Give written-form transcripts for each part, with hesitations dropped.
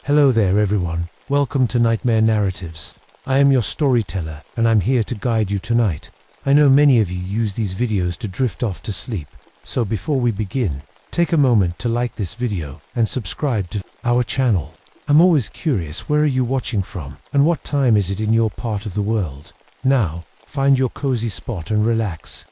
Hello there everyone, welcome to Nightmare Narratives. I am your storyteller and I'm here to guide you tonight. I know many of you use these videos to drift off to sleep, so before we begin, take a moment to like this video and subscribe to our channel. I'm always curious, where are you watching from and what time is it in your part of the world? Now, find your cozy spot and relax.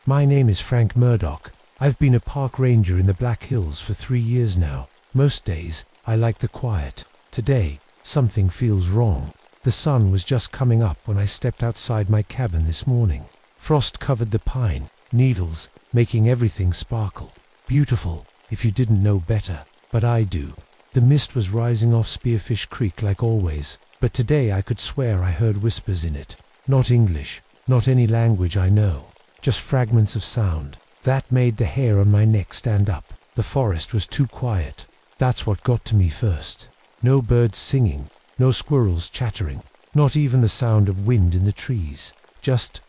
My name is Frank Murdoch. I've been a park ranger in the Black Hills for 3 years now. Most days, I like the quiet. Today, something feels wrong. The sun was just coming up when I stepped outside my cabin this morning. Frost covered the pine needles, making everything sparkle. Beautiful, if you didn't know better, but I do. The mist was rising off Spearfish Creek like always, but today I could swear I heard whispers in it. Not English, not any language I know, just fragments of sound. That made the hair on my neck stand up. The forest was too quiet. That's what got to me first. No birds singing, no squirrels chattering, not even the sound of wind in the trees. Just ...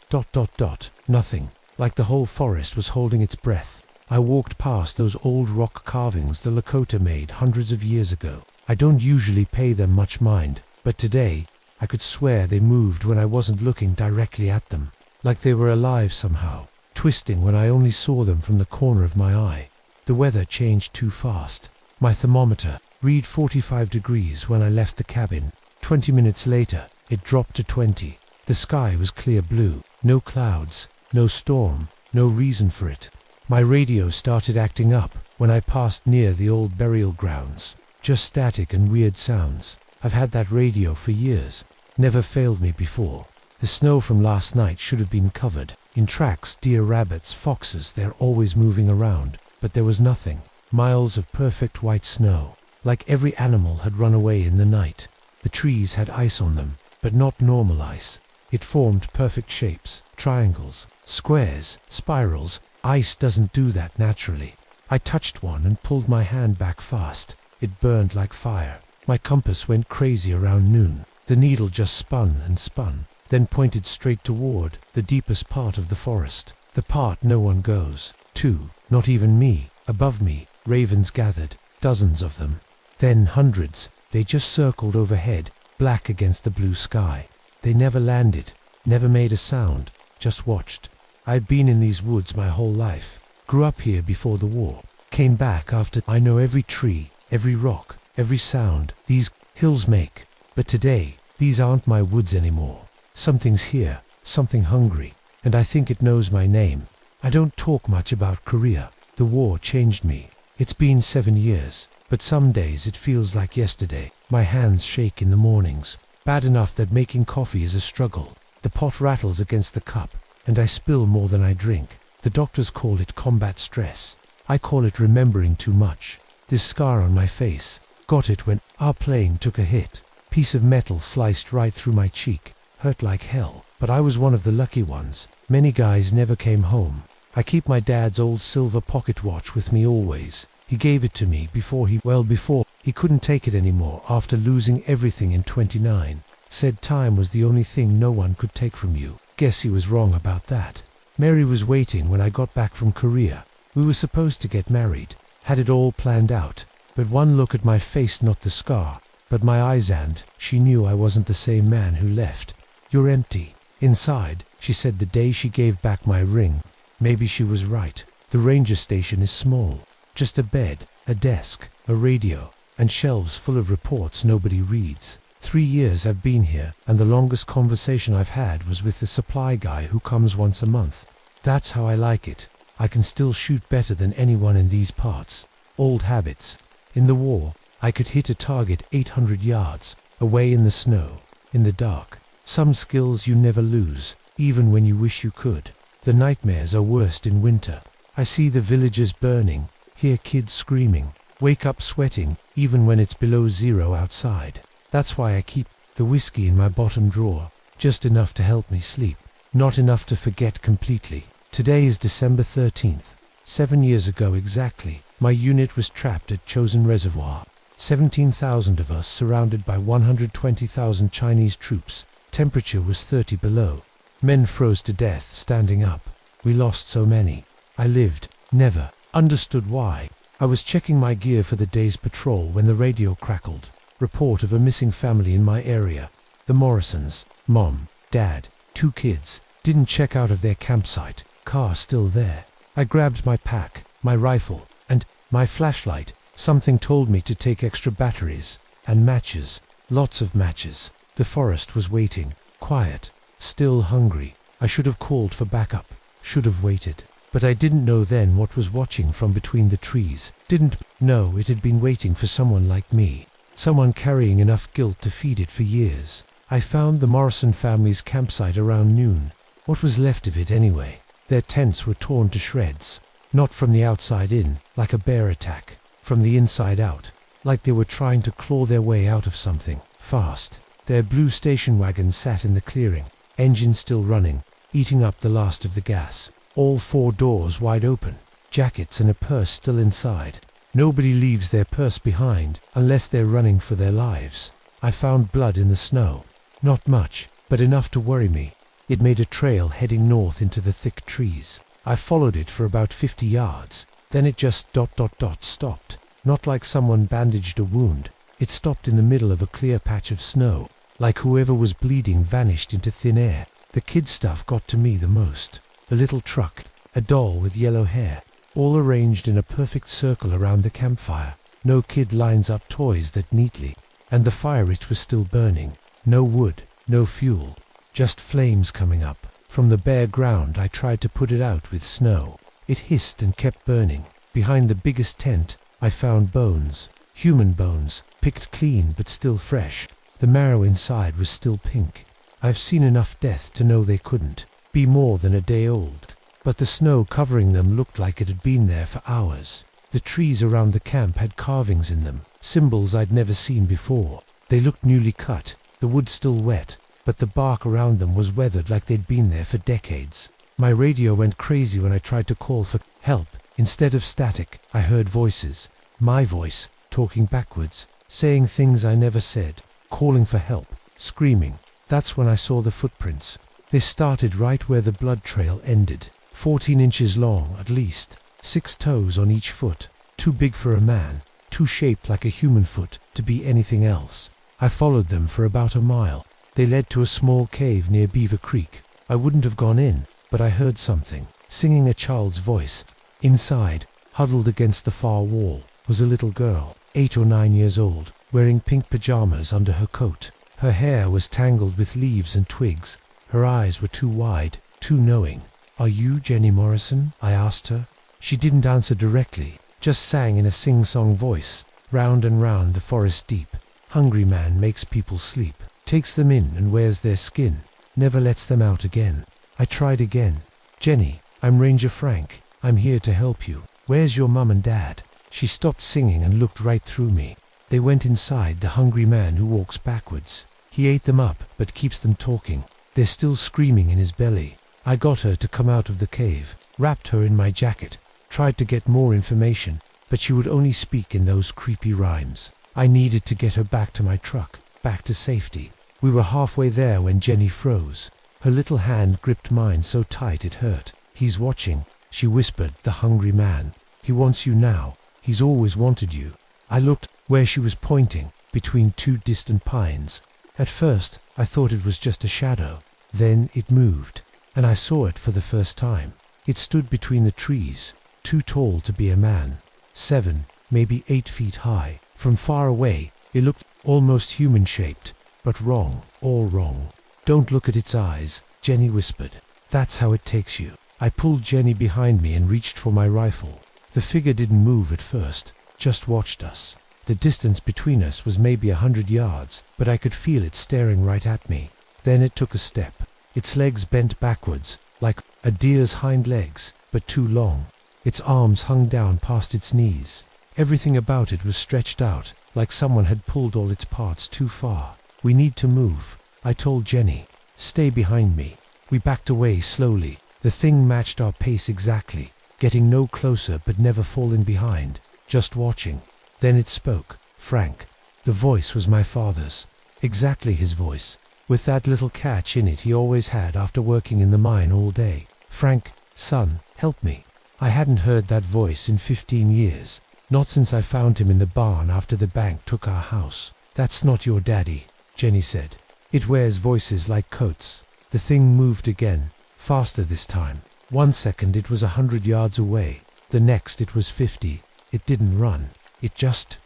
nothing. Like the whole forest was holding its breath. I walked past those old rock carvings the Lakota made hundreds of years ago. I don't usually pay them much mind, but today, I could swear they moved when I wasn't looking directly at them. Like they were alive somehow, twisting when I only saw them from the corner of my eye. The weather changed too fast. My thermometer read 45 degrees when I left the cabin. 20 minutes later, it dropped to 20. The sky was clear blue, no clouds, no storm, no reason for it. My radio started acting up when I passed near the old burial grounds. Just static and weird sounds. I've had that radio for years. Never failed me before. The snow from last night should have been covered in tracks, deer, rabbits, foxes, they're always moving around. But there was nothing. Miles of perfect white snow. Like every animal had run away in the night. The trees had ice on them, but not normal ice. It formed perfect shapes, triangles, squares, spirals. Ice doesn't do that naturally. I touched one and pulled my hand back fast. It burned like fire. My compass went crazy around noon. The needle just spun and spun, then pointed straight toward the deepest part of the forest. The part no one goes to, not even me. Above me, ravens gathered, dozens of them. Then hundreds. They just circled overhead, black against the blue sky. They never landed, never made a sound, just watched. I'd been in these woods my whole life. Grew up here before the war. Came back after. I know every tree, every rock, every sound these hills make. But today, these aren't my woods anymore. Something's here, something hungry, and I think it knows my name. I don't talk much about Korea. The war changed me. It's been 7 years, but some days it feels like yesterday. My hands shake in the mornings, bad enough that making coffee is a struggle. The pot rattles against the cup, and I spill more than I drink. The doctors call it combat stress. I call it remembering too much. This scar on my face, got it when our plane took a hit. Piece of metal sliced right through my cheek. Hurt like hell, but I was one of the lucky ones. Many guys never came home. I keep my dad's old silver pocket watch with me always. He gave it to me before he couldn't take it anymore after losing everything in 29. Said time was the only thing no one could take from you. Guess he was wrong about that. Mary was waiting when I got back from Korea. We were supposed to get married. Had it all planned out. But one look at my face, not the scar, but my eyes, and she knew I wasn't the same man who left. You're empty inside, she said the day she gave back my ring. Maybe she was right. The ranger station is small. Just a bed, a desk, a radio, and shelves full of reports nobody reads. 3 years I've been here, and the longest conversation I've had was with the supply guy who comes once a month. That's how I like it. I can still shoot better than anyone in these parts. Old habits. In the war, I could hit a target 800 yards, away in the snow, in the dark. Some skills you never lose, even when you wish you could. The nightmares are worst in winter. I see the villages burning, hear kids screaming, wake up sweating, even when it's below zero outside. That's why I keep the whiskey in my bottom drawer, just enough to help me sleep, not enough to forget completely. Today is December 13th. 7 years ago exactly, my unit was trapped at Chosin Reservoir. 17,000 of us surrounded by 120,000 Chinese troops. Temperature was 30 below. Men froze to death standing up. We lost so many. I lived, never, Understood why. I was checking my gear for the day's patrol when the radio crackled. Report of a missing family in my area. The Morrisons. Mom, Dad, 2 kids. Didn't check out of their campsite. Car still there. I grabbed my pack, my rifle, and my flashlight. Something told me to take extra batteries. And matches. Lots of matches. The forest was waiting. Quiet. Still hungry. I should have called for backup. Should have waited. But I didn't know then what was watching from between the trees. Didn't know it had been waiting for someone like me. Someone carrying enough guilt to feed it for years. I found the Morrison family's campsite around noon. What was left of it anyway? Their tents were torn to shreds. Not from the outside in, like a bear attack. From the inside out, like they were trying to claw their way out of something. Fast. Their blue station wagon sat in the clearing. Engine still running, eating up the last of the gas. All 4 doors wide open. Jackets and a purse still inside. Nobody leaves their purse behind unless they're running for their lives. I found blood in the snow. Not much, but enough to worry me. It made a trail heading north into the thick trees. I followed it for about 50 yards. Then it just stopped. Not like someone bandaged a wound. It stopped in the middle of a clear patch of snow. Like whoever was bleeding vanished into thin air. The kid stuff got to me the most. A little truck, a doll with yellow hair, all arranged in a perfect circle around the campfire. No kid lines up toys that neatly. And the fire, it was still burning. No wood, no fuel, just flames coming up. From the bare ground I tried to put it out with snow. It hissed and kept burning. Behind the biggest tent I found bones, human bones, picked clean but still fresh. The marrow inside was still pink. I've seen enough death to know they couldn't be more than a day old. But the snow covering them looked like it had been there for hours. The trees around the camp had carvings in them, symbols I'd never seen before. They looked newly cut, the wood still wet, but the bark around them was weathered like they'd been there for decades. My radio went crazy when I tried to call for help. Instead of static, I heard voices. My voice, talking backwards, saying things I never said, calling for help, screaming. That's when I saw the footprints. They started right where the blood trail ended. 14 inches long, at least. 6 toes on each foot. Too big for a man. Too shaped like a human foot to be anything else. I followed them for about a mile. They led to a small cave near Beaver Creek. I wouldn't have gone in, but I heard something, singing a child's voice. Inside, huddled against the far wall, was a little girl, 8 or 9 years old, wearing pink pajamas under her coat. Her hair was tangled with leaves and twigs. Her eyes were too wide, too knowing. "Are you Jenny Morrison?" I asked her. She didn't answer directly, just sang in a sing-song voice. "Round and round the forest deep. Hungry man makes people sleep. Takes them in and wears their skin. Never lets them out again." I tried again. "Jenny, I'm Ranger Frank. I'm here to help you. Where's your mum and dad?" She stopped singing and looked right through me. "They went inside the hungry man who walks backwards. He ate them up but keeps them talking. They're still screaming in his belly." I got her to come out of the cave, wrapped her in my jacket, tried to get more information, but she would only speak in those creepy rhymes. I needed to get her back to my truck, back to safety. We were halfway there when Jenny froze. Her little hand gripped mine so tight it hurt. "He's watching," she whispered, "the hungry man. He wants you now. He's always wanted you." I looked where she was pointing, between 2 distant pines. At first, I thought it was just a shadow. Then it moved, and I saw it for the first time. It stood between the trees, too tall to be a man. 7, maybe 8 feet high. From far away, it looked almost human-shaped, but wrong, all wrong. "Don't look at its eyes," Jenny whispered. "That's how it takes you." I pulled Jenny behind me and reached for my rifle. The figure didn't move at first, just watched us. The distance between us was maybe 100 yards, but I could feel it staring right at me. Then it took a step. Its legs bent backwards, like a deer's hind legs, but too long. Its arms hung down past its knees. Everything about it was stretched out, like someone had pulled all its parts too far. "We need to move," I told Jenny. "Stay behind me." We backed away slowly. The thing matched our pace exactly, getting no closer but never falling behind, just watching. Then it spoke. Frank. The voice was my father's. Exactly his voice, with that little catch in it he always had after working in the mine all day. "Frank, son, help me." I hadn't heard that voice in 15 years. Not since I found him in the barn after the bank took our house. "That's not your daddy," Jenny said. "It wears voices like coats." The thing moved again, faster this time. 1 second it was 100 yards away. The next it was 50. It didn't run. It just ...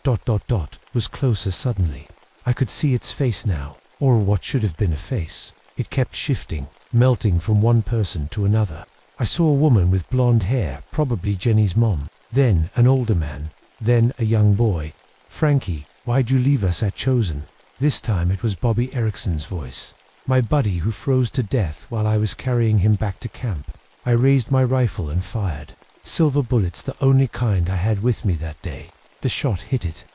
was closer suddenly. I could see its face now, or what should have been a face. It kept shifting, melting from one person to another. I saw a woman with blonde hair, probably Jenny's mom. Then an older man. Then a young boy. "Frankie, why'd you leave us at Chosen?" This time it was Bobby Erickson's voice. My buddy who froze to death while I was carrying him back to camp. I raised my rifle and fired. Silver bullets, the only kind I had with me that day. The shot hit it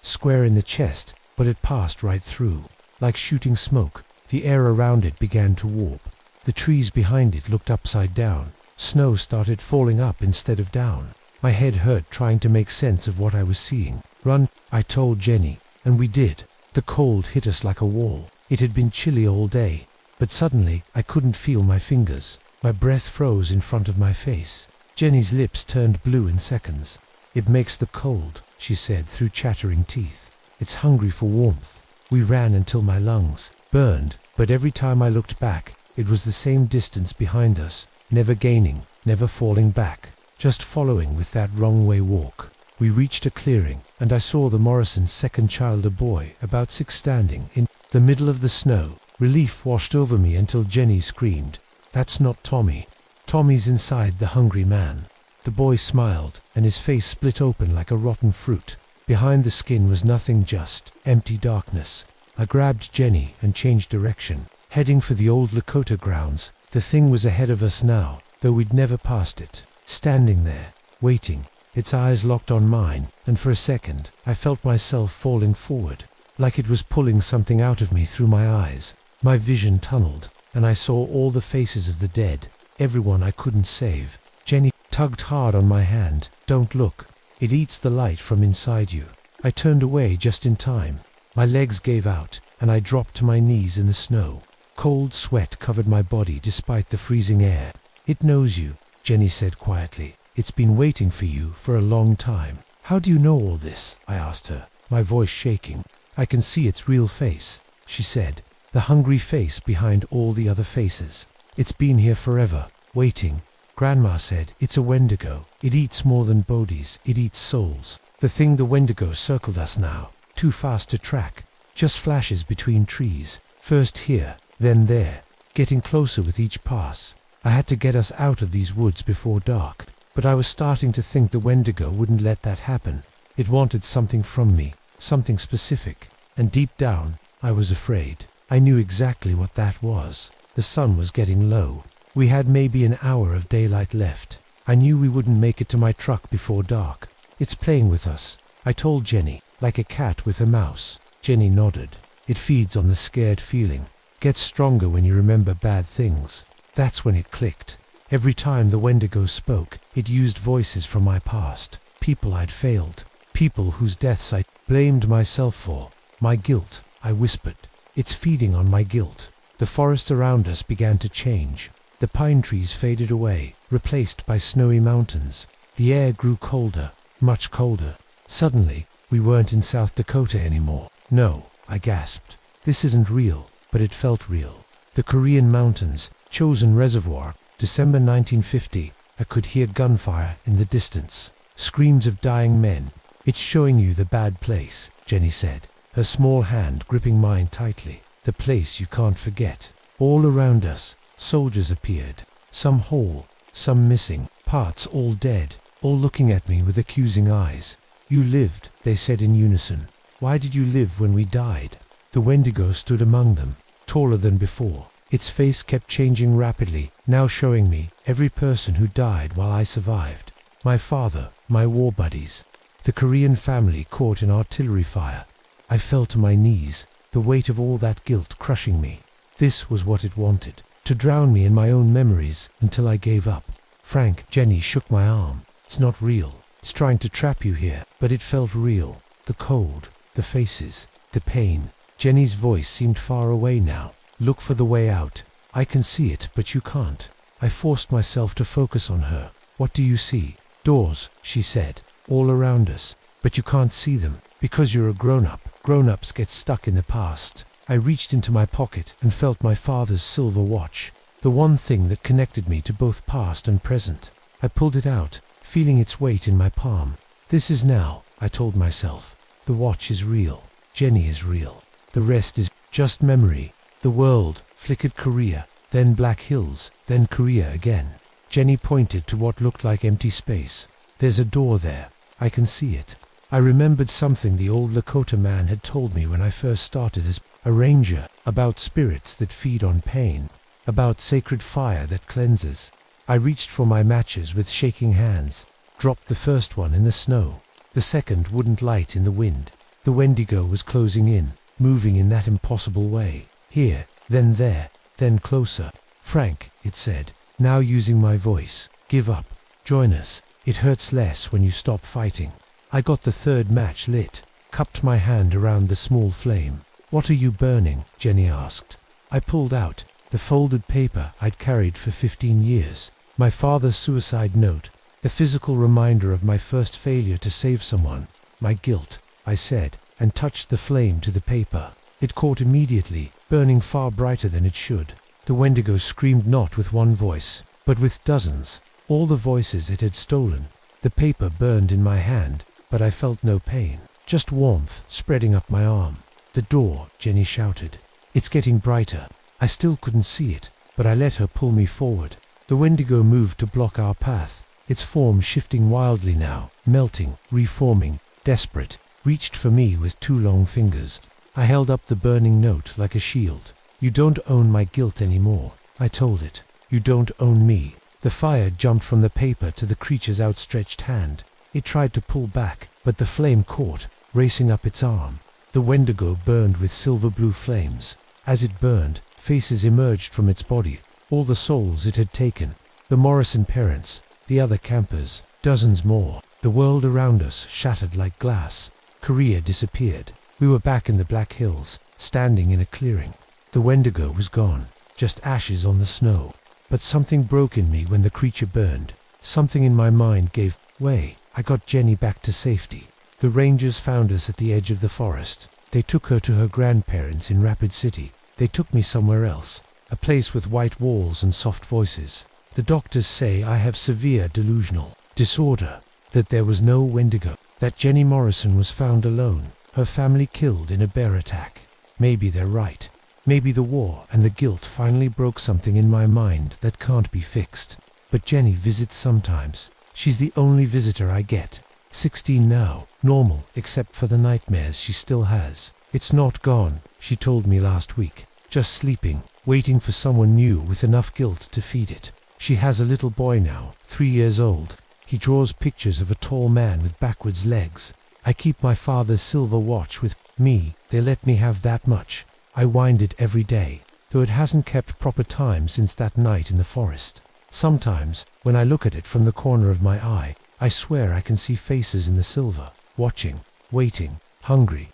square in the chest, but it passed right through. Like shooting smoke, the air around it began to warp. The trees behind it looked upside down. Snow started falling up instead of down. My head hurt trying to make sense of what I was seeing. "Run," I told Jenny, and we did. The cold hit us like a wall. It had been chilly all day, but suddenly I couldn't feel my fingers. My breath froze in front of my face. Jenny's lips turned blue in seconds. "It makes the cold," she said through chattering teeth. "It's hungry for warmth." We ran until my lungs burned, but every time I looked back, it was the same distance behind us, never gaining, never falling back, just following with that wrong way walk. We reached a clearing, and I saw the Morrison's second child, a boy, about 6, standing in the middle of the snow. Relief washed over me until Jenny screamed, "That's not Tommy. Tommy's inside the hungry man." The boy smiled, and his face split open like a rotten fruit. Behind the skin was nothing, just empty darkness. I grabbed Jenny and changed direction, heading for the old Lakota grounds. The thing was ahead of us now, though we'd never passed it. Standing there, waiting, its eyes locked on mine, and for a second, I felt myself falling forward, like it was pulling something out of me through my eyes. My vision tunneled, and I saw all the faces of the dead, everyone I couldn't save. Jenny tugged hard on my hand. "Don't look. It eats the light from inside you." I turned away just in time. My legs gave out, and I dropped to my knees in the snow. Cold sweat covered my body despite the freezing air. "It knows you," Jenny said quietly. "It's been waiting for you for a long time." "How do you know all this?" I asked her, my voice shaking. "I can see its real face," she said, "the hungry face behind all the other faces. It's been here forever, waiting." Grandma said, "It's a Wendigo. It eats more than bodies, it eats souls." The thing, the Wendigo, circled us now, too fast to track, just flashes between trees, first here, then there, getting closer with each pass. I had to get us out of these woods before dark, but I was starting to think the Wendigo wouldn't let that happen. It wanted something from me, something specific, and deep down, I was afraid. I knew exactly what that was. The sun was getting low. We had maybe an hour of daylight left. I knew we wouldn't make it to my truck before dark. "It's playing with us," I told Jenny, "like a cat with a mouse." Jenny nodded. "It feeds on the scared feeling. Gets stronger when you remember bad things." That's when it clicked. Every time the Wendigo spoke, it used voices from my past. People I'd failed. People whose deaths I blamed myself for. My guilt, I whispered. "It's feeding on my guilt." The forest around us began to change. The pine trees faded away, replaced by snowy mountains. The air grew colder, much colder. Suddenly, we weren't in South Dakota anymore. "No," I gasped. "This isn't real," but it felt real. The Korean mountains, Chosen Reservoir, December 1950. I could hear gunfire in the distance. Screams of dying men. "It's showing you the bad place," Jenny said, her small hand gripping mine tightly. "The place you can't forget." All around us, soldiers appeared, some whole, some missing, parts all dead, all looking at me with accusing eyes. "You lived," they said in unison. "Why did you live when we died?" The Wendigo stood among them, taller than before. Its face kept changing rapidly, now showing me every person who died while I survived. My father, my war buddies, the Korean family caught in artillery fire. I fell to my knees, the weight of all that guilt crushing me. This was what it wanted, to drown me in my own memories until I gave up. "Frank," Jenny shook my arm. "It's not real. It's trying to trap you here." But it felt real. The cold, the faces, the pain. Jenny's voice seemed far away now. "Look for the way out. I can see it, but you can't." I forced myself to focus on her. "What do you see?" "Doors," she said, "all around us. But you can't see them, because you're a grown-up. Grown-ups get stuck in the past." I reached into my pocket and felt my father's silver watch, the one thing that connected me to both past and present. I pulled it out, feeling its weight in my palm. "This is now," I told myself. "The watch is real. Jenny is real. The rest is just memory." The world flickered Korea, then Black Hills, then Korea again. Jenny pointed to what looked like empty space. "There's a door there. I can see it." I remembered something the old Lakota man had told me when I first started as a ranger, about spirits that feed on pain, about sacred fire that cleanses. I reached for my matches with shaking hands, dropped the first one in the snow. The second wouldn't light in the wind. The Wendigo was closing in, moving in that impossible way. Here, then there, then closer. "Frank," it said, now using my voice, "give up. Join us. It hurts less when you stop fighting." I got the third match lit, cupped my hand around the small flame. "What are you burning?" Jenny asked. I pulled out the folded paper I'd carried for 15 years. My father's suicide note, the physical reminder of my first failure to save someone. "My guilt," I said, and touched the flame to the paper. It caught immediately, burning far brighter than it should. The Wendigo screamed not with one voice, but with dozens, all the voices it had stolen. The paper burned in my hand, but I felt no pain, just warmth spreading up my arm. "The door," Jenny shouted. "It's getting brighter." I still couldn't see it, but I let her pull me forward. The Wendigo moved to block our path, its form shifting wildly now, melting, reforming, desperate, reached for me with two long fingers. I held up the burning note like a shield. "You don't own my guilt anymore," I told it. "You don't own me." The fire jumped from the paper to the creature's outstretched hand. It tried to pull back, but the flame caught, racing up its arm. The Wendigo burned with silver blue flames. As it burned, faces emerged from its body, all the souls it had taken. The Morrison parents, the other campers, dozens more. The world around us shattered like glass. Korea disappeared. We were back in the Black Hills, standing in a clearing. The Wendigo was gone, just ashes on the snow. But something broke in me when the creature burned. Something in my mind gave way. I got Jenny back to safety. The rangers found us at the edge of the forest. They took her to her grandparents in Rapid City. They took me somewhere else, a place with white walls and soft voices. The doctors say I have severe delusional disorder, that there was no Wendigo, that Jenny Morrison was found alone, her family killed in a bear attack. Maybe they're right. Maybe the war and the guilt finally broke something in my mind that can't be fixed. But Jenny visits sometimes. She's the only visitor I get. 16 now, normal, except for the nightmares she still has. "It's not gone," she told me last week. "Just sleeping, waiting for someone new with enough guilt to feed it." She has a little boy now, 3 years old. He draws pictures of a tall man with backwards legs. I keep my father's silver watch with me. They let me have that much. I wind it every day, though it hasn't kept proper time since that night in the forest. Sometimes, when I look at it from the corner of my eye, I swear I can see faces in the silver, watching, waiting, hungry.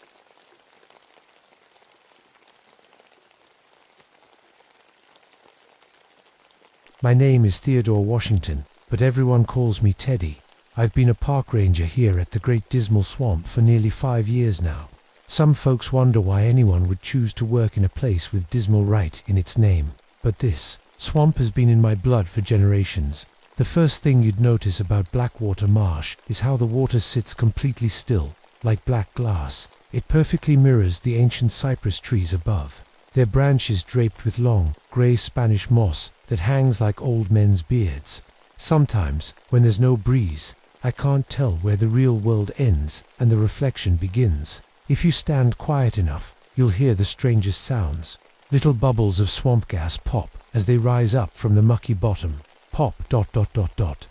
My name is Theodore Washington, but everyone calls me Teddy. I've been a park ranger here at the Great Dismal Swamp for nearly 5 years now. Some folks wonder why anyone would choose to work in a place with Dismal right in its name. But this swamp has been in my blood for generations. The first thing you'd notice about Blackwater Marsh is how the water sits completely still, like black glass. It perfectly mirrors the ancient cypress trees above, their branches draped with long, grey Spanish moss that hangs like old men's beards. Sometimes, when there's no breeze, I can't tell where the real world ends and the reflection begins. If you stand quiet enough, you'll hear the strangest sounds. Little bubbles of swamp gas pop as they rise up from the mucky bottom. Pop ...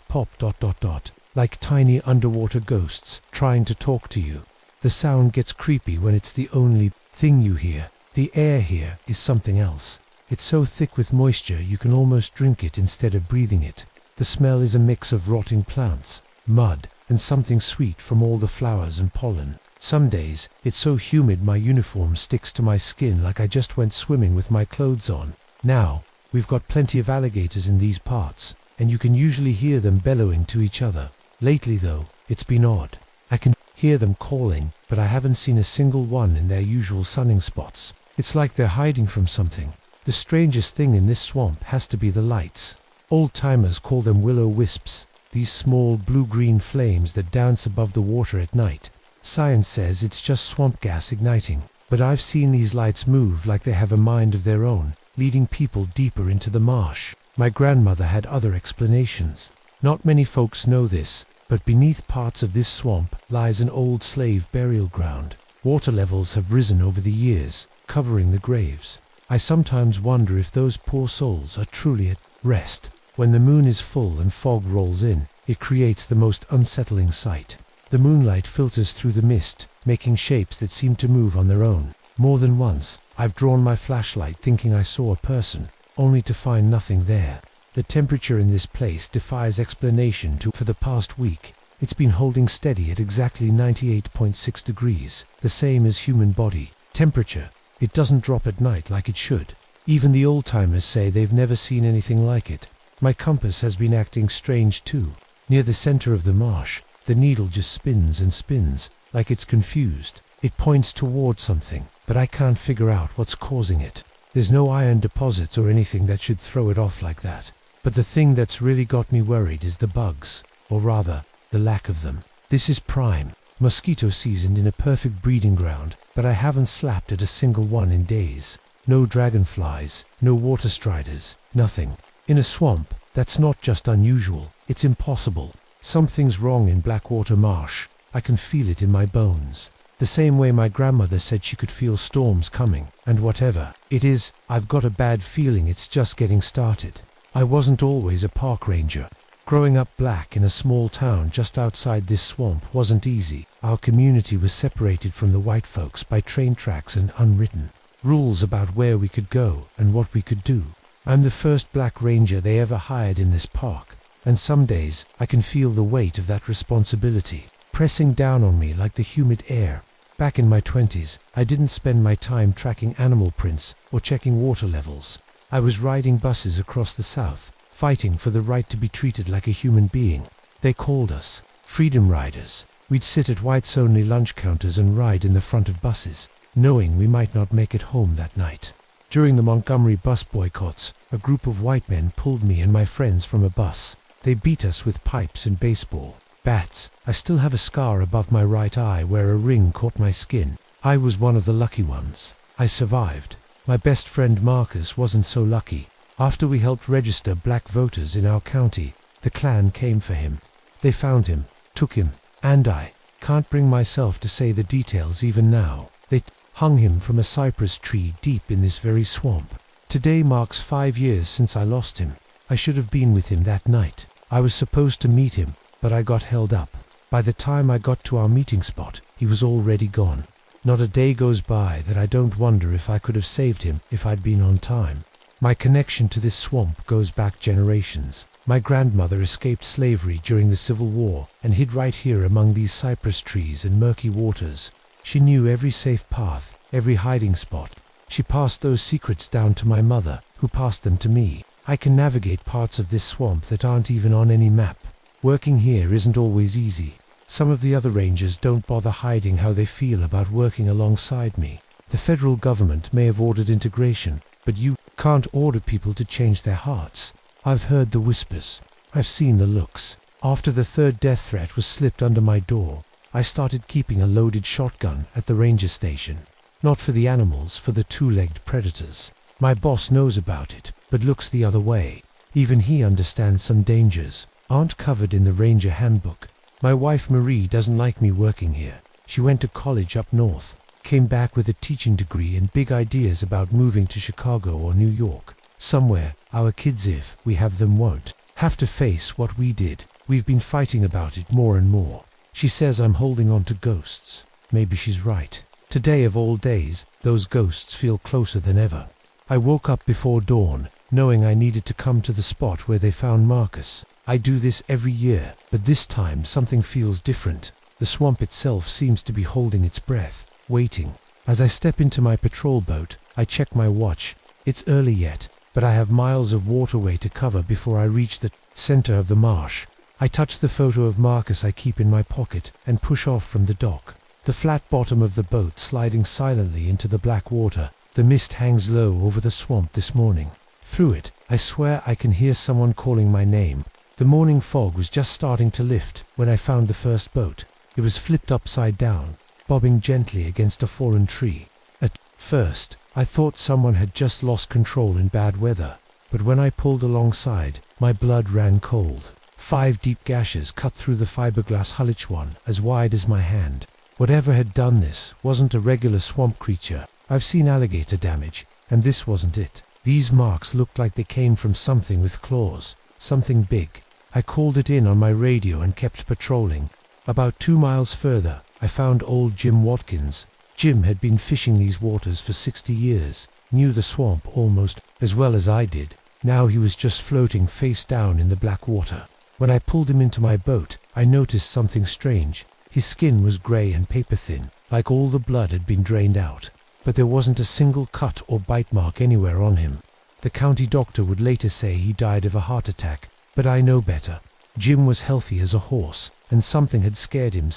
pop ... like tiny underwater ghosts trying to talk to you. The sound gets creepy when it's the only thing you hear. The air here is something else. It's so thick with moisture you can almost drink it instead of breathing it. The smell is a mix of rotting plants, mud, and something sweet from all the flowers and pollen. Some days, it's so humid my uniform sticks to my skin like I just went swimming with my clothes on. Now, we've got plenty of alligators in these parts. and you can usually hear them bellowing to each other. Lately though, it's been odd. I can hear them calling, but I haven't seen a single one in their usual sunning spots. It's like they're hiding from something. The strangest thing in this swamp has to be the lights. Old-timers call them will-o-wisps, these small blue-green flames that dance above the water at night. Science says it's just swamp gas igniting, but I've seen these lights move like they have a mind of their own, leading people deeper into the marsh. My grandmother had other explanations. Not many folks know this, but beneath parts of this swamp lies an old slave burial ground. Water levels have risen over the years, covering the graves. I sometimes wonder if those poor souls are truly at rest. When the moon is full and fog rolls in, it creates the most unsettling sight. The moonlight filters through the mist, making shapes that seem to move on their own. More than once, I've drawn my flashlight thinking I saw a person, only to find nothing there. The temperature in this place defies explanation for the past week. It's been holding steady at exactly 98.6 degrees, the same as human body temperature. It doesn't drop at night like it should. Even the old-timers say they've never seen anything like it. My compass has been acting strange too. Near the center of the marsh, the needle just spins and spins, like it's confused. It points toward something, but I can't figure out what's causing it. There's no iron deposits or anything that should throw it off like that. But the thing that's really got me worried is the bugs, or rather, the lack of them. This is prime mosquito season in a perfect breeding ground, but I haven't slapped at a single one in days. No dragonflies, no water striders, nothing. In a swamp, that's not just unusual, it's impossible. Something's wrong in Blackwater Marsh. I can feel it in my bones. The same way my grandmother said she could feel storms coming, and whatever it is, I've got a bad feeling it's just getting started. I wasn't always a park ranger. Growing up black in a small town just outside this swamp wasn't easy. Our community was separated from the white folks by train tracks and unwritten rules about where we could go and what we could do. I'm the first black ranger they ever hired in this park, and some days I can feel the weight of that responsibility pressing down on me like the humid air. Back in my 20s, I didn't spend my time tracking animal prints or checking water levels. I was riding buses across the South, fighting for the right to be treated like a human being. They called us Freedom Riders. We'd sit at whites-only lunch counters and ride in the front of buses, knowing we might not make it home that night. During the Montgomery bus boycotts, a group of white men pulled me and my friends from a bus. They beat us with pipes and baseball bats. I still have a scar above my right eye where a ring caught my skin. I was one of the lucky ones. I survived. My best friend Marcus wasn't so lucky. After we helped register black voters in our county, the Klan came for him. They found him, took him, and I can't bring myself to say the details even now. They hung him from a cypress tree deep in this very swamp. Today marks 5 years since I lost him. I should have been with him that night. I was supposed to meet him, but I got held up. By the time I got to our meeting spot, he was already gone. Not a day goes by that I don't wonder if I could have saved him if I'd been on time. My connection to this swamp goes back generations. My grandmother escaped slavery during the Civil War and hid right here among these cypress trees and murky waters. She knew every safe path, every hiding spot. She passed those secrets down to my mother, who passed them to me. I can navigate parts of this swamp that aren't even on any map. Working here isn't always easy. Some of the other rangers don't bother hiding how they feel about working alongside me. The federal government may have ordered integration, but you can't order people to change their hearts. I've heard the whispers. I've seen the looks. After the third death threat was slipped under my door, I started keeping a loaded shotgun at the ranger station. Not for the animals, for the two-legged predators. My boss knows about it, but looks the other way. Even he understands some dangers aren't covered in the ranger handbook. My wife Marie doesn't like me working here. She went to college up north, came back with a teaching degree and big ideas about moving to Chicago or New York. Somewhere, our kids, if we have them, won't have to face what we did. We've been fighting about it more and more. She says I'm holding on to ghosts. Maybe she's right. Today of all days, those ghosts feel closer than ever. I woke up before dawn, knowing I needed to come to the spot where they found Marcus. I do this every year, but this time something feels different. The swamp itself seems to be holding its breath, waiting. As I step into my patrol boat, I check my watch. It's early yet, but I have miles of waterway to cover before I reach the center of the marsh. I touch the photo of Marcus I keep in my pocket and push off from the dock. The flat bottom of the boat sliding silently into the black water. The mist hangs low over the swamp this morning. Through it, I swear I can hear someone calling my name. The morning fog was just starting to lift when I found the first boat. It was flipped upside down, bobbing gently against a fallen tree. At first, I thought someone had just lost control in bad weather, but when I pulled alongside, my blood ran cold. 5 deep gashes cut through the fiberglass hullage, one as wide as my hand. Whatever had done this wasn't a regular swamp creature. I've seen alligator damage, and this wasn't it. These marks looked like they came from something with claws, something big. I called it in on my radio and kept patrolling. About 2 miles further, I found old Jim Watkins. Jim had been fishing these waters for 60 years, knew the swamp almost as well as I did. Now he was just floating face down in the black water. When I pulled him into my boat, I noticed something strange. His skin was gray and paper-thin, like all the blood had been drained out. But there wasn't a single cut or bite mark anywhere on him. The county doctor would later say he died of a heart attack, but I know better. Jim was healthy as a horse, and something had scared him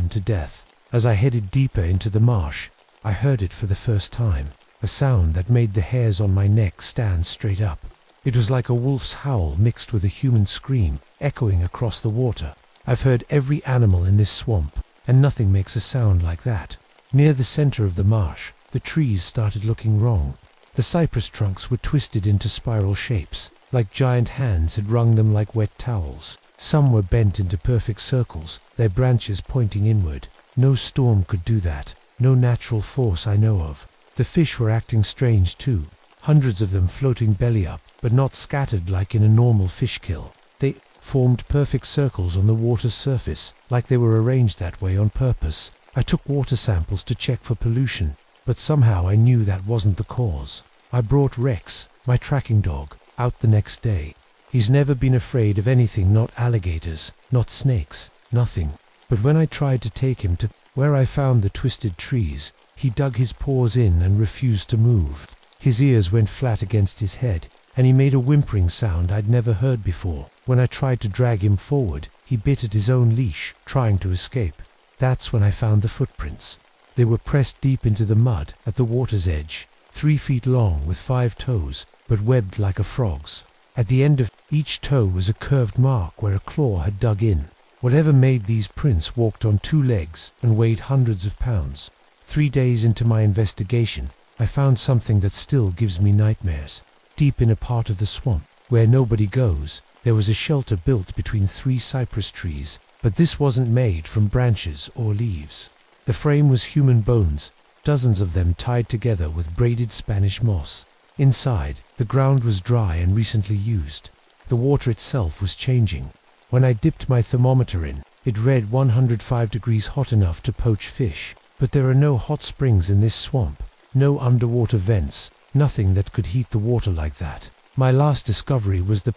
to death. As I headed deeper into the marsh, I heard it for the first time, a sound that made the hairs on my neck stand straight up. It was like a wolf's howl mixed with a human scream, echoing across the water. I've heard every animal in this swamp, and nothing makes a sound like that. Near the center of the marsh, the trees started looking wrong. The cypress trunks were twisted into spiral shapes, like giant hands had wrung them like wet towels. Some were bent into perfect circles, their branches pointing inward. No storm could do that, no natural force I know of. The fish were acting strange too, hundreds of them floating belly up, but not scattered like in a normal fish kill. They formed perfect circles on the water's surface, like they were arranged that way on purpose. I took water samples to check for pollution, but somehow I knew that wasn't the cause. I brought Rex, my tracking dog, out the next day. He's never been afraid of anything, not alligators, not snakes, nothing. But when I tried to take him to where I found the twisted trees, he dug his paws in and refused to move. His ears went flat against his head, and he made a whimpering sound I'd never heard before. When I tried to drag him forward, he bit at his own leash, trying to escape. That's when I found the footprints. They were pressed deep into the mud at the water's edge, 3 feet long with 5 toes, but webbed like a frog's. At the end of each toe was a curved mark where a claw had dug in. Whatever made these prints walked on 2 legs and weighed hundreds of pounds. 3 days into my investigation, I found something that still gives me nightmares. Deep in a part of the swamp, where nobody goes, there was a shelter built between 3 cypress trees, but this wasn't made from branches or leaves. The frame was human bones, dozens of them tied together with braided Spanish moss. Inside, the ground was dry and recently used. The water itself was changing. When I dipped my thermometer in, it read 105 degrees, hot enough to poach fish. But there are no hot springs in this swamp, no underwater vents, nothing that could heat the water like that. My last discovery was the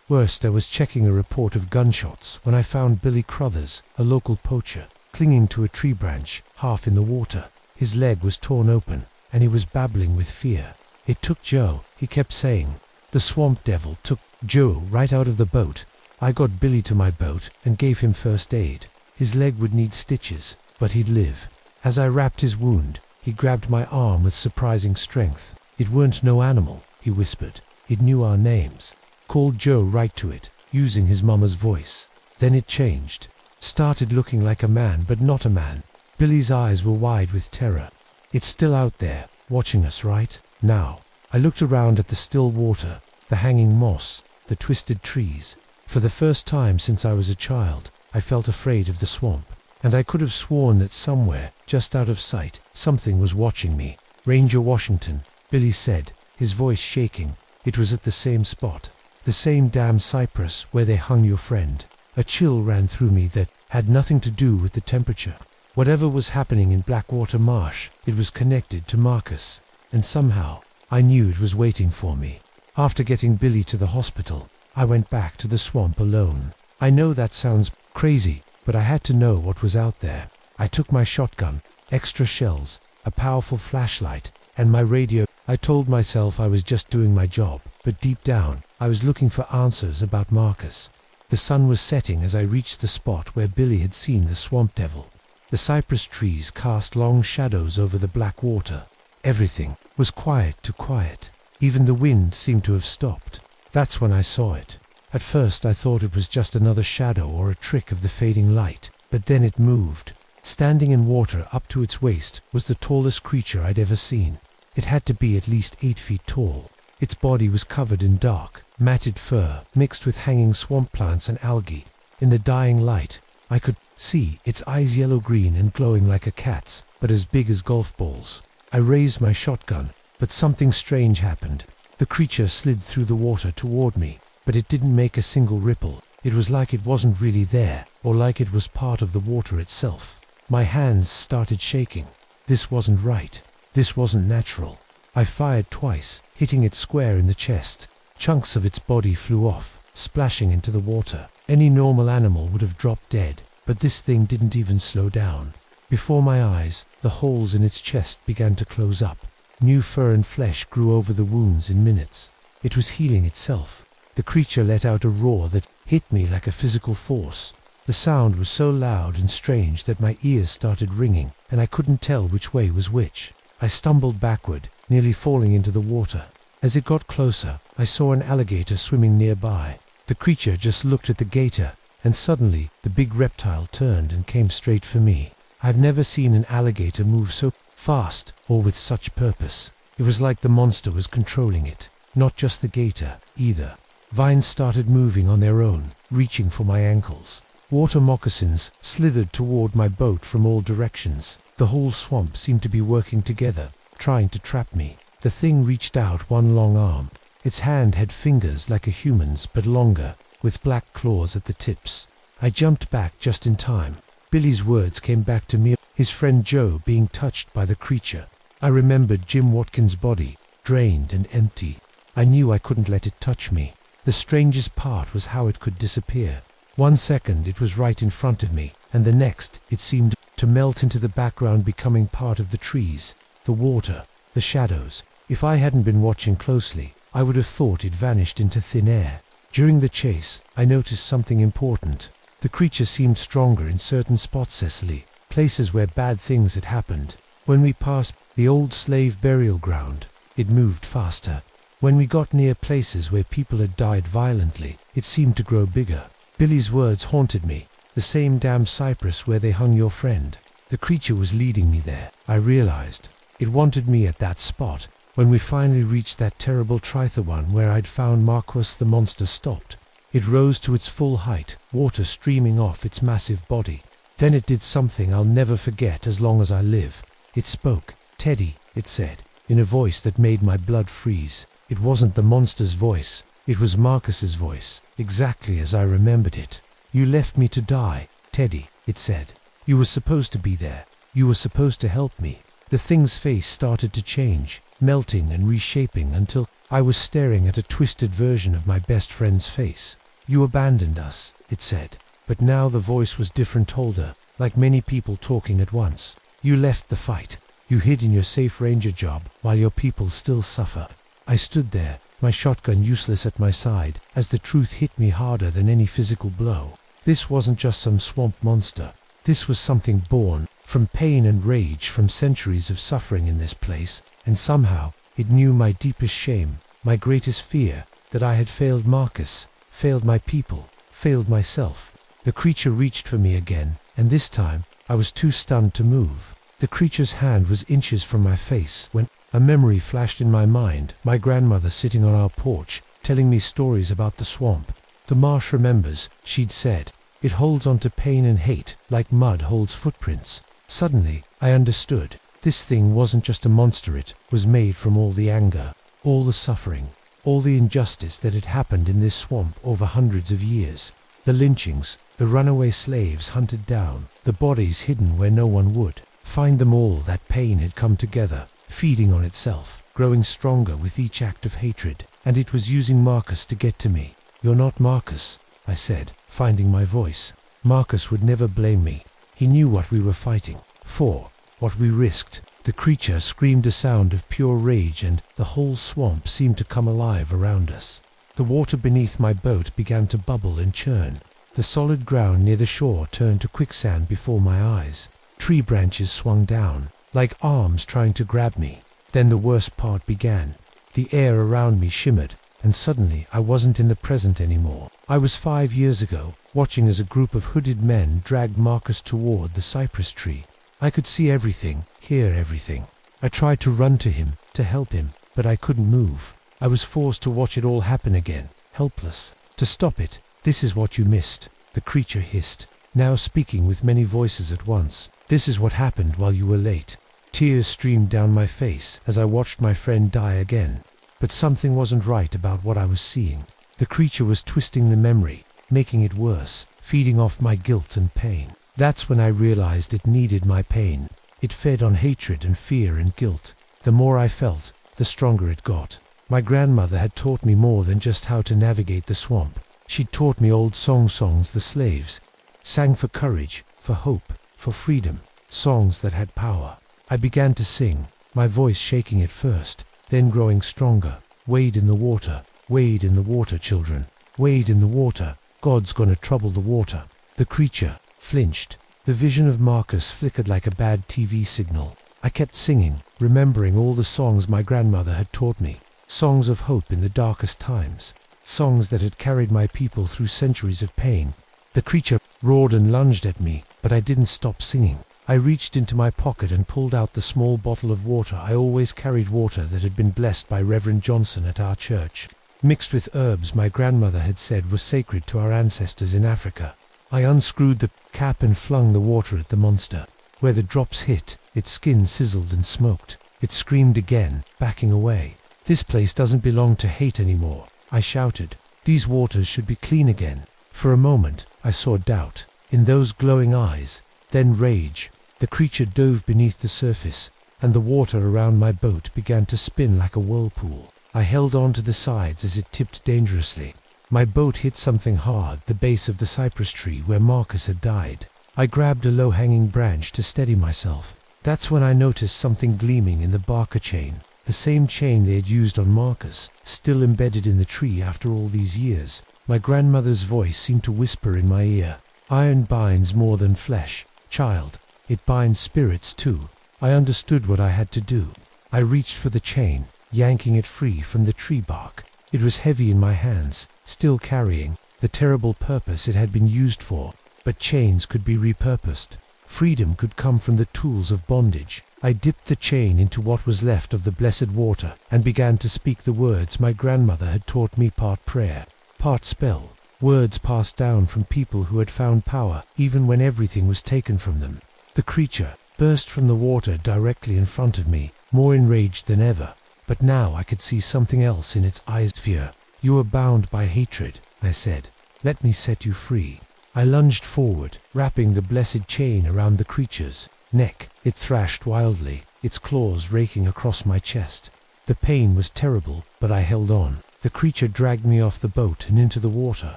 worst. I was checking a report of gunshots when I found Billy Crothers, a local poacher, clinging to a tree branch, half in the water. His leg was torn open, and he was babbling with fear. "It took Joe," he kept saying. "The swamp devil took Joe right out of the boat." I got Billy to my boat and gave him first aid. His leg would need stitches, but he'd live. As I wrapped his wound, he grabbed my arm with surprising strength. "It weren't no animal," he whispered. "It knew our names." Called Joe right to it, using his mama's voice. Then it changed. Started looking like a man, but not a man. Billy's eyes were wide with terror. "It's still out there, watching us right now." I looked around at the still water, the hanging moss, the twisted trees. For the first time since I was a child, I felt afraid of the swamp. And I could have sworn that somewhere, just out of sight, something was watching me. "Ranger Washington," Billy said, his voice shaking. "It was at the same spot. The same damn cypress where they hung your friend." A chill ran through me that had nothing to do with the temperature. Whatever was happening in Blackwater Marsh, it was connected to Marcus. And somehow, I knew it was waiting for me. After getting Billy to the hospital, I went back to the swamp alone. I know that sounds crazy, but I had to know what was out there. I took my shotgun, extra shells, a powerful flashlight, and my radio. I told myself I was just doing my job, but deep down, I was looking for answers about Marcus. The sun was setting as I reached the spot where Billy had seen the swamp devil. The cypress trees cast long shadows over the black water. Everything was quiet to quiet. Even the wind seemed to have stopped. That's when I saw it. At first I thought it was just another shadow or a trick of the fading light, but then it moved. Standing in water up to its waist was the tallest creature I'd ever seen. It had to be at least 8 feet tall. Its body was covered in dark, matted fur, mixed with hanging swamp plants and algae. In the dying light, I could see its eyes yellow-green and glowing like a cat's, but as big as golf balls. I raised my shotgun, but something strange happened. The creature slid through the water toward me, but it didn't make a single ripple. It was like it wasn't really there, or like it was part of the water itself. My hands started shaking. This wasn't right. This wasn't natural. I fired twice, hitting it square in the chest. Chunks of its body flew off, splashing into the water. Any normal animal would have dropped dead, but this thing didn't even slow down. Before my eyes, the holes in its chest began to close up. New fur and flesh grew over the wounds in minutes. It was healing itself. The creature let out a roar that hit me like a physical force. The sound was so loud and strange that my ears started ringing, and I couldn't tell which way was which. I stumbled backward, nearly falling into the water. As it got closer, I saw an alligator swimming nearby. The creature just looked at the gator, and suddenly the big reptile turned and came straight for me. I've never seen an alligator move so fast or with such purpose. It was like the monster was controlling it, not just the gator, either. Vines started moving on their own, reaching for my ankles. Water moccasins slithered toward my boat from all directions. The whole swamp seemed to be working together, trying to trap me. The thing reached out one long arm. Its hand had fingers like a human's, but longer, with black claws at the tips. I jumped back just in time. Billy's words came back to me, his friend Joe being touched by the creature. I remembered Jim Watkins' body, drained and empty. I knew I couldn't let it touch me. The strangest part was how it could disappear. 1 second it was right in front of me, and the next it seemed to melt into the background, becoming part of the trees, the water, the shadows. If I hadn't been watching closely, I would have thought it vanished into thin air. During the chase, I noticed something important. The creature seemed stronger in certain spots, Cecily, places where bad things had happened. When we passed the old slave burial ground, it moved faster. When we got near places where people had died violently, it seemed to grow bigger. Billy's words haunted me. The same damn cypress where they hung your friend. The creature was leading me there, I realized. It wanted me at that spot. When we finally reached that terrible triathlon where I'd found Marcus, the monster stopped. It rose to its full height, water streaming off its massive body. Then it did something I'll never forget as long as I live. It spoke. "Teddy," it said, in a voice that made my blood freeze. It wasn't the monster's voice. It was Marcus's voice, exactly as I remembered it. "You left me to die, Teddy," it said. "You were supposed to be there. You were supposed to help me." The thing's face started to change, melting and reshaping until I was staring at a twisted version of my best friend's face. "You abandoned us," it said. But now the voice was different, older, like many people talking at once. "You left the fight. You hid in your safe ranger job while your people still suffer." I stood there, my shotgun useless at my side, as the truth hit me harder than any physical blow. This wasn't just some swamp monster. This was something born from pain and rage from centuries of suffering in this place, and somehow it knew my deepest shame, my greatest fear, that I had failed Marcus, failed my people, failed myself. The creature reached for me again, and this time I was too stunned to move. The creature's hand was inches from my face when a memory flashed in my mind, my grandmother sitting on our porch, telling me stories about the swamp. "The marsh remembers," she'd said. "It holds on to pain and hate, like mud holds footprints." Suddenly, I understood. This thing wasn't just a monster, it was made from all the anger, all the suffering, all the injustice that had happened in this swamp over hundreds of years. The lynchings, the runaway slaves hunted down, the bodies hidden where no one would find them all. That pain had come together, feeding on itself, growing stronger with each act of hatred, and it was using Marcus to get to me. "You're not Marcus," I said, finding my voice. Marcus would never blame me. He knew what we were fighting for, what we risked. The creature screamed a sound of pure rage, and the whole swamp seemed to come alive around us. The water beneath my boat began to bubble and churn. The solid ground near the shore turned to quicksand before my eyes. Tree branches swung down, like arms trying to grab me. Then the worst part began. The air around me shimmered, and suddenly I wasn't in the present anymore. I was 5 years ago, watching as a group of hooded men dragged Marcus toward the cypress tree. I could see everything, hear everything. I tried to run to him, to help him, but I couldn't move. I was forced to watch it all happen again, helpless. To stop it, "This is what you missed," the creature hissed, now speaking with many voices at once. "This is what happened while you were late." Tears streamed down my face as I watched my friend die again. But something wasn't right about what I was seeing. The creature was twisting the memory, making it worse, feeding off my guilt and pain. That's when I realized it needed my pain. It fed on hatred and fear and guilt. The more I felt, the stronger it got. My grandmother had taught me more than just how to navigate the swamp. She'd taught me old songs the slaves sang, for courage, for hope, for freedom, songs that had power. I began to sing, my voice shaking at first, then growing stronger. "Wade in the water, wade in the water, children. Wade in the water, God's gonna trouble the water." The creature flinched. The vision of Marcus flickered like a bad TV signal. I kept singing, remembering all the songs my grandmother had taught me. Songs of hope in the darkest times. Songs that had carried my people through centuries of pain. The creature roared and lunged at me, but I didn't stop singing. I reached into my pocket and pulled out the small bottle of water. I always carried water that had been blessed by Reverend Johnson at our church, mixed with herbs my grandmother had said were sacred to our ancestors in Africa. I unscrewed the cap and flung the water at the monster. Where the drops hit, its skin sizzled and smoked. It screamed again, backing away. "This place doesn't belong to hate anymore," I shouted. "These waters should be clean again." For a moment, I saw doubt in those glowing eyes, then rage. The creature dove beneath the surface, and the water around my boat began to spin like a whirlpool. I held on to the sides as it tipped dangerously. My boat hit something hard, the base of the cypress tree where Marcus had died. I grabbed a low-hanging branch to steady myself. That's when I noticed something gleaming in the Barker chain, the same chain they had used on Marcus, still embedded in the tree after all these years. My grandmother's voice seemed to whisper in my ear, "Iron binds more than flesh, child. It binds spirits too." I understood what I had to do. I reached for the chain, yanking it free from the tree bark. It was heavy in my hands, still carrying the terrible purpose it had been used for. But chains could be repurposed. Freedom could come from the tools of bondage. I dipped the chain into what was left of the blessed water and began to speak the words my grandmother had taught me, part prayer, part spell. Words passed down from people who had found power even when everything was taken from them. The creature burst from the water directly in front of me, more enraged than ever. But now I could see something else in its eyes. "Fear. You are bound by hatred," I said. "Let me set you free." I lunged forward, wrapping the blessed chain around the creature's neck. It thrashed wildly, its claws raking across my chest. The pain was terrible, but I held on. The creature dragged me off the boat and into the water.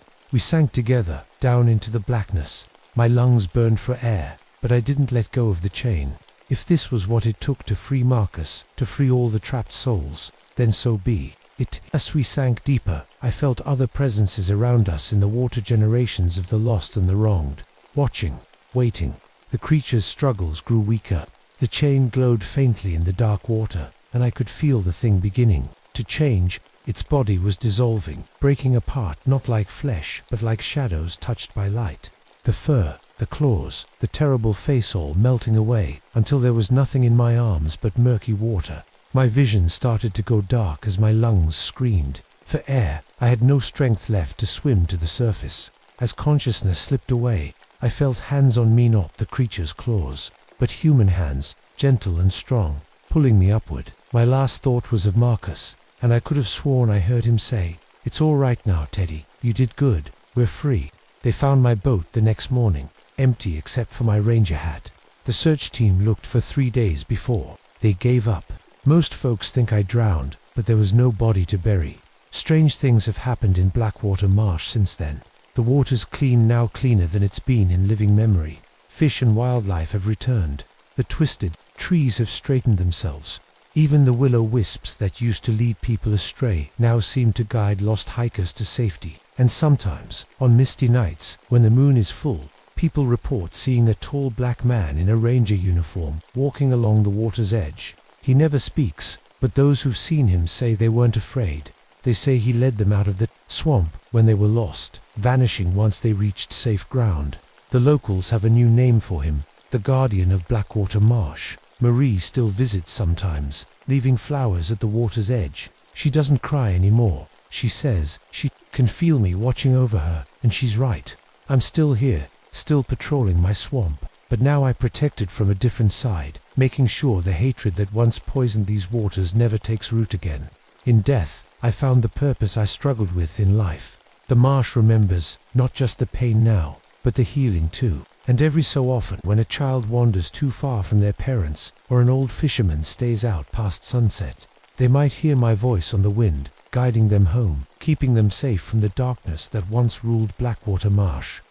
We sank together, down into the blackness. My lungs burned for air, but I didn't let go of the chain. If this was what it took to free Marcus, to free all the trapped souls, then so be it. As we sank deeper, I felt other presences around us in the water, generations of the lost and the wronged, watching, waiting. The creature's struggles grew weaker. The chain glowed faintly in the dark water, and I could feel the thing beginning to change. Its body was dissolving, breaking apart, not like flesh, but like shadows touched by light. The fur, the claws, the terrible face all melting away, until there was nothing in my arms but murky water. My vision started to go dark as my lungs screamed for air. I had no strength left to swim to the surface. As consciousness slipped away, I felt hands on me, not the creature's claws, but human hands, gentle and strong, pulling me upward. My last thought was of Marcus, and I could have sworn I heard him say, "It's all right now, Teddy. You did good. We're free." They found my boat the next morning, empty except for my ranger hat. The search team looked for 3 days before they gave up. Most folks think I drowned, but there was no body to bury. Strange things have happened in Blackwater Marsh since then. The water's clean, now cleaner than it's been in living memory. Fish and wildlife have returned. The twisted trees have straightened themselves. Even the will-o-wisps that used to lead people astray now seem to guide lost hikers to safety. And sometimes, on misty nights, when the moon is full, people report seeing a tall black man in a ranger uniform walking along the water's edge. He never speaks, but those who've seen him say they weren't afraid. They say he led them out of the swamp when they were lost, vanishing once they reached safe ground. The locals have a new name for him, the Guardian of Blackwater Marsh. Marie still visits sometimes, leaving flowers at the water's edge. She doesn't cry anymore. She says she can feel me watching over her, and she's right. I'm still here, still patrolling my swamp, but now I protect it from a different side, making sure the hatred that once poisoned these waters never takes root again. In death, I found the purpose I struggled with in life. The marsh remembers, not just the pain now, but the healing too. And every so often, when a child wanders too far from their parents, or an old fisherman stays out past sunset, they might hear my voice on the wind, guiding them home, keeping them safe from the darkness that once ruled Blackwater Marsh.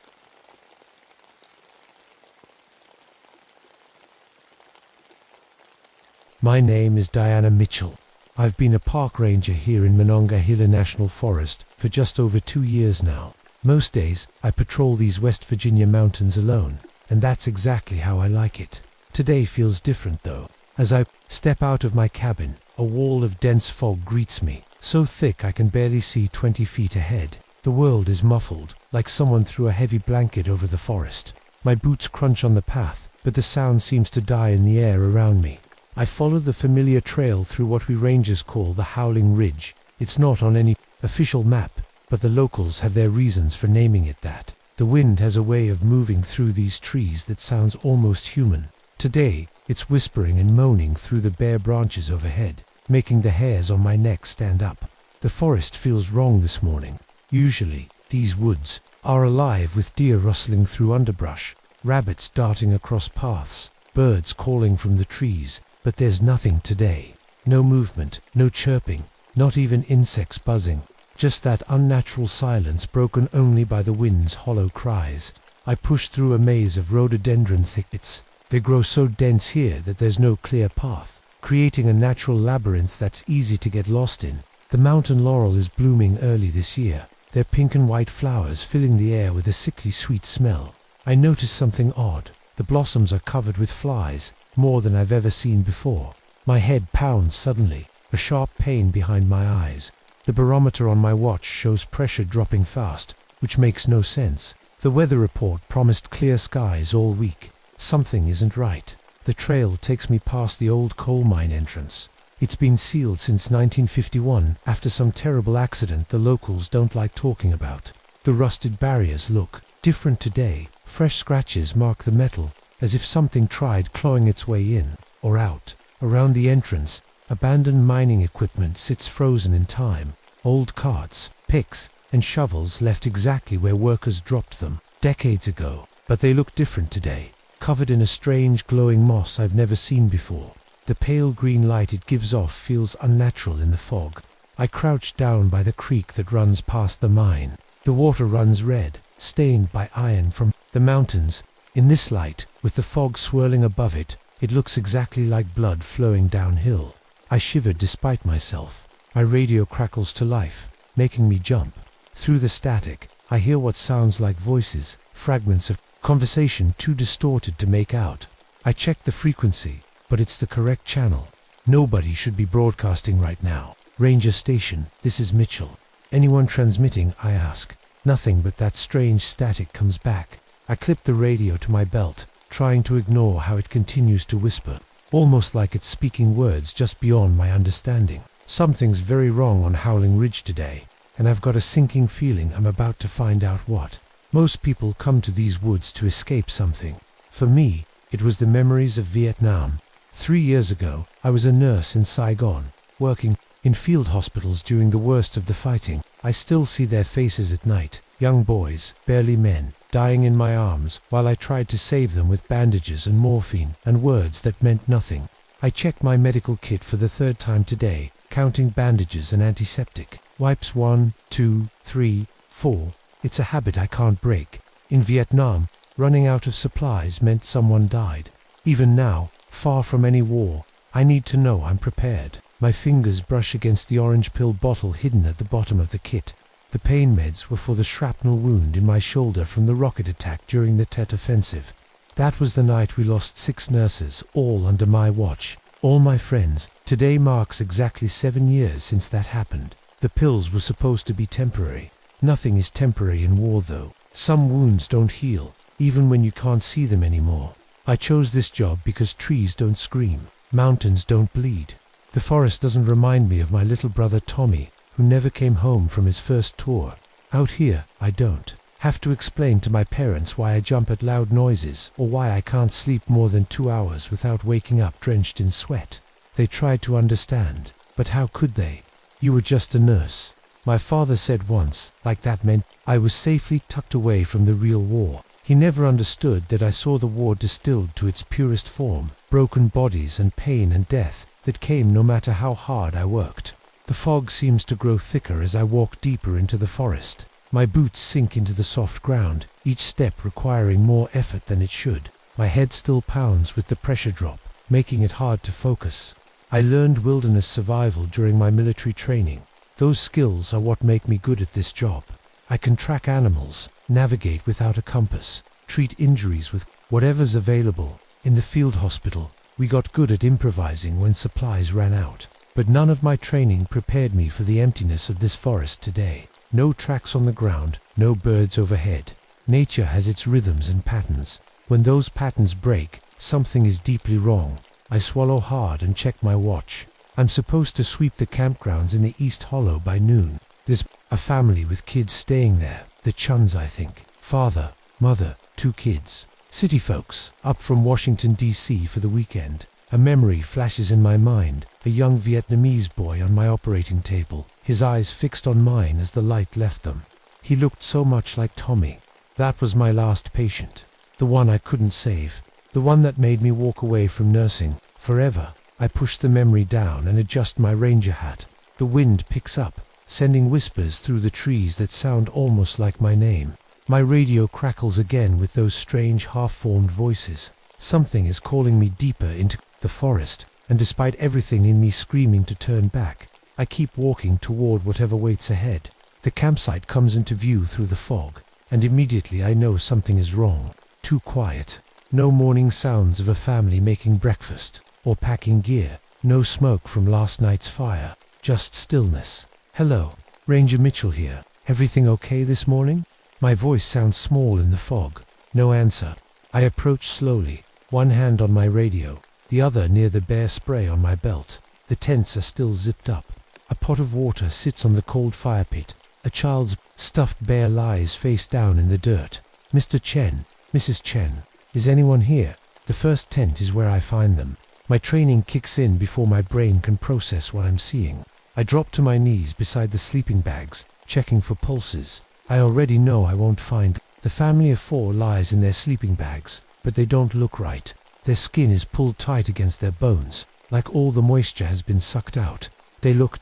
My name is Diana Mitchell. I've been a park ranger here in Monongahela National Forest for just over 2 years now. Most days, I patrol these West Virginia mountains alone, and that's exactly how I like it. Today feels different though. As I step out of my cabin, a wall of dense fog greets me, so thick I can barely see 20 feet ahead. The world is muffled, like someone threw a heavy blanket over the forest. My boots crunch on the path, but the sound seems to die in the air around me. I follow the familiar trail through what we rangers call the Howling Ridge. It's not on any official map, but the locals have their reasons for naming it that. The wind has a way of moving through these trees that sounds almost human. Today, it's whispering and moaning through the bare branches overhead, making the hairs on my neck stand up. The forest feels wrong this morning. Usually, these woods are alive with deer rustling through underbrush, rabbits darting across paths, birds calling from the trees, but there's nothing today. No movement, no chirping, not even insects buzzing. Just that unnatural silence broken only by the wind's hollow cries. I push through a maze of rhododendron thickets. They grow so dense here that there's no clear path, creating a natural labyrinth that's easy to get lost in. The mountain laurel is blooming early this year, their pink and white flowers filling the air with a sickly sweet smell. I notice something odd. The blossoms are covered with flies, more than I've ever seen before. My head pounds suddenly, a sharp pain behind my eyes. The barometer on my watch shows pressure dropping fast, which makes no sense. The weather report promised clear skies all week. Something isn't right. The trail takes me past the old coal mine entrance. It's been sealed since 1951 after some terrible accident the locals don't like talking about. The rusted barriers look different today. Fresh scratches mark the metal, as if something tried clawing its way in or out. Around the entrance, abandoned mining equipment sits frozen in time. Old carts, picks, and shovels left exactly where workers dropped them decades ago, but they look different today, covered in a strange glowing moss I've never seen before. The pale green light it gives off feels unnatural in the fog. I crouch down by the creek that runs past the mine. The water runs red, stained by iron from the mountains. In this light, with the fog swirling above it, it looks exactly like blood flowing downhill. I shiver despite myself. My radio crackles to life, making me jump. Through the static, I hear what sounds like voices, fragments of conversation too distorted to make out. I check the frequency, but it's the correct channel. Nobody should be broadcasting right now. Ranger station, this is Mitchell. Anyone transmitting, I ask. Nothing but that strange static comes back. I clip the radio to my belt, trying to ignore how it continues to whisper, almost like it's speaking words just beyond my understanding. Something's very wrong on Howling Ridge today, and I've got a sinking feeling I'm about to find out what. Most people come to these woods to escape something. For me, it was the memories of Vietnam. 3 years ago, I was a nurse in Saigon, working in field hospitals during the worst of the fighting. I still see their faces at night, young boys, barely men, dying in my arms while I tried to save them with bandages and morphine and words that meant nothing. I checked my medical kit for the 3rd time today, counting bandages and antiseptic. Wipes 1, 2, 3, 4. It's a habit I can't break. In Vietnam, running out of supplies meant someone died. Even now, far from any war, I need to know I'm prepared. My fingers brush against the orange pill bottle hidden at the bottom of the kit. The pain meds were for the shrapnel wound in my shoulder from the rocket attack during the Tet Offensive. That was the night we lost 6 nurses, all under my watch. All my friends. Today marks exactly 7 years since that happened. The pills were supposed to be temporary. Nothing is temporary in war though. Some wounds don't heal, even when you can't see them anymore. I chose this job because trees don't scream, mountains don't bleed. The forest doesn't remind me of my little brother Tommy, who never came home from his first tour. Out here, I don't have to explain to my parents why I jump at loud noises or why I can't sleep more than 2 hours without waking up drenched in sweat. They tried to understand, but how could they? You were just a nurse. My father said once, like that meant I was safely tucked away from the real war. He never understood that I saw the war distilled to its purest form, broken bodies and pain and death that came no matter how hard I worked. The fog seems to grow thicker as I walk deeper into the forest. My boots sink into the soft ground, each step requiring more effort than it should. My head still pounds with the pressure drop, making it hard to focus. I learned wilderness survival during my military training. Those skills are what make me good at this job. I can track animals, navigate without a compass, treat injuries with whatever's available. In the field hospital, we got good at improvising when supplies ran out. But none of my training prepared me for the emptiness of this forest today. No tracks on the ground, no birds overhead. Nature has its rhythms and patterns. When those patterns break, something is deeply wrong. I swallow hard and check my watch. I'm supposed to sweep the campgrounds in the East Hollow by noon. There's a family with kids staying there. The Chuns, I think. Father, mother, 2 kids. City folks, up from Washington, D.C. for the weekend. A memory flashes in my mind. A young Vietnamese boy on my operating table, his eyes fixed on mine as the light left them. He looked so much like Tommy. That was my last patient. The one I couldn't save. The one that made me walk away from nursing forever. I push the memory down and adjust my ranger hat. The wind picks up, sending whispers through the trees that sound almost like my name. My radio crackles again with those strange half-formed voices. Something is calling me deeper into the forest, and despite everything in me screaming to turn back, I keep walking toward whatever waits ahead. The campsite comes into view through the fog, and immediately I know something is wrong. Too quiet. No morning sounds of a family making breakfast or packing gear. No smoke from last night's fire. Just stillness. Hello, Ranger Mitchell here. Everything okay this morning? My voice sounds small in the fog. No answer. I approach slowly, one hand on my radio, the other near the bear spray on my belt. The tents are still zipped up. A pot of water sits on the cold fire pit. A child's stuffed bear lies face down in the dirt. Mr. Chen, Mrs. Chen, is anyone here? The first tent is where I find them. My training kicks in before my brain can process what I'm seeing. I drop to my knees beside the sleeping bags, checking for pulses. I already know I won't find. The family of 4 lies in their sleeping bags, but they don't look right. Their skin is pulled tight against their bones, like all the moisture has been sucked out. They look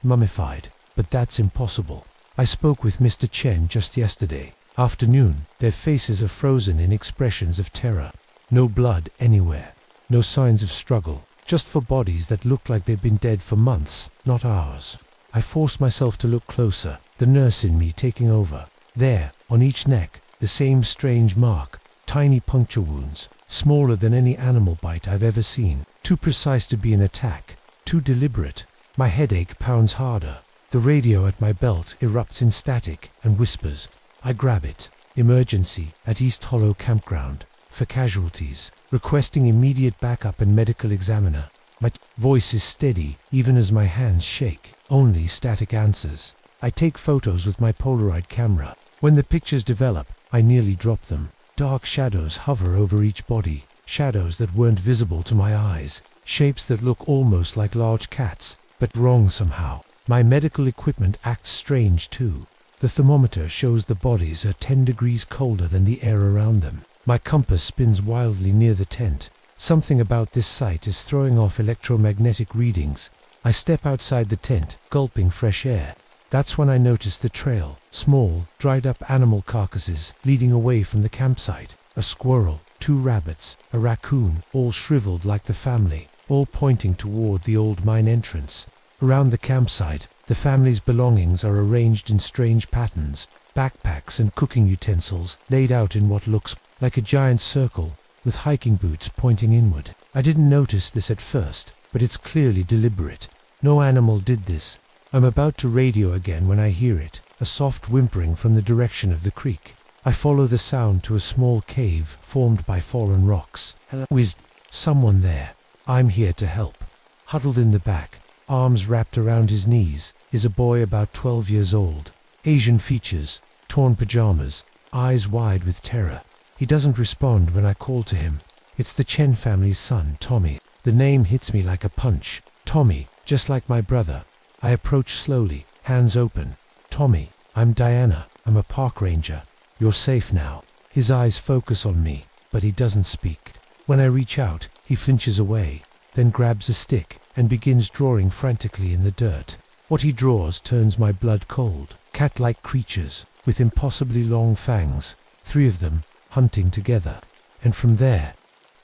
mummified, but that's impossible. I spoke with Mr. Chen just yesterday afternoon. Their faces are frozen in expressions of terror. No blood anywhere. No signs of struggle. Just for bodies that look like they've been dead for months, not hours. I force myself to look closer, the nurse in me taking over. There, on each neck, the same strange mark. Tiny puncture wounds, smaller than any animal bite I've ever seen. Too precise to be an attack. Too deliberate. My headache pounds harder. The radio at my belt erupts in static and whispers. I grab it. Emergency at East Hollow Campground. For casualties. Requesting immediate backup and medical examiner. My voice is steady, even as my hands shake. Only static answers. I take photos with my Polaroid camera. When the pictures develop, I nearly drop them. Dark shadows hover over each body. Shadows that weren't visible to my eyes. Shapes that look almost like large cats, but wrong somehow. My medical equipment acts strange too. The thermometer shows the bodies are 10 degrees colder than the air around them. My compass spins wildly near the tent. Something about this site is throwing off electromagnetic readings. I step outside the tent, gulping fresh air. That's when I notice the trail. Small, dried-up animal carcasses leading away from the campsite. A squirrel, 2 rabbits, a raccoon, all shriveled like the family. all pointing toward the old mine entrance. Around the campsite, the family's belongings are arranged in strange patterns, backpacks and cooking utensils laid out in what looks like a giant circle, with hiking boots pointing inward. I didn't notice this at first, but it's clearly deliberate. No animal did this. I'm about to radio again when I hear it, a soft whimpering from the direction of the creek. I follow the sound to a small cave formed by fallen rocks. Hello? Is someone there? I'm here to help. Huddled in the back, arms wrapped around his knees, is a boy about 12 years old. Asian features, torn pajamas, eyes wide with terror. He doesn't respond when I call to him. It's the Chen family's son, Tommy. The name hits me like a punch. Tommy, just like my brother. I approach slowly, hands open. Tommy, I'm Diana. I'm a park ranger. You're safe now. His eyes focus on me, but he doesn't speak. When I reach out, he flinches away, then grabs a stick and begins drawing frantically in the dirt. What he draws turns my blood cold. Cat-like creatures, with impossibly long fangs, 3 of them, hunting together. And from there,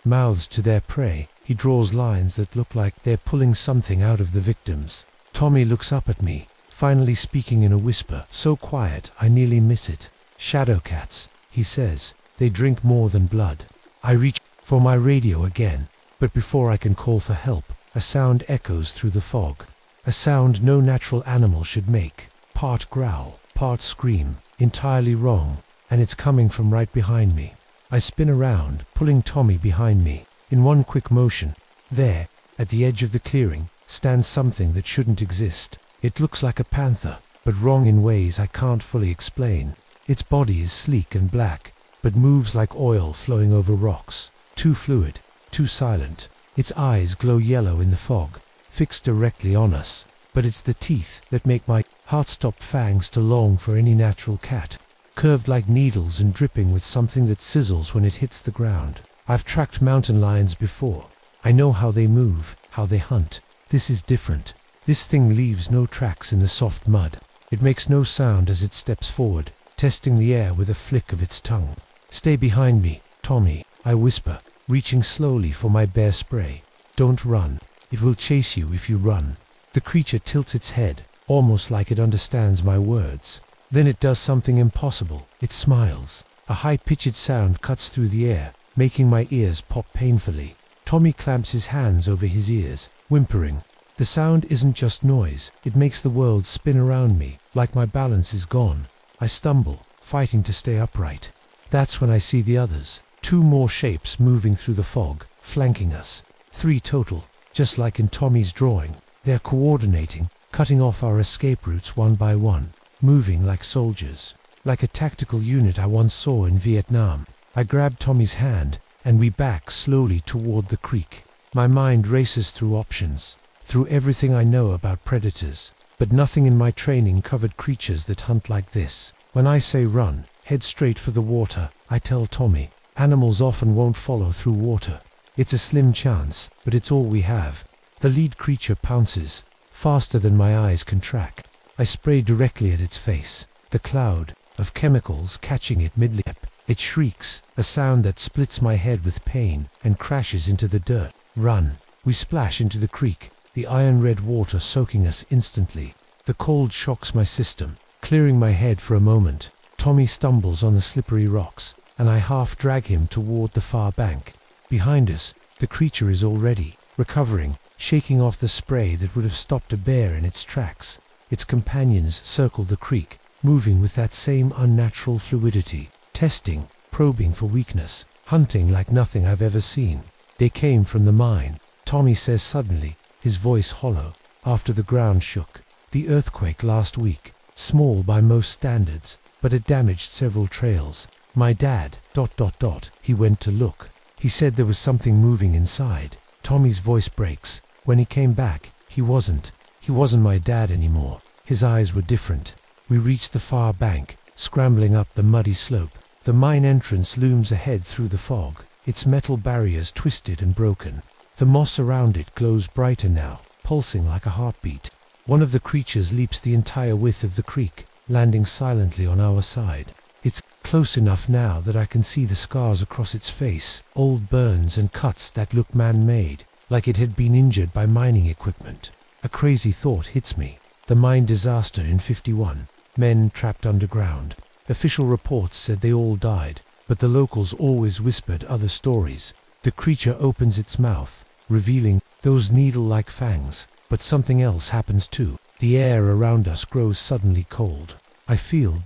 mouths to their prey, he draws lines that look like they're pulling something out of the victims. Tommy looks up at me, finally speaking in a whisper, so quiet I nearly miss it. Shadow cats, he says. They drink more than blood. I reach for my radio again, but before I can call for help, a sound echoes through the fog. A sound no natural animal should make. Part growl, part scream, entirely wrong, and it's coming from right behind me. I spin around, pulling Tommy behind me. In one quick motion, there, at the edge of the clearing, stands something that shouldn't exist. It looks like a panther, but wrong in ways I can't fully explain. Its body is sleek and black, but moves like oil flowing over rocks. Too fluid, too silent. Its eyes glow yellow in the fog, fixed directly on us. But it's the teeth that make my heart stop fangs to long for any natural cat. Curved like needles and dripping with something that sizzles when it hits the ground. I've tracked mountain lions before. I know how they move, how they hunt. This is different. This thing leaves no tracks in the soft mud. It makes no sound as it steps forward, testing the air with a flick of its tongue. Stay behind me, Tommy, I whisper, reaching slowly for my bear spray. Don't run. It will chase you if you run. The creature tilts its head, almost like it understands my words. Then it does something impossible. It smiles. A high-pitched sound cuts through the air, making my ears pop painfully. Tommy clamps his hands over his ears, whimpering. The sound isn't just noise. It makes the world spin around me, like my balance is gone. I stumble, fighting to stay upright. That's when I see the others. 2 more shapes moving through the fog, flanking us. 3 total, just like in Tommy's drawing. They're coordinating, cutting off our escape routes one by one, moving like soldiers. Like a tactical unit I once saw in Vietnam. I grab Tommy's hand, and we back slowly toward the creek. My mind races through options, through everything I know about predators. But nothing in my training covered creatures that hunt like this. When I say run, head straight for the water, I tell Tommy. Animals often won't follow through water. It's a slim chance, but it's all we have. The lead creature pounces, faster than my eyes can track. I spray directly at its face, the cloud of chemicals catching it mid-lip. It shrieks, a sound that splits my head with pain, and crashes into the dirt. Run. We splash into the creek, the iron-red water soaking us instantly. The cold shocks my system, clearing my head for a moment. Tommy stumbles on the slippery rocks, and I half drag him toward the far bank. Behind us, the creature is already recovering, shaking off the spray that would have stopped a bear in its tracks. Its companions circle the creek, moving with that same unnatural fluidity, testing, probing for weakness, hunting like nothing I've ever seen. They came from the mine, Tommy says suddenly, his voice hollow, after the ground shook. The earthquake last week, small by most standards, but it damaged several trails. My dad, ... he went to look. He said there was something moving inside. Tommy's voice breaks. When he came back, he wasn't my dad anymore. His eyes were different. We reached the far bank, scrambling up the muddy slope. The mine entrance looms ahead through the fog, its metal barriers twisted and broken. The moss around it glows brighter now, pulsing like a heartbeat. One of the creatures leaps the entire width of the creek, landing silently on our side. It's close enough now that I can see the scars across its face, old burns and cuts that look man-made, like it had been injured by mining equipment. A crazy thought hits me. The mine disaster in 51. Men trapped underground. Official reports said they all died, but the locals always whispered other stories. The creature opens its mouth, revealing those needle-like fangs. But something else happens too. The air around us grows suddenly cold. I feel ...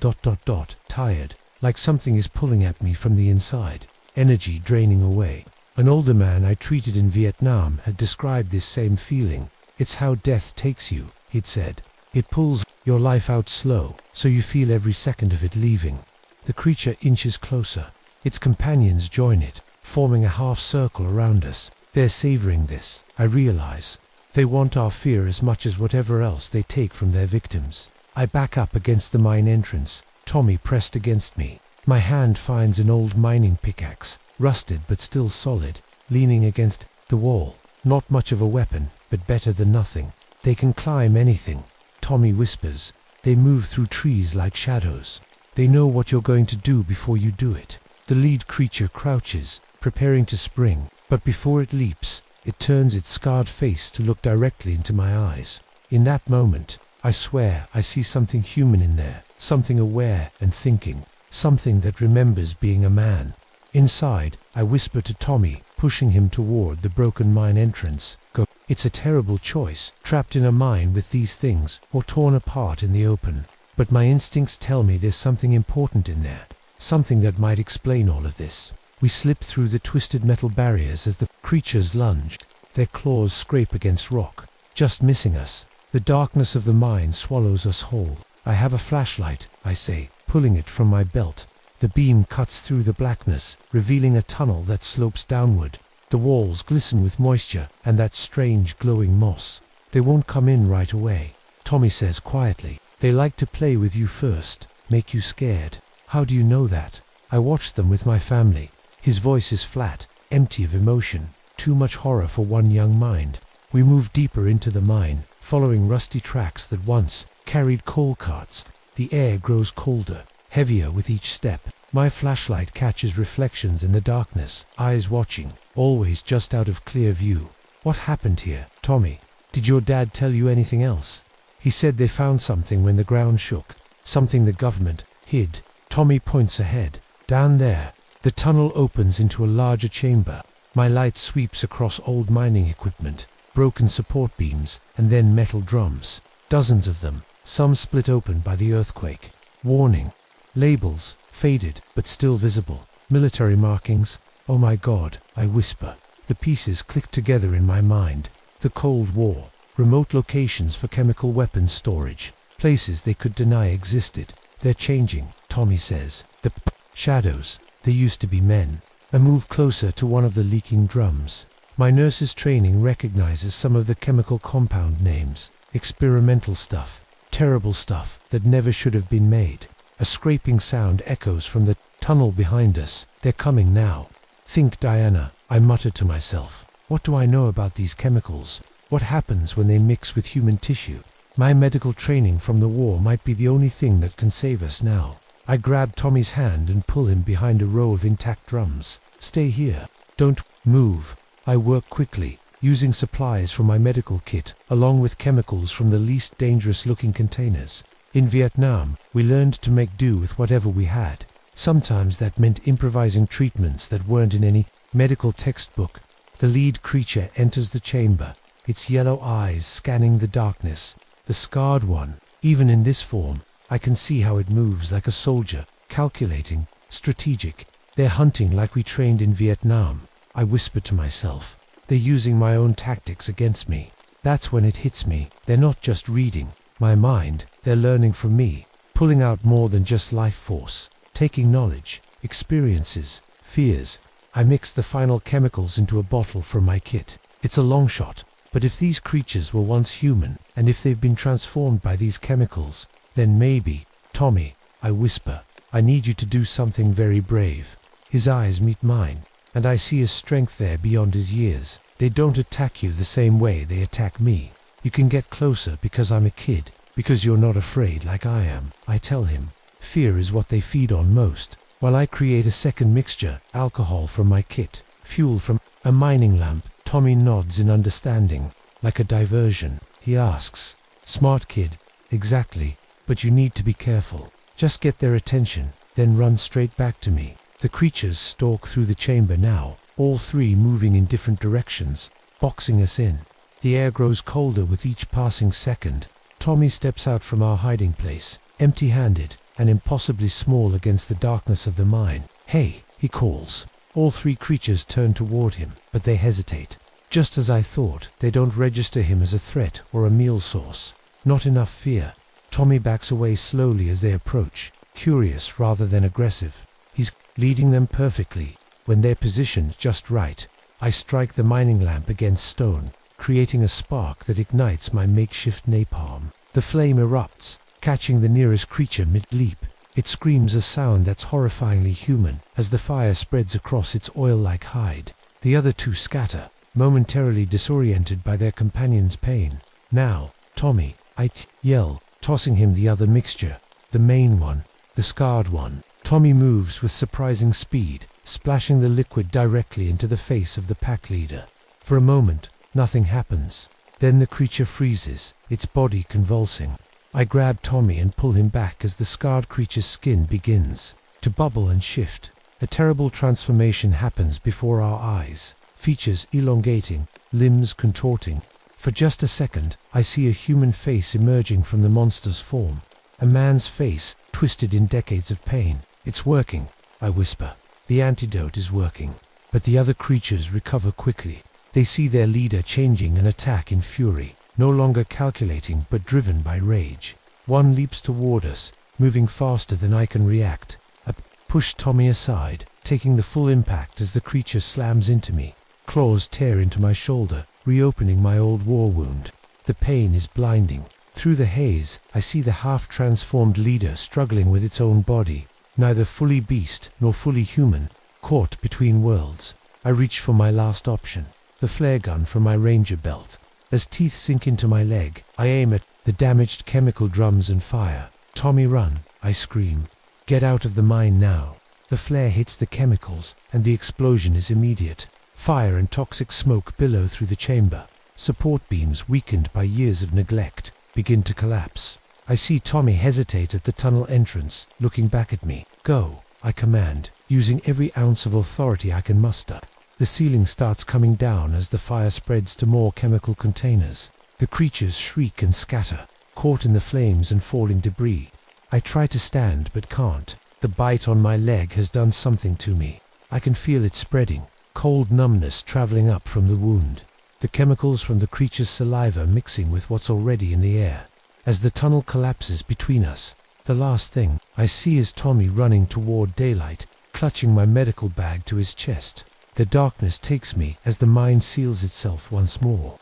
tired, like something is pulling at me from the inside. Energy draining away. An older man I treated in Vietnam had described this same feeling. It's how death takes you, he'd said. It pulls your life out slow, so you feel every second of it leaving. The creature inches closer. Its companions join it, forming a half circle around us. They're savoring this, I realize. They want our fear as much as whatever else they take from their victims. I back up against the mine entrance, Tommy pressed against me. My hand finds an old mining pickaxe, rusted but still solid, leaning against the wall. Not much of a weapon, but better than nothing. They can climb anything, Tommy whispers. They move through trees like shadows. They know what you're going to do before you do it. The lead creature crouches, preparing to spring, but before it leaps, it turns its scarred face to look directly into my eyes. In that moment, I swear I see something human in there, something aware and thinking, something that remembers being a man. Inside, I whisper to Tommy, pushing him toward the broken mine entrance. Go. It's a terrible choice, trapped in a mine with these things, or torn apart in the open. But my instincts tell me there's something important in there, something that might explain all of this. We slip through the twisted metal barriers as the creatures lunged. Their claws scrape against rock, just missing us. The darkness of the mine swallows us whole. I have a flashlight, I say, pulling it from my belt. The beam cuts through the blackness, revealing a tunnel that slopes downward. The walls glisten with moisture and that strange glowing moss. They won't come in right away, Tommy says quietly. They like to play with you first, make you scared. How do you know that? I watch them with my family. His voice is flat, empty of emotion. Too much horror for one young mind. We move deeper into the mine, following rusty tracks that once carried coal carts. The air grows colder, heavier with each step. My flashlight catches reflections in the darkness, eyes watching, always just out of clear view. What happened here, Tommy? Did your dad tell you anything else? He said they found something when the ground shook, something the government hid. Tommy points ahead. Down there, the tunnel opens into a larger chamber. My light sweeps across old mining equipment, broken support beams, and then metal drums. Dozens of them, some split open by the earthquake. Warning. Labels, faded but still visible. Military markings. Oh my God, I whisper. The pieces click together in my mind. The Cold War. Remote locations for chemical weapons storage. Places they could deny existed. They're changing, Tommy says. The shadows. They used to be men. I move closer to one of the leaking drums. My nurse's training recognizes some of the chemical compound names. Experimental stuff. Terrible stuff that never should have been made. A scraping sound echoes from the tunnel behind us. They're coming now. Think, Diana, I mutter to myself. What do I know about these chemicals? What happens when they mix with human tissue? My medical training from the war might be the only thing that can save us now. I grab Tommy's hand and pull him behind a row of intact drums. Stay here. Don't move. I work quickly, using supplies from my medical kit, along with chemicals from the least dangerous-looking containers. In Vietnam, we learned to make do with whatever we had. Sometimes that meant improvising treatments that weren't in any medical textbook. The lead creature enters the chamber, its yellow eyes scanning the darkness. The scarred one, even in this form, I can see how it moves like a soldier, calculating, strategic. They're hunting like we trained in Vietnam, I whisper to myself. They're using my own tactics against me. That's when it hits me. They're not just reading my mind, they're learning from me, pulling out more than just life force, taking knowledge, experiences, fears. I mix the final chemicals into a bottle from my kit. It's a long shot, but if these creatures were once human, and if they've been transformed by these chemicals, then maybe, Tommy, I whisper, I need you to do something very brave. His eyes meet mine, and I see a strength there beyond his years. They don't attack you the same way they attack me. You can get closer because I'm a kid, because you're not afraid like I am, I tell him. Fear is what they feed on most. While I create a second mixture, alcohol from my kit, fuel from a mining lamp, Tommy nods in understanding. Like a diversion, he asks. Smart kid. Exactly. But you need to be careful. Just get their attention, then run straight back to me. The creatures stalk through the chamber now, all three moving in different directions, boxing us in. The air grows colder with each passing second. Tommy steps out from our hiding place, empty-handed and impossibly small against the darkness of the mine. Hey, he calls. All three creatures turn toward him, but they hesitate. Just as I thought, they don't register him as a threat or a meal source. Not enough fear. Tommy backs away slowly as they approach, curious rather than aggressive. He's leading them perfectly. When they're positioned just right, I strike the mining lamp against stone, creating a spark that ignites my makeshift napalm. The flame erupts, catching the nearest creature mid-leap. It screams a sound that's horrifyingly human as the fire spreads across its oil-like hide. The other two scatter, momentarily disoriented by their companion's pain. Now, Tommy, I yell, tossing him the other mixture. The main one, the scarred one. Tommy moves with surprising speed, splashing the liquid directly into the face of the pack leader. For a moment, nothing happens. Then the creature freezes, its body convulsing. I grab Tommy and pull him back as the scarred creature's skin begins to bubble and shift. A terrible transformation happens before our eyes, features elongating, limbs contorting. For just a second, I see a human face emerging from the monster's form. A man's face, twisted in decades of pain. It's working, I whisper. The antidote is working. But the other creatures recover quickly. They see their leader changing and attack in fury, no longer calculating but driven by rage. One leaps toward us, moving faster than I can react. I push Tommy aside, taking the full impact as the creature slams into me. Claws tear into my shoulder, reopening my old war wound. The pain is blinding. Through the haze, I see the half-transformed leader struggling with its own body, neither fully beast nor fully human, caught between worlds. I reach for my last option, the flare gun from my ranger belt. As teeth sink into my leg, I aim at the damaged chemical drums and fire. Tommy, run, I scream. Get out of the mine now. The flare hits the chemicals, and the explosion is immediate. Fire and toxic smoke billow through the chamber. Support beams, weakened by years of neglect, begin to collapse. I see Tommy hesitate at the tunnel entrance, looking back at me. Go, I command, using every ounce of authority I can muster. The ceiling starts coming down as the fire spreads to more chemical containers. The creatures shriek and scatter, caught in the flames and falling debris. I try to stand but can't. The bite on my leg has done something to me. I can feel it spreading, cold numbness traveling up from the wound. The chemicals from the creature's saliva mixing with what's already in the air. As the tunnel collapses between us, the last thing I see is Tommy running toward daylight, clutching my medical bag to his chest. The darkness takes me as the mine seals itself once more.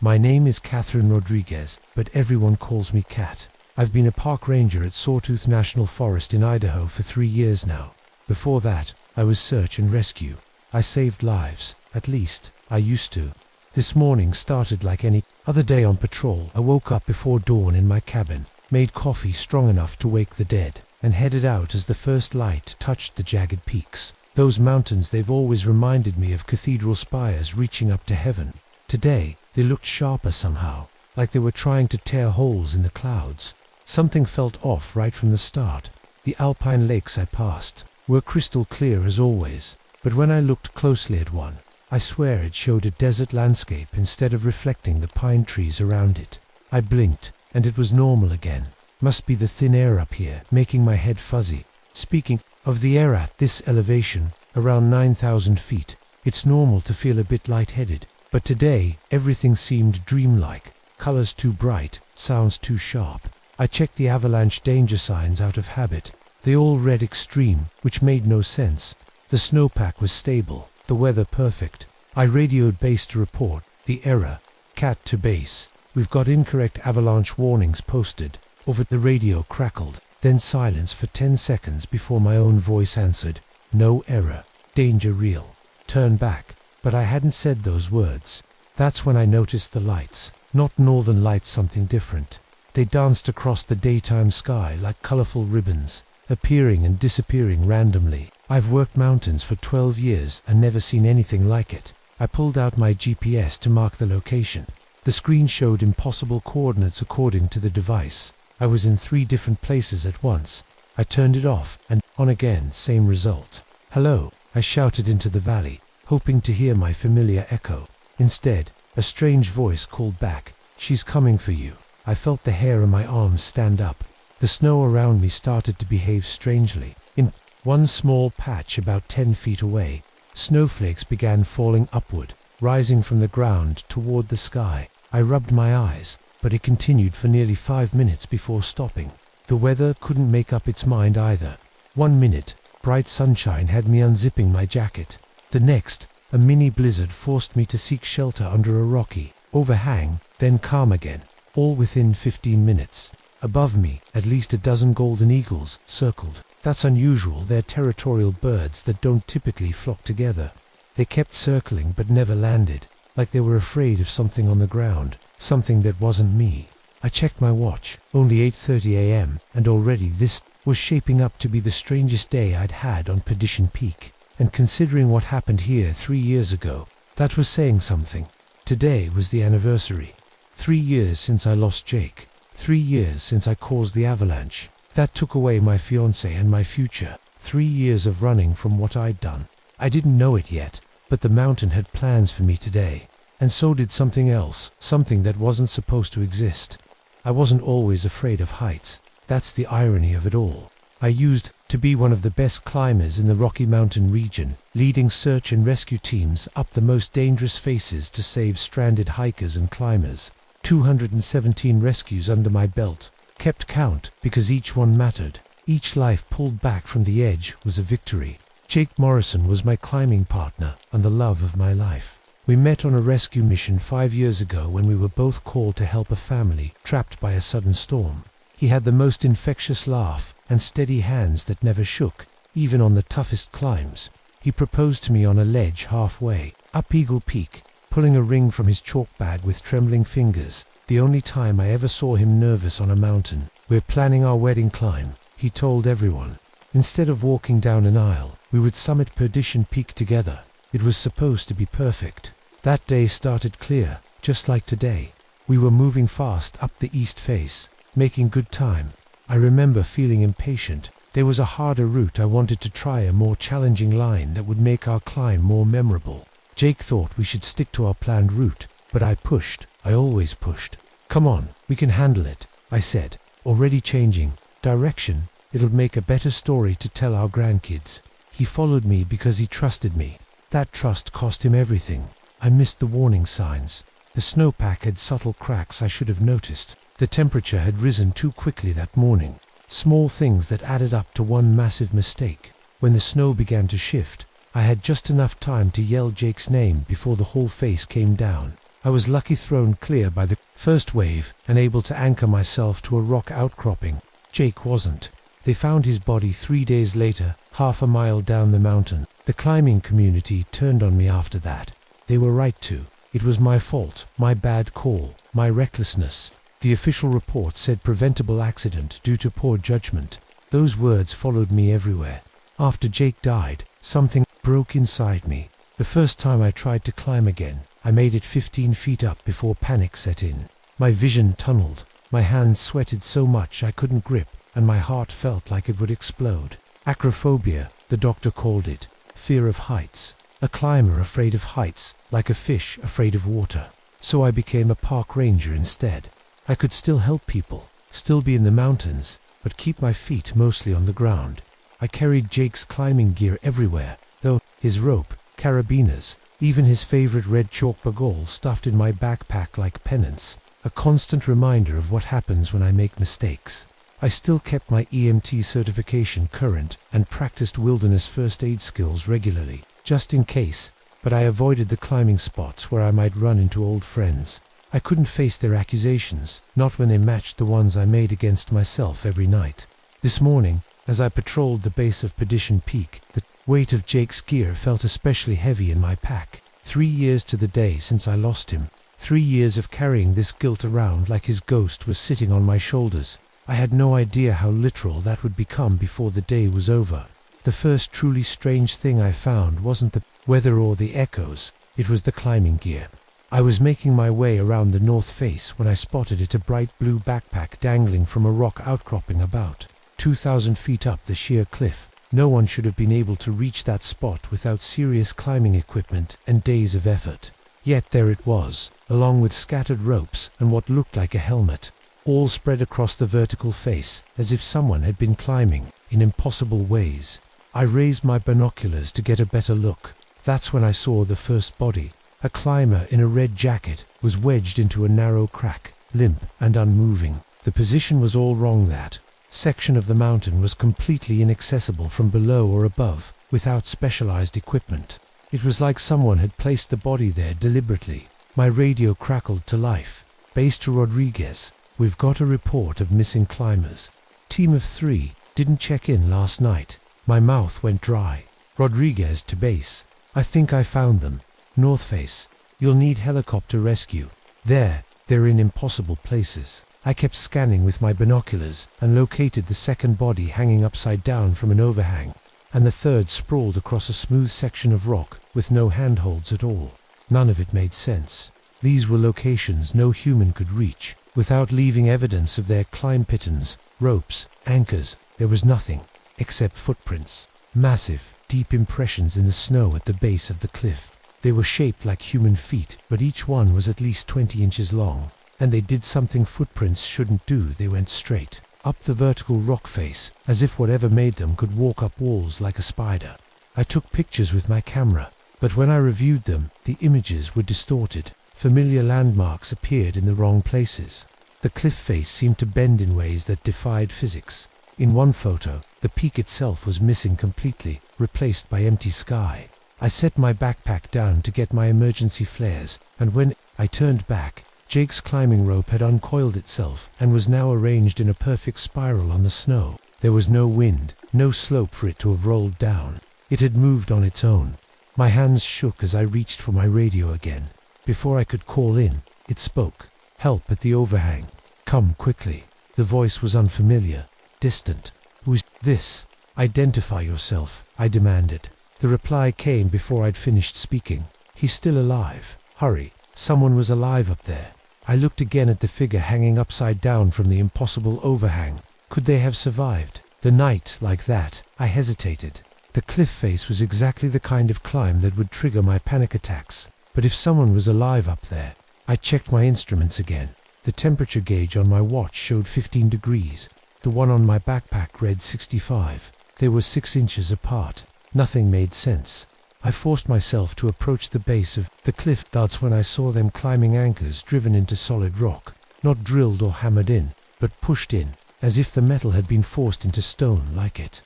My name is Catherine Rodriguez, but everyone calls me Cat. I've been a park ranger at Sawtooth National Forest in Idaho for 3 years now. Before that, I was search and rescue. I saved lives, at least, I used to. This morning started like any other day on patrol. I woke up before dawn in my cabin, made coffee strong enough to wake the dead, and headed out as the first light touched the jagged peaks. Those mountains, they've always reminded me of cathedral spires reaching up to heaven. Today, they looked sharper somehow, like they were trying to tear holes in the clouds. Something felt off right from the start. The alpine lakes I passed were crystal clear as always, but when I looked closely at one, I swear it showed a desert landscape instead of reflecting the pine trees around it. I blinked, and it was normal again. Must be the thin air up here, making my head fuzzy. Speaking of the air at this elevation, around 9,000 feet, it's normal to feel a bit lightheaded. But today, everything seemed dreamlike. Colors too bright, sounds too sharp. I checked the avalanche danger signs out of habit. They all read extreme, which made no sense. The snowpack was stable, the weather perfect. I radioed base to report. The error. Cat to base. We've got incorrect avalanche warnings posted. Over the radio crackled, then silence for 10 seconds before my own voice answered. No error. Danger real. Turn back. But I hadn't said those words. That's when I noticed the lights. Not northern lights, something different. They danced across the daytime sky like colorful ribbons, appearing and disappearing randomly. I've worked mountains for 12 years and never seen anything like it. I pulled out my GPS to mark the location. The screen showed impossible coordinates according to the device. I was in 3 different places at once. I turned it off and on again, same result. "Hello," I shouted into the valley, hoping to hear my familiar echo. Instead, a strange voice called back, "She's coming for you." I felt the hair on my arms stand up. The snow around me started to behave strangely. In one small patch about 10 feet away, snowflakes began falling upward, rising from the ground toward the sky. I rubbed my eyes, but it continued for nearly 5 minutes before stopping. The weather couldn't make up its mind either. 1 minute, bright sunshine had me unzipping my jacket. The next, a mini blizzard forced me to seek shelter under a rocky overhang, then calm again, all within 15 minutes. Above me, at least a dozen golden eagles circled. That's unusual, they're territorial birds that don't typically flock together. They kept circling but never landed, like they were afraid of something on the ground, something that wasn't me. I checked my watch, only 8:30 a.m., and already this was shaping up to be the strangest day I'd had on Perdition Peak. And considering what happened here 3 years ago, that was saying something. Today was the anniversary. 3 years since I lost Jake. 3 years since I caused the avalanche. That took away my fiancé and my future. 3 years of running from what I'd done. I didn't know it yet, but the mountain had plans for me today. And so did something else, something that wasn't supposed to exist. I wasn't always afraid of heights. That's the irony of it all. I used to be one of the best climbers in the Rocky Mountain region, leading search and rescue teams up the most dangerous faces to save stranded hikers and climbers. 217 rescues under my belt. Kept count because each one mattered. Each life pulled back from the edge was a victory. Jake Morrison was my climbing partner and the love of my life. We met on a rescue mission 5 years ago when we were both called to help a family trapped by a sudden storm. He had the most infectious laugh and steady hands that never shook, even on the toughest climbs. He proposed to me on a ledge halfway up Eagle Peak, pulling a ring from his chalk bag with trembling fingers. The only time I ever saw him nervous on a mountain. "We're planning our wedding climb," he told everyone. Instead of walking down an aisle, we would summit Perdition Peak together. It was supposed to be perfect. That day started clear, just like today. We were moving fast up the east face, making good time. I remember feeling impatient. There was a harder route I wanted to try, a more challenging line that would make our climb more memorable. Jake thought we should stick to our planned route, but I pushed. I always pushed. "Come on, we can handle it," I said, already changing direction. "It'll make a better story to tell our grandkids." He followed me because he trusted me. That trust cost him everything. I missed the warning signs. The snowpack had subtle cracks I should have noticed. The temperature had risen too quickly that morning. Small things that added up to one massive mistake. When the snow began to shift, I had just enough time to yell Jake's name before the whole face came down. I was lucky thrown clear by the first wave and able to anchor myself to a rock outcropping. Jake wasn't. They found his body 3 days later, half a mile down the mountain. The climbing community turned on me after that. They were right to. It was my fault, my bad call, my recklessness. The official report said preventable accident due to poor judgment. Those words followed me everywhere. After Jake died, something broke inside me. The first time I tried to climb again, I made it 15 feet up before panic set in. My vision tunneled. My hands sweated so much I couldn't grip, and my heart felt like it would explode. Acrophobia, the doctor called it. Fear of heights. A climber afraid of heights, like a fish afraid of water. So I became a park ranger instead. I could still help people, still be in the mountains, but keep my feet mostly on the ground. I carried Jake's climbing gear everywhere, though his rope, carabiners, even his favorite red chalk bagol stuffed in my backpack like penance, a constant reminder of what happens when I make mistakes. I still kept my EMT certification current and practiced wilderness first aid skills regularly, just in case, but I avoided the climbing spots where I might run into old friends. I couldn't face their accusations, not when they matched the ones I made against myself every night. This morning, as I patrolled the base of Perdition Peak, the weight of Jake's gear felt especially heavy in my pack. 3 years to the day since I lost him. 3 years of carrying this guilt around like his ghost was sitting on my shoulders. I had no idea how literal that would become before the day was over. The first truly strange thing I found wasn't the weather or the echoes, it was the climbing gear. I was making my way around the north face when I spotted it, a bright blue backpack dangling from a rock outcropping about 2,000 feet up the sheer cliff. No one should have been able to reach that spot without serious climbing equipment and days of effort. Yet there it was, along with scattered ropes and what looked like a helmet, all spread across the vertical face, as if someone had been climbing in impossible ways. I raised my binoculars to get a better look. That's when I saw the first body. A climber in a red jacket was wedged into a narrow crack, limp and unmoving. The position was all wrong. That section of the mountain was completely inaccessible from below or above, without specialized equipment. It was like someone had placed the body there deliberately. My radio crackled to life. Base to Rodriguez. We've got a report of missing climbers. Team of 3 didn't check in last night. My mouth went dry. Rodriguez to base. I think I found them. North face. You'll need helicopter rescue. They're in impossible places. I kept scanning with my binoculars and located the second body hanging upside down from an overhang, and the third sprawled across a smooth section of rock with no handholds at all. None of it made sense. These were locations no human could reach without leaving evidence of their climb pittons, ropes, anchors. There was nothing except footprints. Massive, deep impressions in the snow at the base of the cliff. They were shaped like human feet, but each one was at least 20 inches long. And they did something footprints shouldn't do. They went straight up the vertical rock face, as if whatever made them could walk up walls like a spider. I took pictures with my camera, but when I reviewed them, the images were distorted. Familiar landmarks appeared in the wrong places. The cliff face seemed to bend in ways that defied physics. In one photo, the peak itself was missing completely, replaced by empty sky. I set my backpack down to get my emergency flares, and when I turned back, Jake's climbing rope had uncoiled itself and was now arranged in a perfect spiral on the snow. There was no wind, no slope for it to have rolled down. It had moved on its own. My hands shook as I reached for my radio again. Before I could call in, it spoke. Help at the overhang. Come quickly. The voice was unfamiliar, distant. Who's this? Identify yourself, I demanded. The reply came before I'd finished speaking. He's still alive. Hurry. Someone was alive up there. I looked again at the figure hanging upside down from the impossible overhang. Could they have survived the night like that? I hesitated. The cliff face was exactly the kind of climb that would trigger my panic attacks. But if someone was alive up there, I checked my instruments again. The temperature gauge on my watch showed 15 degrees. The one on my backpack read 65. They were 6 inches apart. Nothing made sense. I forced myself to approach the base of the cliff. That's when I saw them climbing anchors driven into solid rock, not drilled or hammered in, but pushed in, as if the metal had been forced into stone. Like it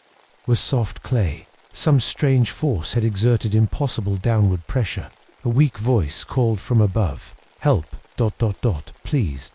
was soft clay. Some strange force had exerted impossible downward pressure. A weak voice called from above. Help, ... please, ...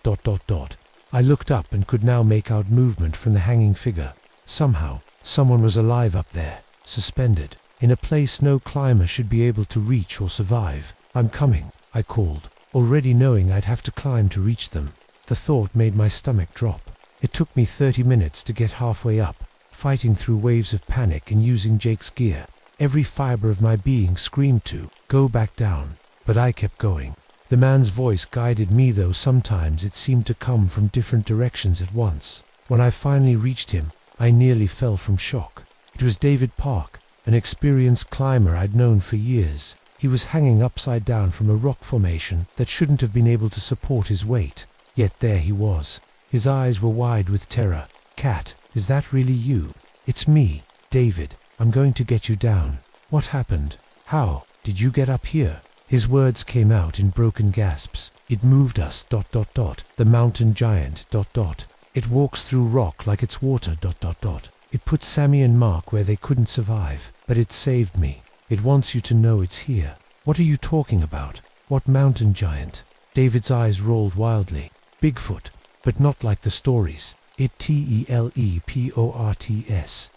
I looked up and could now make out movement from the hanging figure. Somehow, someone was alive up there, suspended, in a place no climber should be able to reach or survive. I'm coming, I called, already knowing I'd have to climb to reach them. The thought made my stomach drop. It took me 30 minutes to get halfway up, fighting through waves of panic and using Jake's gear. Every fiber of my being screamed to go back down, but I kept going. The man's voice guided me, though sometimes it seemed to come from different directions at once. When I finally reached him, I nearly fell from shock. It was David Park, an experienced climber I'd known for years. He was hanging upside down from a rock formation that shouldn't have been able to support his weight. Yet there he was. His eyes were wide with terror. Kat, is that really you? It's me, David. I'm going to get you down. What happened? How did you get up here? His words came out in broken gasps. It moved us, ... The mountain giant, ... It walks through rock like it's water, ... It put Sammy and Mark where they couldn't survive, but it saved me. It wants you to know it's here. What are you talking about? What mountain giant? David's eyes rolled wildly. Bigfoot, but not like the stories. It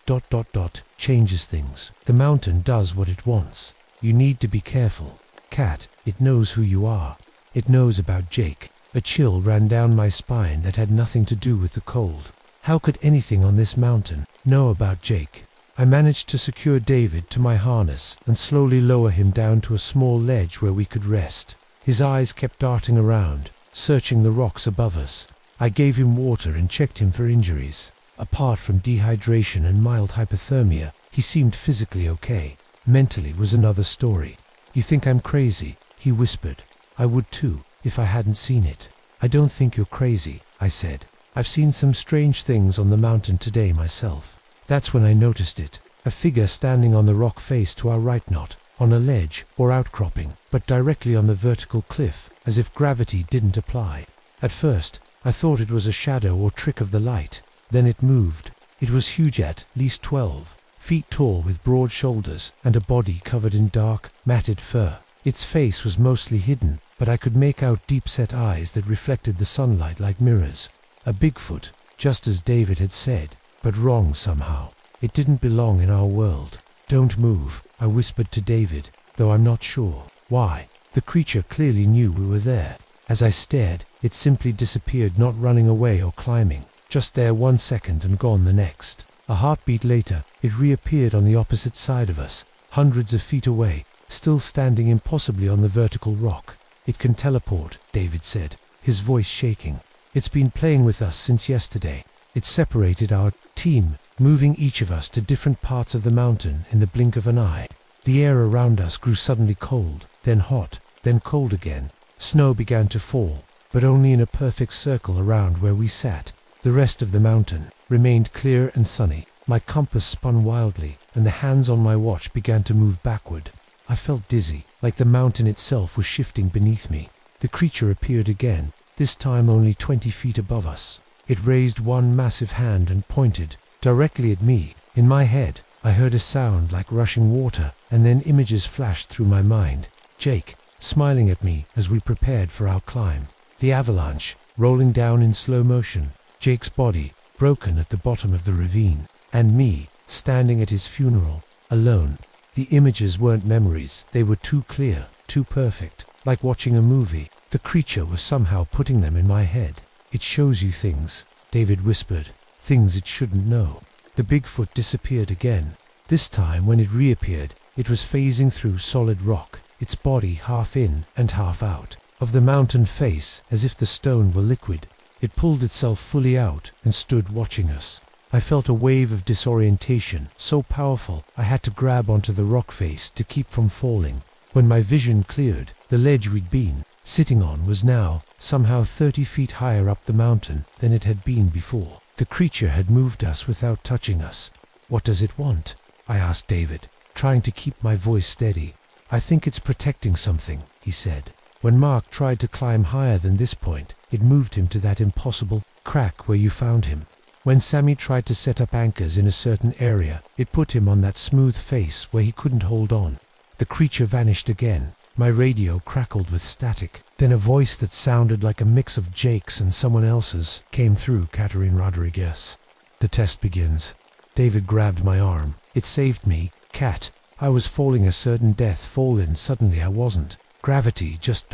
teleports ... changes things. The mountain does what it wants. You need to be careful. Kat, it knows who you are. It knows about Jake. A chill ran down my spine that had nothing to do with the cold. How could anything on this mountain know about Jake? I managed to secure David to my harness and slowly lower him down to a small ledge where we could rest. His eyes kept darting around, searching the rocks above us. I gave him water and checked him for injuries. Apart from dehydration and mild hypothermia, he seemed physically okay. Mentally was another story. "You think I'm crazy?" he whispered. "I would too, if I hadn't seen it." "I don't think you're crazy," I said. "I've seen some strange things on the mountain today myself." That's when I noticed it. A figure standing on the rock face to our right, not on a ledge or outcropping, but directly on the vertical cliff, as if gravity didn't apply. At first, I thought it was a shadow or trick of the light. Then it moved. It was huge, at least 12 feet tall, with broad shoulders and a body covered in dark, matted fur. Its face was mostly hidden, but I could make out deep-set eyes that reflected the sunlight like mirrors. A Bigfoot, just as David had said, but wrong somehow. It didn't belong in our world. "Don't move," I whispered to David, though I'm not sure why. The creature clearly knew we were there. As I stared, it simply disappeared, not running away or climbing. Just there 1 second and gone the next. A heartbeat later, it reappeared on the opposite side of us, hundreds of feet away, still standing impossibly on the vertical rock. "It can teleport," David said, his voice shaking. "It's been playing with us since yesterday. It separated our team, moving each of us to different parts of the mountain in the blink of an eye." The air around us grew suddenly cold, then hot, then cold again. Snow began to fall, but only in a perfect circle around where we sat. The rest of the mountain remained clear and sunny. My compass spun wildly, and the hands on my watch began to move backward. I felt dizzy, like the mountain itself was shifting beneath me. The creature appeared again, this time only 20 feet above us. It raised one massive hand and pointed directly at me. In my head, I heard a sound like rushing water, and then images flashed through my mind. Jake, smiling at me as we prepared for our climb. The avalanche, rolling down in slow motion. Jake's body, broken at the bottom of the ravine. And me, standing at his funeral, alone. The images weren't memories. They were too clear, too perfect. Like watching a movie. The creature was somehow putting them in my head. "It shows you things," David whispered. "Things it shouldn't know." The Bigfoot disappeared again. This time, when it reappeared, it was phasing through solid rock, its body half in and half out of the mountain face, as if the stone were liquid. It pulled itself fully out and stood watching us. I felt a wave of disorientation, so powerful I had to grab onto the rock face to keep from falling. When my vision cleared, the ledge we'd been sitting on was now somehow 30 feet higher up the mountain than it had been before. The creature had moved us without touching us. "What does it want?" I asked David, trying to keep my voice steady. "I think it's protecting something," he said. "When Mark tried to climb higher than this point, it moved him to that impossible crack where you found him. When Sammy tried to set up anchors in a certain area, it put him on that smooth face where he couldn't hold on." The creature vanished again. My radio crackled with static. Then a voice that sounded like a mix of Jake's and someone else's came through. "Catherine Rodriguez. The test begins." David grabbed my arm. "It saved me, Cat. I was falling a certain death fall in. Suddenly I wasn't. Gravity just ...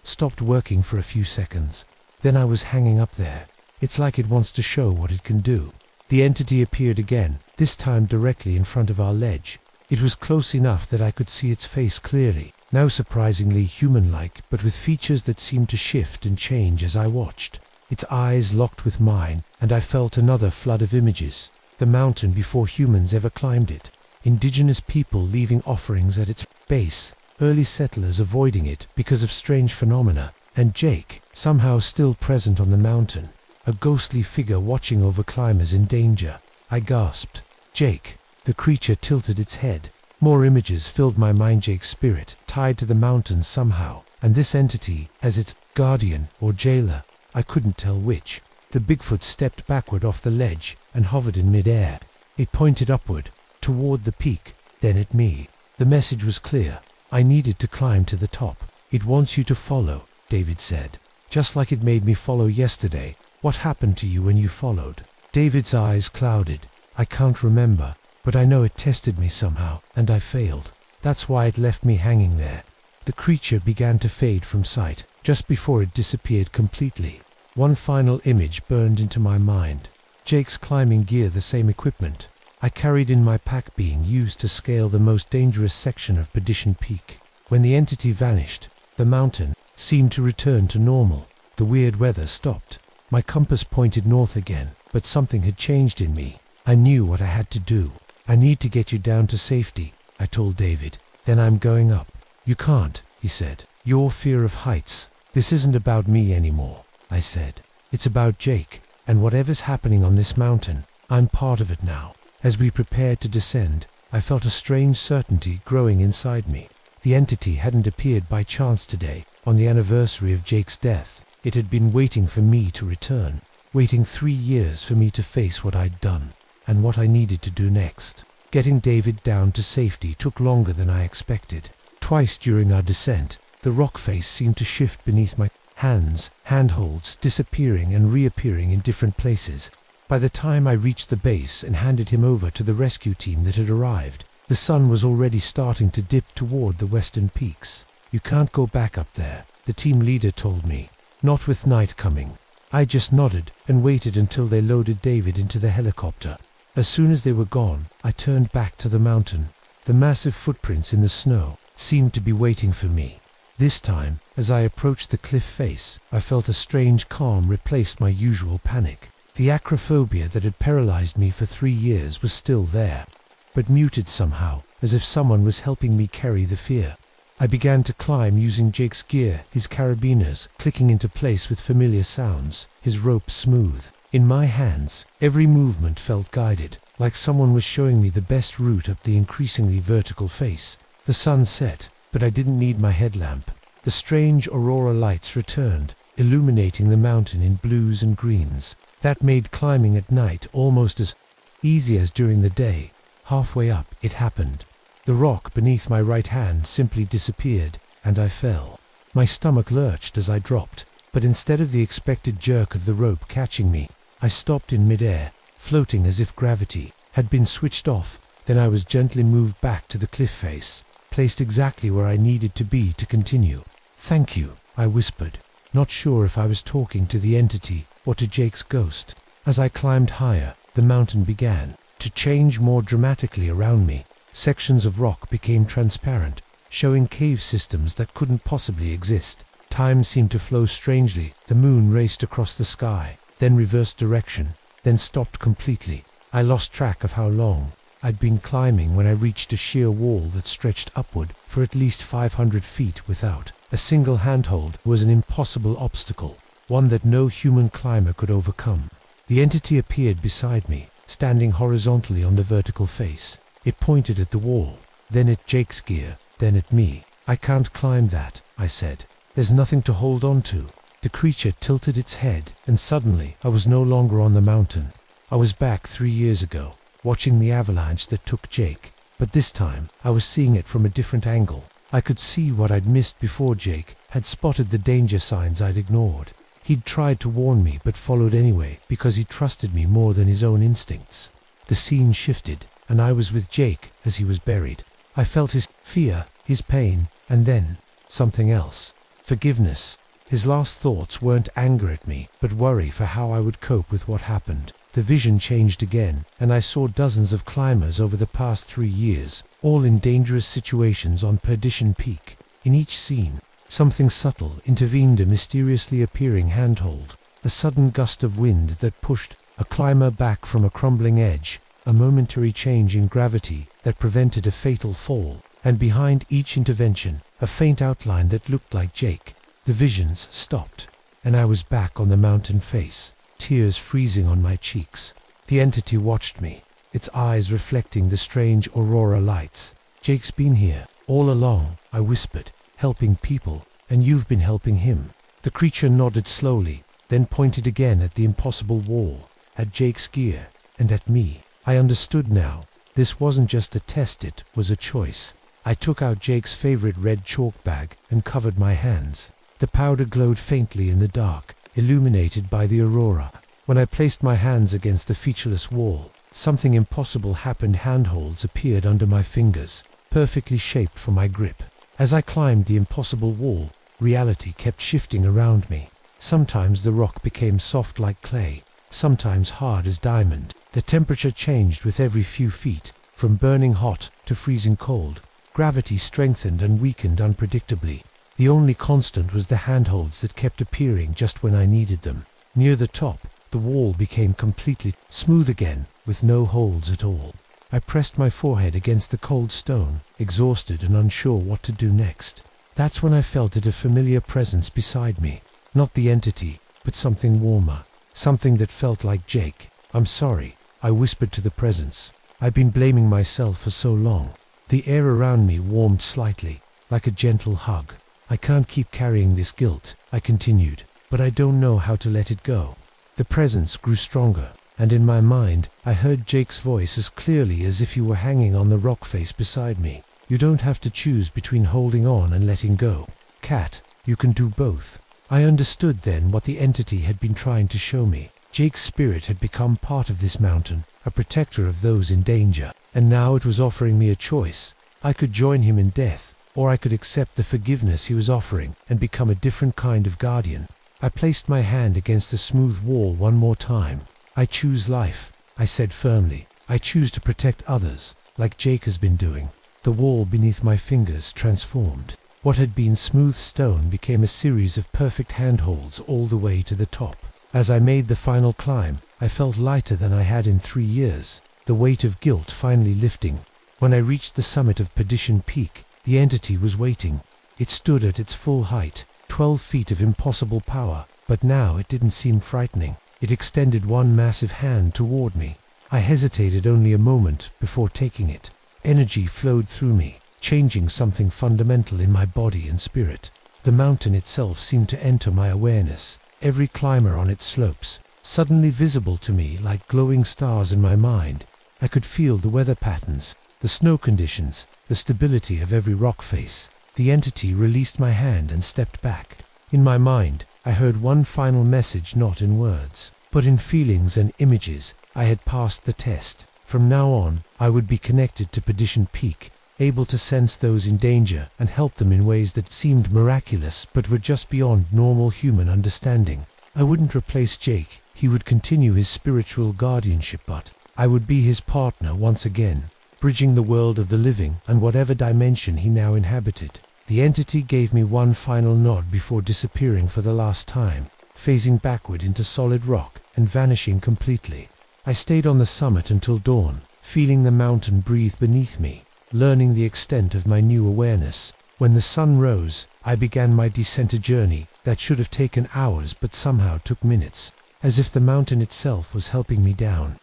stopped working for a few seconds. Then I was hanging up there. It's like it wants to show what it can do." The entity appeared again, this time directly in front of our ledge. It was close enough that I could see its face clearly, now surprisingly human-like, but with features that seemed to shift and change as I watched. Its eyes locked with mine, and I felt another flood of images. The mountain before humans ever climbed it. Indigenous people leaving offerings at its base. Early settlers avoiding it because of strange phenomena. And Jake, somehow still present on the mountain. A ghostly figure watching over climbers in danger. I gasped. "Jake." The creature tilted its head. More images filled my mind. Jake's spirit, tied to the mountain somehow, and this entity as its guardian or jailer. I couldn't tell which. The Bigfoot stepped backward off the ledge and hovered in mid-air. It pointed upward, toward the peak, then at me. The message was clear. I needed to climb to the top. "It wants you to follow," David said. "Just like it made me follow yesterday." "What happened to you when you followed?" David's eyes clouded. "I can't remember, but I know it tested me somehow, and I failed. That's why it left me hanging there." The creature began to fade from sight, just before it disappeared completely. One final image burned into my mind. Jake's climbing gear, the same equipment I carried in my pack, being used to scale the most dangerous section of Perdition Peak. When the entity vanished, the mountain seemed to return to normal. The weird weather stopped. My compass pointed north again, but something had changed in me. I knew what I had to do. I need to get you down to safety, I told David. Then I'm going up. You can't, he said. Your fear of heights. This isn't about me anymore, I said. It's about Jake, and whatever's happening on this mountain, I'm part of it now. As we prepared to descend, I felt a strange certainty growing inside me. The entity hadn't appeared by chance today, on the anniversary of Jake's death. It had been waiting for me to return, waiting 3 years for me to face what I'd done, and what I needed to do next. Getting David down to safety took longer than I expected. Twice during our descent, the rock face seemed to shift beneath my hands, handholds disappearing and reappearing in different places. By the time I reached the base and handed him over to the rescue team that had arrived, the sun was already starting to dip toward the western peaks. You can't go back up there, the team leader told me. Not with night coming. I just nodded and waited until they loaded David into the helicopter. As soon as they were gone, I turned back to the mountain. The massive footprints in the snow seemed to be waiting for me. This time, as I approached the cliff face, I felt a strange calm replace my usual panic. The acrophobia that had paralyzed me for 3 years was still there, but muted somehow, as if someone was helping me carry the fear. I began to climb using Jake's gear, his carabiners clicking into place with familiar sounds, his rope smooth. In my hands, every movement felt guided, like someone was showing me the best route up the increasingly vertical face. The sun set, but I didn't need my headlamp. The strange aurora lights returned, illuminating the mountain in blues and greens. That made climbing at night almost as easy as during the day. Halfway up, it happened. The rock beneath my right hand simply disappeared, and I fell. My stomach lurched as I dropped, but instead of the expected jerk of the rope catching me, I stopped in midair, floating as if gravity had been switched off. Then I was gently moved back to the cliff face, placed exactly where I needed to be to continue. "Thank you," I whispered, not sure if I was talking to the entity or to Jake's ghost. As I climbed higher, the mountain began to change more dramatically around me. Sections of rock became transparent, showing cave systems that couldn't possibly exist. Time seemed to flow strangely. The moon raced across the sky, then reversed direction, then stopped completely. I lost track of how long I'd been climbing when I reached a sheer wall that stretched upward for at least 500 feet without a single handhold. Was an impossible obstacle, one that no human climber could overcome. The entity appeared beside me, standing horizontally on the vertical face. It pointed at the wall, then at Jake's gear, then at me. "I can't climb that," I said. "There's nothing to hold on to." The creature tilted its head, and suddenly I was no longer on the mountain. I was back 3 years ago, watching the avalanche that took Jake, but this time I was seeing it from a different angle. I could see what I'd missed before Jake had spotted the danger signs I'd ignored. He'd tried to warn me but followed anyway because he trusted me more than his own instincts. The scene shifted, and I was with Jake as he was buried. I felt his fear, his pain, and then something else. Forgiveness. His last thoughts weren't anger at me, but worry for how I would cope with what happened. The vision changed again, and I saw dozens of climbers over the past 3 years, all in dangerous situations on Perdition Peak. In each scene, something subtle intervened, a mysteriously appearing handhold, a sudden gust of wind that pushed a climber back from a crumbling edge, a momentary change in gravity that prevented a fatal fall, and behind each intervention, a faint outline that looked like Jake. The visions stopped, and I was back on the mountain face, tears freezing on my cheeks. The entity watched me, its eyes reflecting the strange aurora lights. "Jake's been here, all along," I whispered, "helping people, and you've been helping him." The creature nodded slowly, then pointed again at the impossible wall, at Jake's gear, and at me. I understood now. This wasn't just a test, it was a choice. I took out Jake's favorite red chalk bag and covered my hands. The powder glowed faintly in the dark, illuminated by the aurora. When I placed my hands against the featureless wall, something impossible happened. Handholds appeared under my fingers, perfectly shaped for my grip. As I climbed the impossible wall, reality kept shifting around me. Sometimes the rock became soft like clay. sometimes hard as diamond. The temperature changed with every few feet, from burning hot to freezing cold. Gravity strengthened and weakened unpredictably. The only constant was the handholds that kept appearing just when I needed them. Near the top, the wall became completely smooth again, with no holes at all. I pressed my forehead against the cold stone, exhausted and unsure what to do next. That's when I felt a familiar presence beside me. Not the entity, but something warmer. Something that felt like Jake. "I'm sorry," I whispered to the presence. "I've been blaming myself for so long." The air around me warmed slightly, like a gentle hug. "I can't keep carrying this guilt," I continued, "but I don't know how to let it go." The presence grew stronger, and in my mind, I heard Jake's voice as clearly as if he were hanging on the rock face beside me. "You don't have to choose between holding on and letting go, Kat. You can do both." I understood then what the entity had been trying to show me. Jake's spirit had become part of this mountain, a protector of those in danger, and now it was offering me a choice. I could join him in death, or I could accept the forgiveness he was offering and become a different kind of guardian. I placed my hand against the smooth wall one more time. "I choose life," I said firmly. "I choose to protect others, like Jake has been doing." The wall beneath my fingers transformed. What had been smooth stone became a series of perfect handholds all the way to the top. As I made the final climb, I felt lighter than I had in 3 years, the weight of guilt finally lifting. When I reached the summit of Perdition Peak, the entity was waiting. It stood at its full height, 12 feet of impossible power, but now it didn't seem frightening. It extended one massive hand toward me. I hesitated only a moment before taking it. Energy flowed through me, changing something fundamental in my body and spirit. The mountain itself seemed to enter my awareness, every climber on its slopes, suddenly visible to me like glowing stars in my mind. I could feel the weather patterns, the snow conditions, the stability of every rock face. The entity released my hand and stepped back. In my mind, I heard one final message, not in words, but in feelings and images. I had passed the test. From now on, I would be connected to Perdition Peak, able to sense those in danger and help them in ways that seemed miraculous but were just beyond normal human understanding. I wouldn't replace Jake. He would continue his spiritual guardianship, but I would be his partner once again, bridging the world of the living and whatever dimension he now inhabited. The entity gave me one final nod before disappearing for the last time, phasing backward into solid rock and vanishing completely. I stayed on the summit until dawn, feeling the mountain breathe beneath me, learning the extent of my new awareness. When the sun rose, I began my descent, a journey that should have taken hours but somehow took minutes, as if the mountain itself was helping me down.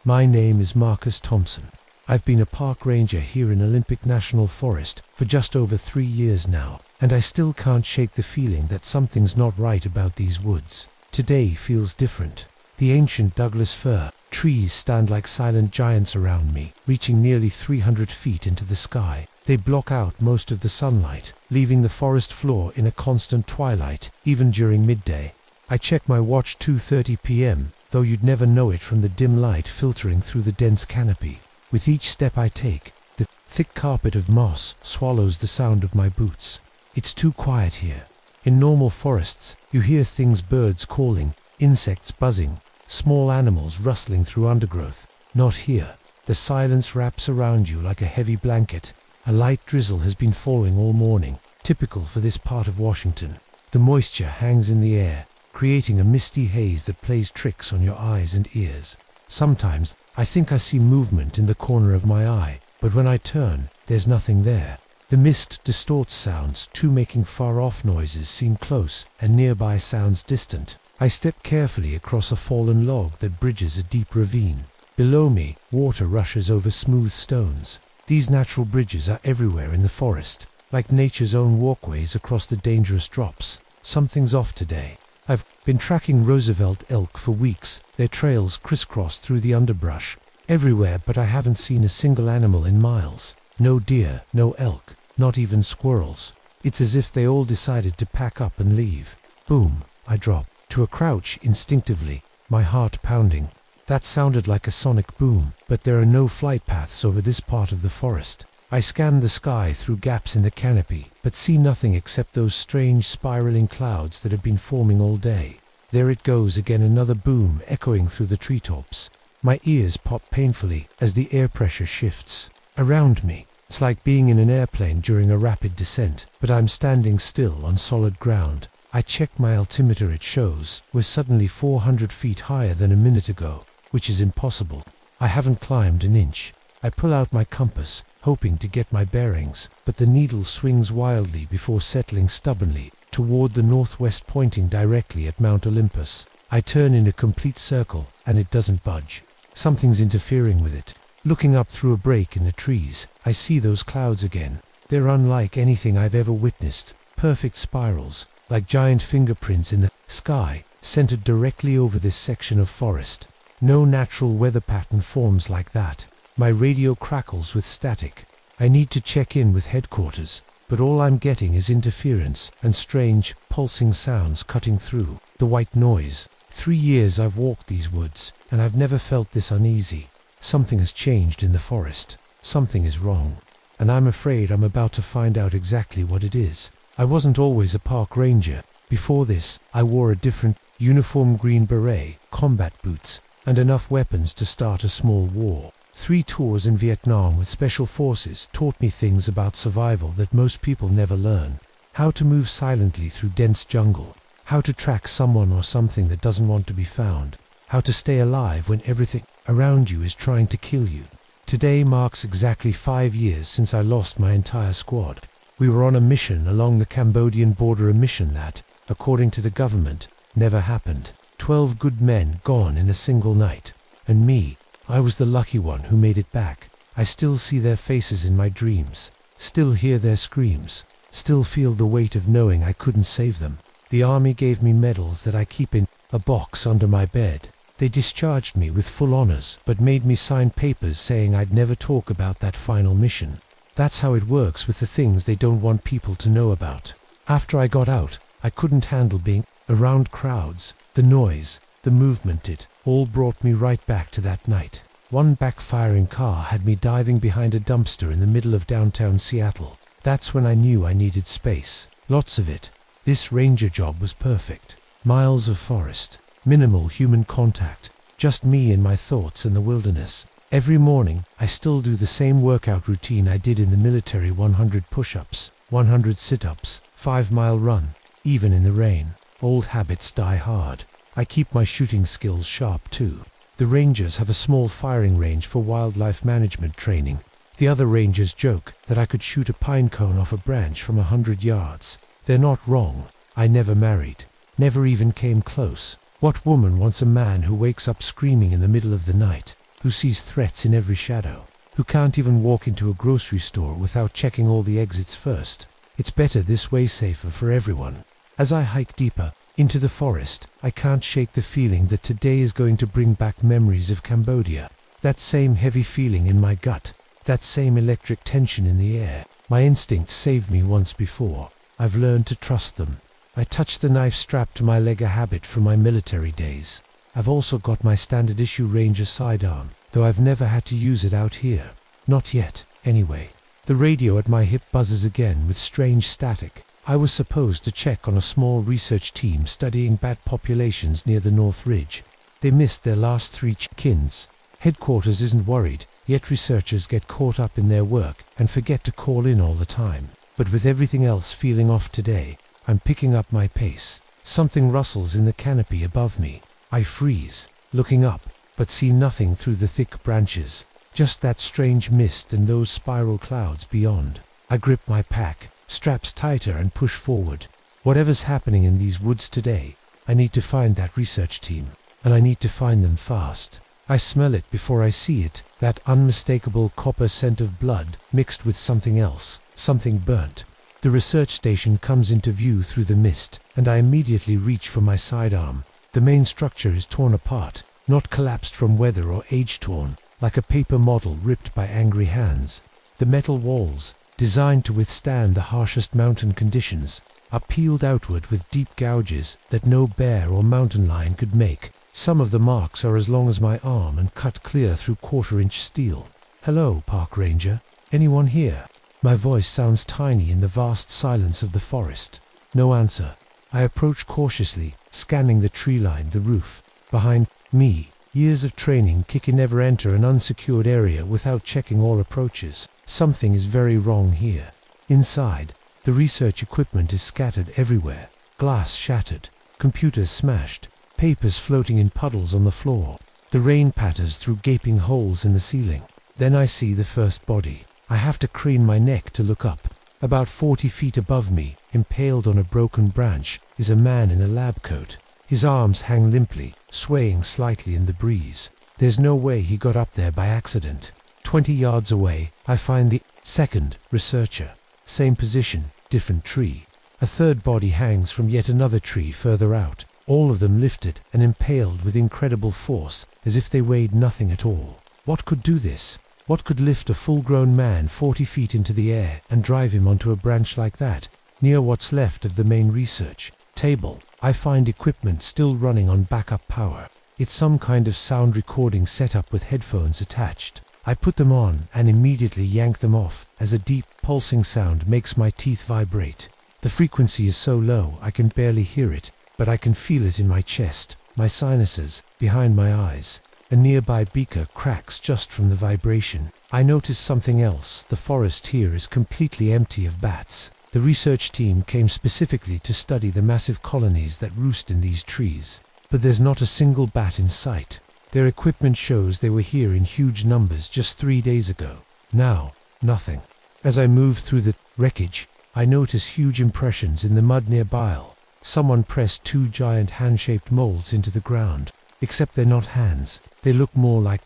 My name is Marcus Thompson. I've been a park ranger here in Olympic National Forest for just over 3 years now, and I still can't shake the feeling that something's not right about these woods. Today feels different. The ancient Douglas fir trees stand like silent giants around me, reaching nearly 300 feet into the sky. They block out most of the sunlight, leaving the forest floor in a constant twilight, even during midday. I check my watch, 2:30 p.m., though you'd never know it from the dim light filtering through the dense canopy. With each step I take, the thick carpet of moss swallows the sound of my boots. It's too quiet here. In normal forests, you hear things: birds calling, insects buzzing, small animals rustling through undergrowth. Not here. The silence wraps around you like a heavy blanket. A light drizzle has been falling all morning, typical for this part of Washington. The moisture hangs in the air, creating a misty haze that plays tricks on your eyes and ears. Sometimes, I think I see movement in the corner of my eye, but when I turn, there's nothing there. The mist distorts sounds, too, making far-off noises seem close and nearby sounds distant. I step carefully across a fallen log that bridges a deep ravine. Below me, water rushes over smooth stones. These natural bridges are everywhere in the forest, like nature's own walkways across the dangerous drops. Something's off today. I've been tracking Roosevelt elk for weeks. Their trails crisscross through the underbrush everywhere, but I haven't seen a single animal in miles. No deer, no elk, not even squirrels. It's as if they all decided to pack up and leave. Boom, I drop to a crouch instinctively, my heart pounding. That sounded like a sonic boom, but there are no flight paths over this part of the forest. I scan the sky through gaps in the canopy, but see nothing except those strange spiraling clouds that have been forming all day. There it goes again, another boom echoing through the treetops. My ears pop painfully as the air pressure shifts. Around me, it's like being in an airplane during a rapid descent, but I'm standing still on solid ground. I check my altimeter, it shows we're suddenly 400 feet higher than a minute ago, which is impossible. I haven't climbed an inch. I pull out my compass, hoping to get my bearings, but the needle swings wildly before settling stubbornly toward the northwest, pointing directly at Mount Olympus. I turn in a complete circle, and it doesn't budge. Something's interfering with it. Looking up through a break in the trees, I see those clouds again. They're unlike anything I've ever witnessed. Perfect spirals, like giant fingerprints in the sky, centered directly over this section of forest. No natural weather pattern forms like that. My radio crackles with static. I need to check in with headquarters, but all I'm getting is interference and strange, pulsing sounds cutting through the white noise. 3 years I've walked these woods, and I've never felt this uneasy. Something has changed in the forest. Something is wrong. And I'm afraid I'm about to find out exactly what it is. I wasn't always a park ranger. Before this, I wore a different uniform, green beret, combat boots, and enough weapons to start a small war. 3 tours in Vietnam with special forces taught me things about survival that most people never learn. How to move silently through dense jungle. How to track someone or something that doesn't want to be found. How to stay alive when everything around you is trying to kill you. Today marks exactly 5 years since I lost my entire squad. We were on a mission along the Cambodian border, a mission that, according to the government, never happened. 12 good men gone in a single night. And me, I was the lucky one who made it back. I still see their faces in my dreams, still hear their screams, still feel the weight of knowing I couldn't save them. The army gave me medals that I keep in a box under my bed. They discharged me with full honors, but made me sign papers saying I'd never talk about that final mission. That's how it works with the things they don't want people to know about. After I got out, I couldn't handle being around crowds. The noise, the movement, it all brought me right back to that night. One backfiring car had me diving behind a dumpster in the middle of downtown Seattle. That's when I knew I needed space. Lots of it. This ranger job was perfect. Miles of forest, minimal human contact, just me and my thoughts in the wilderness. Every morning, I still do the same workout routine I did in the military: 100 push-ups, 100 sit-ups, 5-mile run, even in the rain. Old habits die hard. I keep my shooting skills sharp too. The rangers have a small firing range for wildlife management training. The other rangers joke that I could shoot a pine cone off a branch from 100 yards. They're not wrong. I never married. Never even came close. What woman wants a man who wakes up screaming in the middle of the night, who sees threats in every shadow, who can't even walk into a grocery store without checking all the exits first? It's better this way, safer for everyone. As I hike deeper into the forest, I can't shake the feeling that today is going to bring back memories of Cambodia. That same heavy feeling in my gut, that same electric tension in the air. My instincts saved me once before. I've learned to trust them. I touch the knife strapped to my leg, a habit from my military days. I've also got my standard issue Ranger sidearm, though I've never had to use it out here. Not yet, anyway. The radio at my hip buzzes again with strange static. I was supposed to check on a small research team studying bat populations near the North Ridge. They missed their last 3 chickens. Headquarters isn't worried, yet researchers get caught up in their work and forget to call in all the time. But with everything else feeling off today, I'm picking up my pace. Something rustles in the canopy above me. I freeze, looking up, but see nothing through the thick branches. Just that strange mist and those spiral clouds beyond. I grip my pack, straps tighter, and push forward. Whatever's happening in these woods today, I need to find that research team, and I need to find them fast. I smell it before I see it, that unmistakable copper scent of blood mixed with something else, something burnt. The research station comes into view through the mist, and I immediately reach for my sidearm. The main structure is torn apart, not collapsed from weather or age-torn, like a paper model ripped by angry hands. The metal walls, designed to withstand the harshest mountain conditions, are peeled outward with deep gouges that no bear or mountain lion could make. Some of the marks are as long as my arm and cut clear through 1/4-inch steel. "Hello, park ranger," Anyone here? My voice sounds tiny in the vast silence of the forest. No answer. I approach cautiously, scanning the tree line, the roof. Behind me, years of training kick in. Never enter an unsecured area without checking all approaches. Something is very wrong here. Inside, the research equipment is scattered everywhere. Glass shattered, computers smashed, papers floating in puddles on the floor. The rain patters through gaping holes in the ceiling. Then I see the first body. I have to crane my neck to look up. About 40 feet above me, impaled on a broken branch, is a man in a lab coat. His arms hang limply, swaying slightly in the breeze. There's no way he got up there by accident. 20 yards away, I find the second researcher. Same position, different tree. A third body hangs from yet another tree further out, all of them lifted and impaled with incredible force, as if they weighed nothing at all. What could do this? What could lift a full-grown man 40 feet into the air and drive him onto a branch like that, near what's left of the main research table? I find equipment still running on backup power. It's some kind of sound recording setup with headphones attached. I put them on and immediately yank them off as a deep, pulsing sound makes my teeth vibrate. The frequency is so low I can barely hear it, but I can feel it in my chest, my sinuses, behind my eyes. A nearby beaker cracks just from the vibration. I notice something else. The forest here is completely empty of bats. The research team came specifically to study the massive colonies that roost in these trees. But there's not a single bat in sight. Their equipment shows they were here in huge numbers just 3 days ago. Now, nothing. As I move through the wreckage, I notice huge impressions in the mud nearby. Someone pressed 2 giant hand-shaped molds into the ground. Except they're not hands. They look more like ...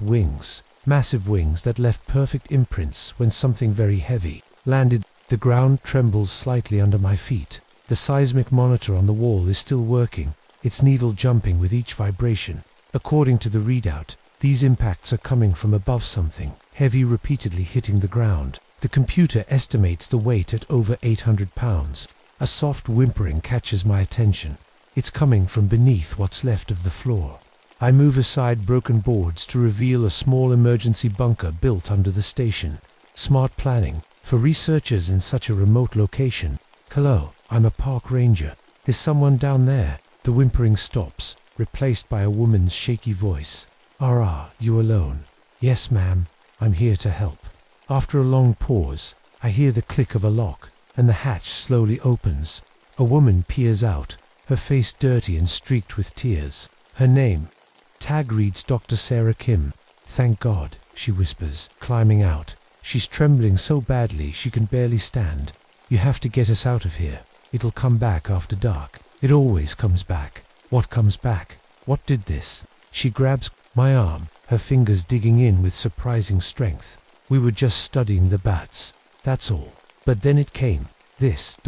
wings. Massive wings that left perfect imprints when something very heavy landed. The ground trembles slightly under my feet. The seismic monitor on the wall is still working, its needle jumping with each vibration. According to the readout, these impacts are coming from above something heavy, repeatedly hitting the ground. The computer estimates the weight at over 800 pounds. A soft whimpering catches my attention. It's coming from beneath what's left of the floor. I move aside broken boards to reveal a small emergency bunker built under the station. Smart planning for researchers in such a remote location. Hello, I'm a park ranger. Is someone down there? The whimpering stops, replaced by a woman's shaky voice. You alone? Yes, ma'am. I'm here to help. After a long pause, I hear the click of a lock, and the hatch slowly opens. A woman peers out, her face dirty and streaked with tears. Her name, tag reads Dr. Sarah Kim. Thank God, she whispers, climbing out. She's trembling so badly she can barely stand. You have to get us out of here. It'll come back after dark. It always comes back. What comes back? What did this? She grabs my arm, her fingers digging in with surprising strength. We were just studying the bats. That's all. But then it came. This ...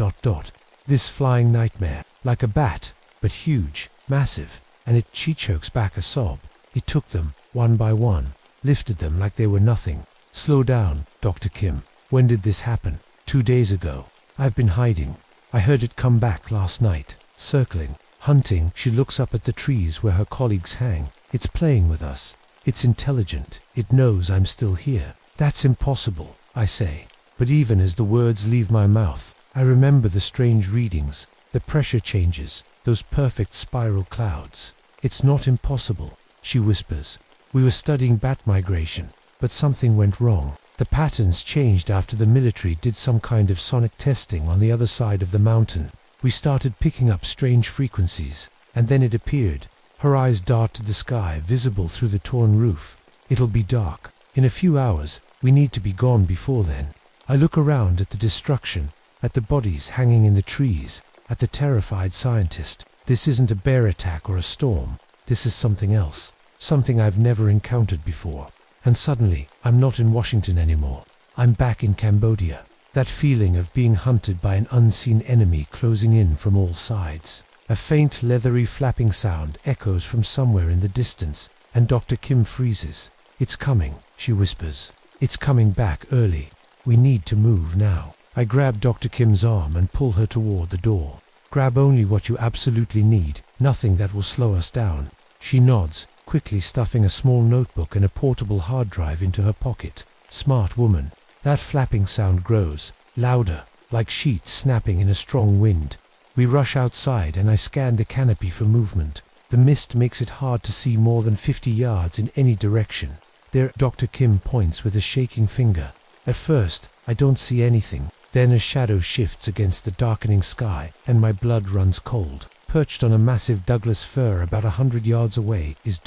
This flying nightmare. Like a bat, but huge, massive, and she chokes back a sob. He took them, one by one, lifted them like they were nothing. Slow down, Dr. Kim. When did this happen? 2 days ago. I've been hiding. I heard it come back last night, circling, hunting. She looks up at the trees where her colleagues hang. It's playing with us. It's intelligent. It knows I'm still here. That's impossible, I say. But even as the words leave my mouth, I remember the strange readings. The pressure changes, those perfect spiral clouds. It's not impossible, she whispers. We were studying bat migration, but something went wrong. The patterns changed after the military did some kind of sonic testing on the other side of the mountain. We started picking up strange frequencies, and then it appeared. Her eyes dart to the sky, visible through the torn roof. It'll be dark. In a few hours, we need to be gone before then. I look around at the destruction, at the bodies hanging in the trees, at the terrified scientist. This isn't a bear attack or a storm. This is something else. Something I've never encountered before. And suddenly, I'm not in Washington anymore. I'm back in Cambodia. That feeling of being hunted by an unseen enemy closing in from all sides. A faint, leathery flapping sound echoes from somewhere in the distance, and Dr. Kim freezes. It's coming, she whispers. It's coming back early. We need to move now. I grab Dr. Kim's arm and pull her toward the door. Grab only what you absolutely need, nothing that will slow us down. She nods, quickly stuffing a small notebook and a portable hard drive into her pocket. Smart woman. That flapping sound grows louder, like sheets snapping in a strong wind. We rush outside and I scan the canopy for movement. The mist makes it hard to see more than 50 yards in any direction. There, Dr. Kim points with a shaking finger. At first, I don't see anything. Then a shadow shifts against the darkening sky, and my blood runs cold. Perched on a massive Douglas fir about 100 yards away is ...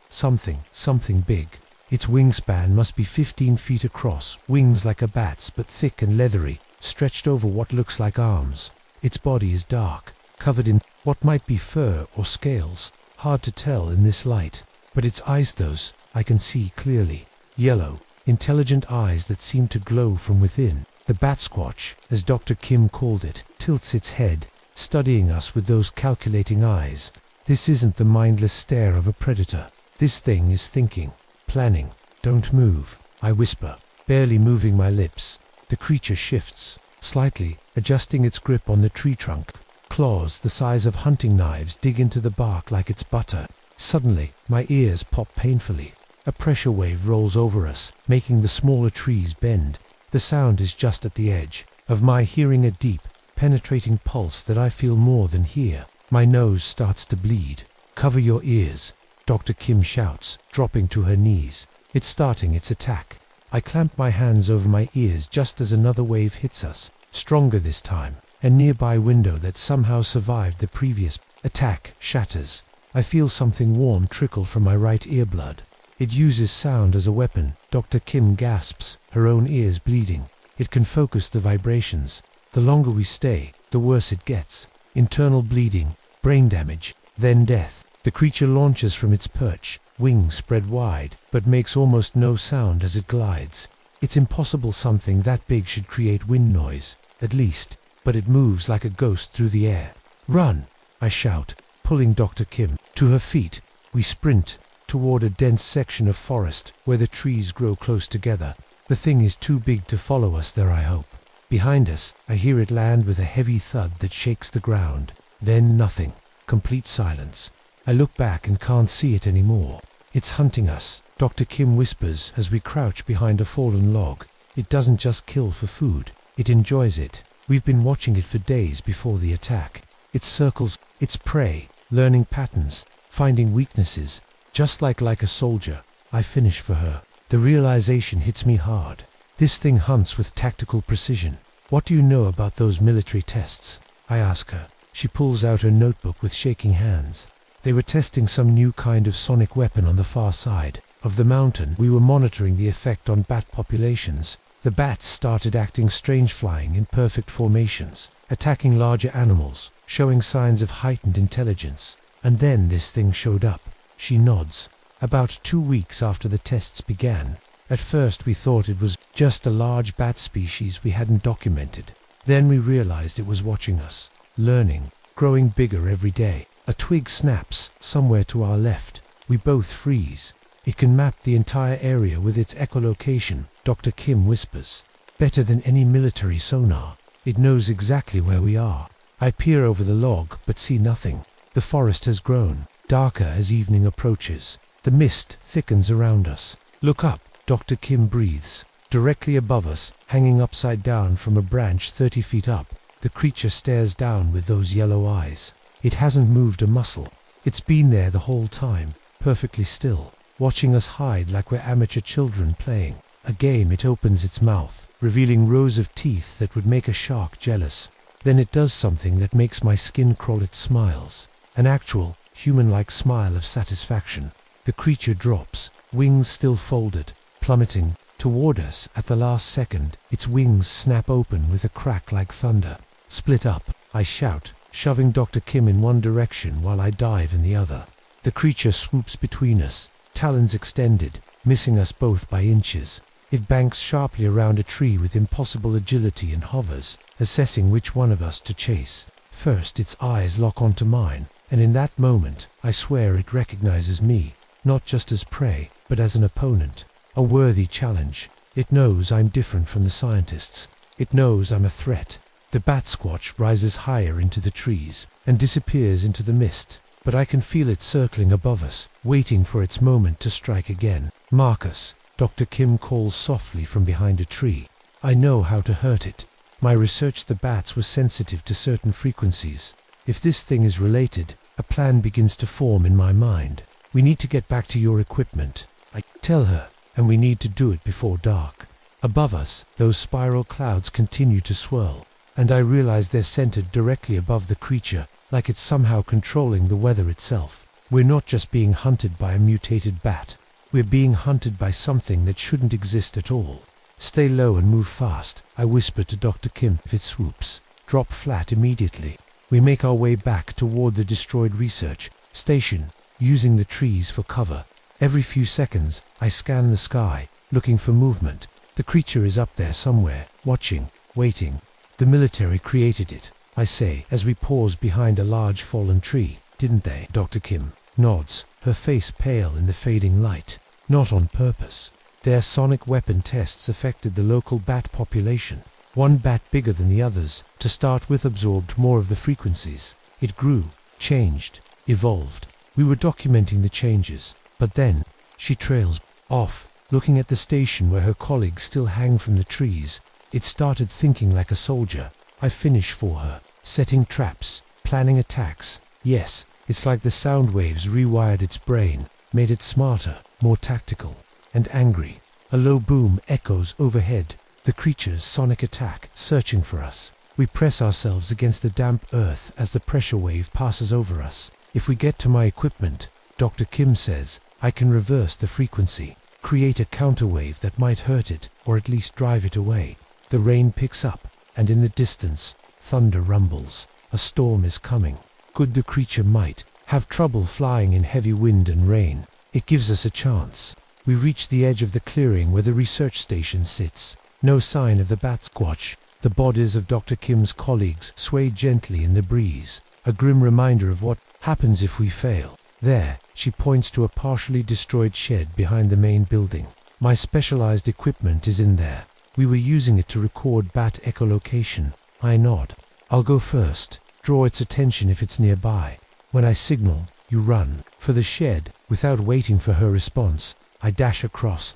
something big. Its wingspan must be 15 feet across, wings like a bat's but thick and leathery, stretched over what looks like arms. Its body is dark, covered in what might be fur or scales, hard to tell in this light. But its eyes, those, I can see clearly. Yellow, intelligent eyes that seem to glow from within. The Batsquatch, as Dr. Kim called it, tilts its head, studying us with those calculating eyes. This isn't the mindless stare of a predator. This thing is thinking, planning. Don't move, I whisper, barely moving my lips. The creature shifts, slightly, adjusting its grip on the tree trunk. Claws the size of hunting knives dig into the bark like it's butter. Suddenly, my ears pop painfully. A pressure wave rolls over us, making the smaller trees bend. The sound is just at the edge of my hearing, a deep, penetrating pulse that I feel more than hear. My nose starts to bleed. Cover your ears, Dr. Kim shouts, dropping to her knees. It's starting its attack. I clamp my hands over my ears just as another wave hits us, stronger this time. A nearby window that somehow survived the previous attack shatters. I feel something warm trickle from my right earblood. It uses sound as a weapon. Dr. Kim gasps, her own ears bleeding. It can focus the vibrations. The longer we stay, the worse it gets. Internal bleeding, brain damage, then death. The creature launches from its perch, wings spread wide, but makes almost no sound as it glides. It's impossible something that big should create wind noise, at least, but it moves like a ghost through the air. Run! I shout, pulling Dr. Kim to her feet. We sprint toward a dense section of forest where the trees grow close together. The thing is too big to follow us there, I hope. Behind us, I hear it land with a heavy thud that shakes the ground. Then nothing. Complete silence. I look back and can't see it anymore. It's hunting us, Dr. Kim whispers as we crouch behind a fallen log. It doesn't just kill for food. It enjoys it. We've been watching it for days before the attack. It circles its prey, learning patterns, finding weaknesses. Just like a soldier, I finish for her. The realization hits me hard. This thing hunts with tactical precision. What do you know about those military tests? I ask her. She pulls out her notebook with shaking hands. They were testing some new kind of sonic weapon on the far side of the mountain. We were monitoring the effect on bat populations. The bats started acting strange, flying in perfect formations, attacking larger animals, showing signs of heightened intelligence. And then this thing showed up. She nods. About 2 weeks after the tests began. At first we thought it was just a large bat species we hadn't documented. Then we realized it was watching us, learning, growing bigger every day. A twig snaps somewhere to our left. We both freeze. It can map the entire area with its echolocation, Dr. Kim whispers. Better than any military sonar. It knows exactly where we are. I peer over the log but see nothing. The forest has grown darker as evening approaches. The mist thickens around us. Look up, Dr. Kim breathes. Directly above us, hanging upside down from a branch 30 feet up, the creature stares down with those yellow eyes. It hasn't moved a muscle. It's been there the whole time, perfectly still, watching us hide like we're amateur children playing a game. It opens its mouth, revealing rows of teeth that would make a shark jealous. Then it does something that makes my skin crawl. It smiles. An actual, human-like smile of satisfaction. The creature drops, wings still folded, plummeting toward us at the last second. Its wings snap open with a crack like thunder. Split up, I shout, shoving Dr. Kim in one direction while I dive in the other. The creature swoops between us, talons extended, missing us both by inches. It banks sharply around a tree with impossible agility and hovers, assessing which one of us to chase. First its eyes lock onto mine, and in that moment, I swear it recognizes me, not just as prey, but as an opponent. A worthy challenge. It knows I'm different from the scientists. It knows I'm a threat. The Batsquatch rises higher into the trees and disappears into the mist, but I can feel it circling above us, waiting for its moment to strike again. Marcus, Dr. Kim calls softly from behind a tree. I know how to hurt it. My research the bats were sensitive to certain frequencies. If this thing is related, a plan begins to form in my mind. We need to get back to your equipment. I tell her, and we need to do it before dark. Above us, those spiral clouds continue to swirl, and I realize they're centered directly above the creature, like it's somehow controlling the weather itself. We're not just being hunted by a mutated bat. We're being hunted by something that shouldn't exist at all. Stay low and move fast, I whisper to Dr. Kim. If it swoops, drop flat immediately. We make our way back toward the destroyed research station, using the trees for cover. Every few seconds, I scan the sky, looking for movement. The creature is up there somewhere, watching, waiting. The military created it, I say, as we pause behind a large fallen tree. Didn't they? Dr. Kim nods, her face pale in the fading light. Not on purpose. Their sonic weapon tests affected the local bat population. One bat bigger than the others, to start with, absorbed more of the frequencies. It grew, changed, evolved. We were documenting the changes. But then, she trails off, looking at the station where her colleagues still hang from the trees. It started thinking like a soldier. I finish for her, setting traps, planning attacks. Yes, it's like the sound waves rewired its brain, made it smarter, more tactical, and angry. A low boom echoes overhead, the creature's sonic attack, searching for us. We press ourselves against the damp earth as the pressure wave passes over us. If we get to my equipment, Dr. Kim says, I can reverse the frequency, create a counterwave that might hurt it, or at least drive it away. The rain picks up, and in the distance, thunder rumbles. A storm is coming. Good the creature might have trouble flying in heavy wind and rain. It gives us a chance. We reach the edge of the clearing where the research station sits. No sign of the bat squatch. The bodies of Dr. Kim's colleagues sway gently in the breeze, a grim reminder of what happens if we fail. There, she points to a partially destroyed shed behind the main building. My specialized equipment is in there. We were using it to record bat echolocation. I nod. I'll go first. Draw its attention if it's nearby. When I signal, you run for the shed. Without waiting for her response, I dash across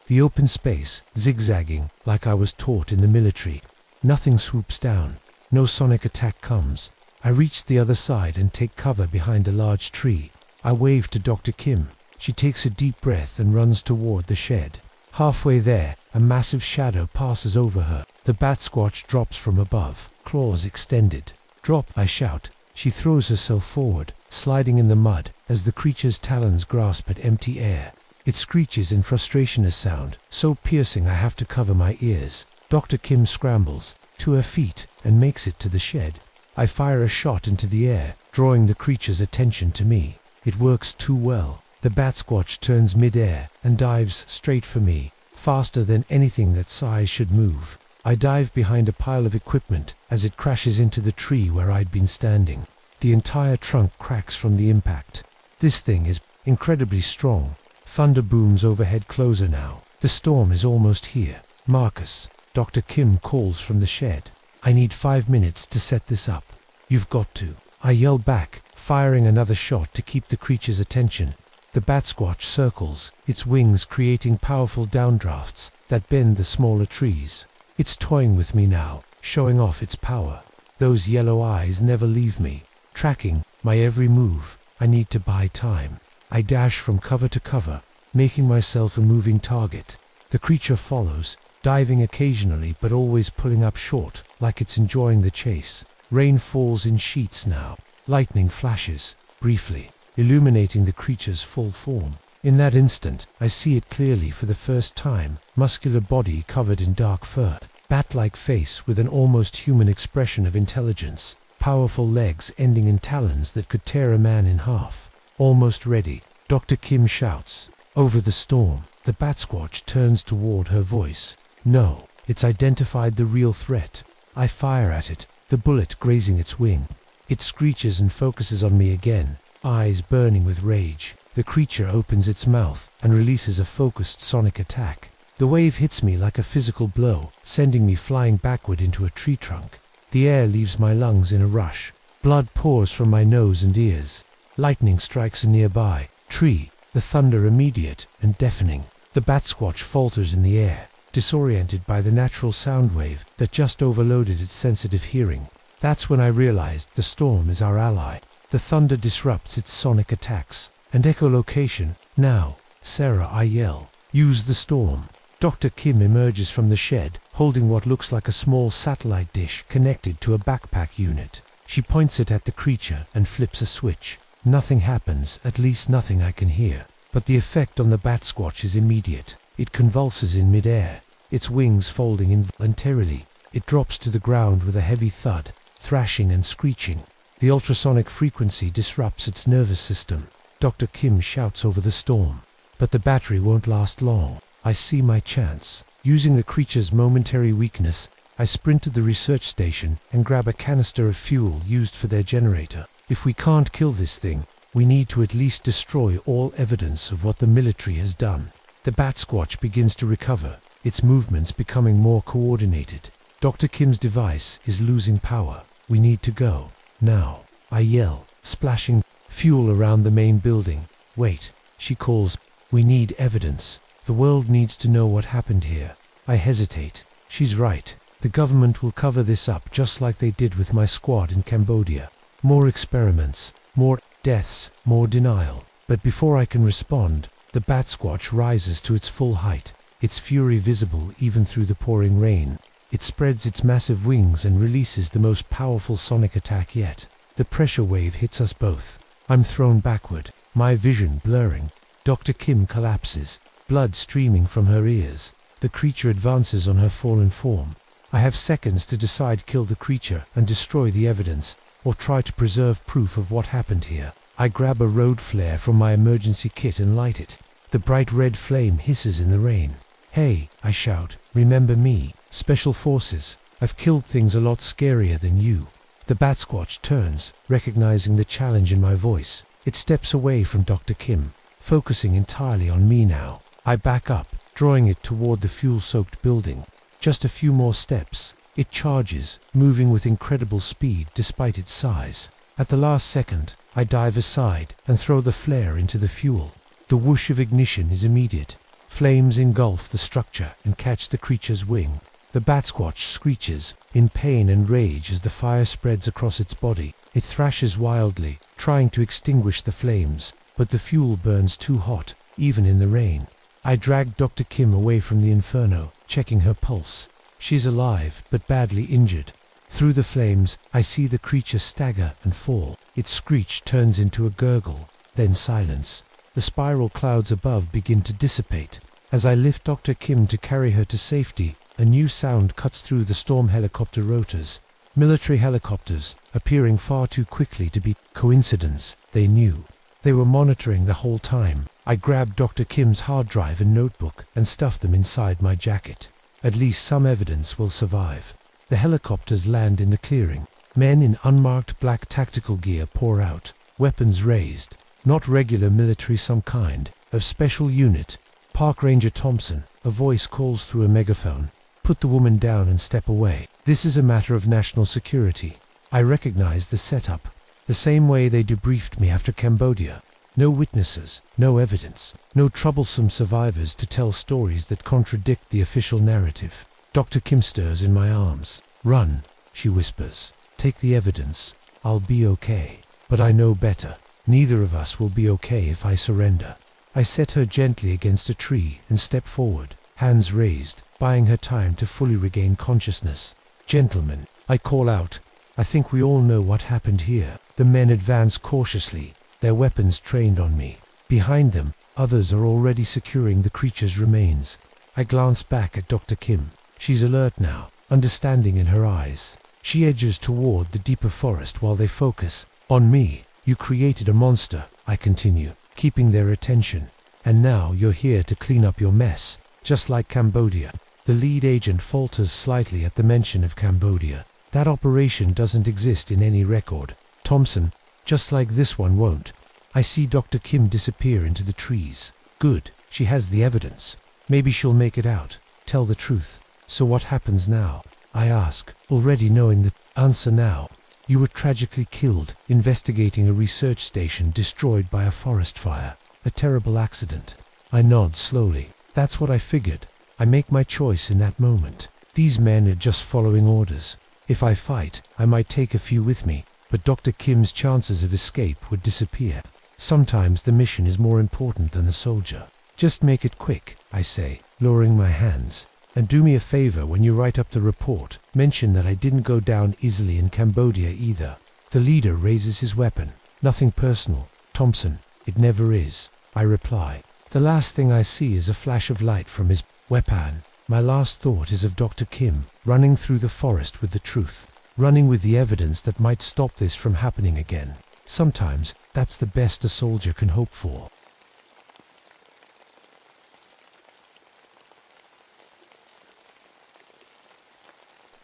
the open space, zigzagging like I was taught in the military. Nothing swoops down. No sonic attack comes. I reach the other side and take cover behind a large tree. I wave to Dr. Kim. She takes a deep breath and runs toward the shed. Halfway there, a massive shadow passes over her. The bat squatch drops from above, claws extended. Drop, I shout. She throws herself forward, sliding in the mud as the creature's talons grasp at empty air. It screeches in frustration, a sound so piercing I have to cover my ears. Dr. Kim scrambles to her feet and makes it to the shed. I fire a shot into the air, drawing the creature's attention to me. It works too well. The bat squatch turns mid-air and dives straight for me, faster than anything that size should move. I dive behind a pile of equipment as it crashes into the tree where I'd been standing. The entire trunk cracks from the impact. This thing is incredibly strong. Thunder booms overhead, closer now. The storm is almost here. Marcus, Dr. Kim calls from the shed. I need 5 minutes to set this up. You've got to. I yell back, firing another shot to keep the creature's attention. The bat squatch circles, its wings creating powerful downdrafts that bend the smaller trees. It's toying with me now, showing off its power. Those yellow eyes never leave me, tracking my every move. I need to buy time. I dash from cover to cover, making myself a moving target. The creature follows, diving occasionally but always pulling up short, like it's enjoying the chase. Rain falls in sheets now. Lightning flashes, briefly, illuminating the creature's full form. In that instant, I see it clearly for the first time. Muscular body covered in dark fur. Bat-like face with an almost human expression of intelligence. Powerful legs ending in talons that could tear a man in half. Almost ready, Dr. Kim shouts. Over the storm, the bat squatch turns toward her voice. No, it's identified the real threat. I fire at it, the bullet grazing its wing. It screeches and focuses on me again, eyes burning with rage. The creature opens its mouth and releases a focused sonic attack. The wave hits me like a physical blow, sending me flying backward into a tree trunk. The air leaves my lungs in a rush. Blood pours from my nose and ears. Lightning strikes a nearby tree, the thunder immediate and deafening. The Bat-Squatch falters in the air, disoriented by the natural sound wave that just overloaded its sensitive hearing. That's when I realized the storm is our ally. The thunder disrupts its sonic attacks. And echolocation. Now, Sarah, I yell. Use the storm. Dr. Kim emerges from the shed, holding what looks like a small satellite dish connected to a backpack unit. She points it at the creature and flips a switch. Nothing happens, at least nothing I can hear. But the effect on the Bat-Squatch is immediate. It convulses in midair, its wings folding involuntarily. It drops to the ground with a heavy thud, thrashing and screeching. The ultrasonic frequency disrupts its nervous system. Dr. Kim shouts over the storm. But the battery won't last long. I see my chance. Using the creature's momentary weakness, I sprint to the research station and grab a canister of fuel used for their generator. If we can't kill this thing, we need to at least destroy all evidence of what the military has done. The Bat-Squatch begins to recover, its movements becoming more coordinated. Dr. Kim's device is losing power. We need to go. Now, I yell, splashing fuel around the main building. Wait, she calls. We need evidence. The world needs to know what happened here. I hesitate. She's right. The government will cover this up just like they did with my squad in Cambodia. More experiments, more deaths, more denial. But before I can respond, the Bat-Squatch rises to its full height, its fury visible even through the pouring rain. It spreads its massive wings and releases the most powerful sonic attack yet. The pressure wave hits us both. I'm thrown backward, my vision blurring. Dr. Kim collapses, blood streaming from her ears. The creature advances on her fallen form. I have seconds to decide: kill the creature and destroy the evidence, or try to preserve proof of what happened here. I grab a road flare from my emergency kit and light it. The bright red flame hisses in the rain. Hey, I shout, remember me, Special Forces. I've killed things a lot scarier than you. The Bat-Squatch turns, recognizing the challenge in my voice. It steps away from Dr. Kim, focusing entirely on me now. I back up, drawing it toward the fuel-soaked building. Just a few more steps. It charges, moving with incredible speed despite its size. At the last second, I dive aside and throw the flare into the fuel. The whoosh of ignition is immediate. Flames engulf the structure and catch the creature's wing. The Bat-Squatch screeches, in pain and rage as the fire spreads across its body. It thrashes wildly, trying to extinguish the flames, but the fuel burns too hot, even in the rain. I drag Dr. Kim away from the inferno, checking her pulse. She's alive, but badly injured. Through the flames, I see the creature stagger and fall. Its screech turns into a gurgle, then silence. The spiral clouds above begin to dissipate. As I lift Dr. Kim to carry her to safety, a new sound cuts through the storm helicopter rotors. Military helicopters, appearing far too quickly to be coincidence. They knew. They were monitoring the whole time. I grabbed Dr. Kim's hard drive and notebook and stuffed them inside my jacket. At least some evidence will survive. The helicopters land in the clearing. Men in unmarked black tactical gear pour out, weapons raised. Not regular military, some kind of special unit. Park Ranger Thompson, a voice calls through a megaphone. Put the woman down and step away. This is a matter of national security. I recognize the setup. The same way they debriefed me after Cambodia. No witnesses, no evidence, no troublesome survivors to tell stories that contradict the official narrative. Dr. Kim stirs in my arms. Run, she whispers. Take the evidence. I'll be okay. But I know better. Neither of us will be okay if I surrender. I set her gently against a tree and step forward, hands raised, buying her time to fully regain consciousness. Gentlemen, I call out. I think we all know what happened here. The men advance cautiously, their weapons trained on me. Behind them, others are already securing the creature's remains. I glance back at Dr. Kim. She's alert now, understanding in her eyes. She edges toward the deeper forest while they focus on me. You created a monster, I continue, keeping their attention. And now you're here to clean up your mess, just like Cambodia. The lead agent falters slightly at the mention of Cambodia. That operation doesn't exist in any record. Thompson, just like this one won't. I see Dr. Kim disappear into the trees. Good, she has the evidence. Maybe she'll make it out, tell the truth. So what happens now? I ask, already knowing the answer now. You were tragically killed, investigating a research station destroyed by a forest fire. A terrible accident. I nod slowly. That's what I figured. I make my choice in that moment. These men are just following orders. If I fight, I might take a few with me, but Dr. Kim's chances of escape would disappear. Sometimes the mission is more important than the soldier. Just make it quick, I say, lowering my hands. And do me a favor when you write up the report, mention that I didn't go down easily in Cambodia either. The leader raises his weapon. Nothing personal, Thompson. It never is, I reply. The last thing I see is a flash of light from his weapon. My last thought is of Dr. Kim, running through the forest with the truth, running with the evidence that might stop this from happening again. Sometimes, that's the best a soldier can hope for.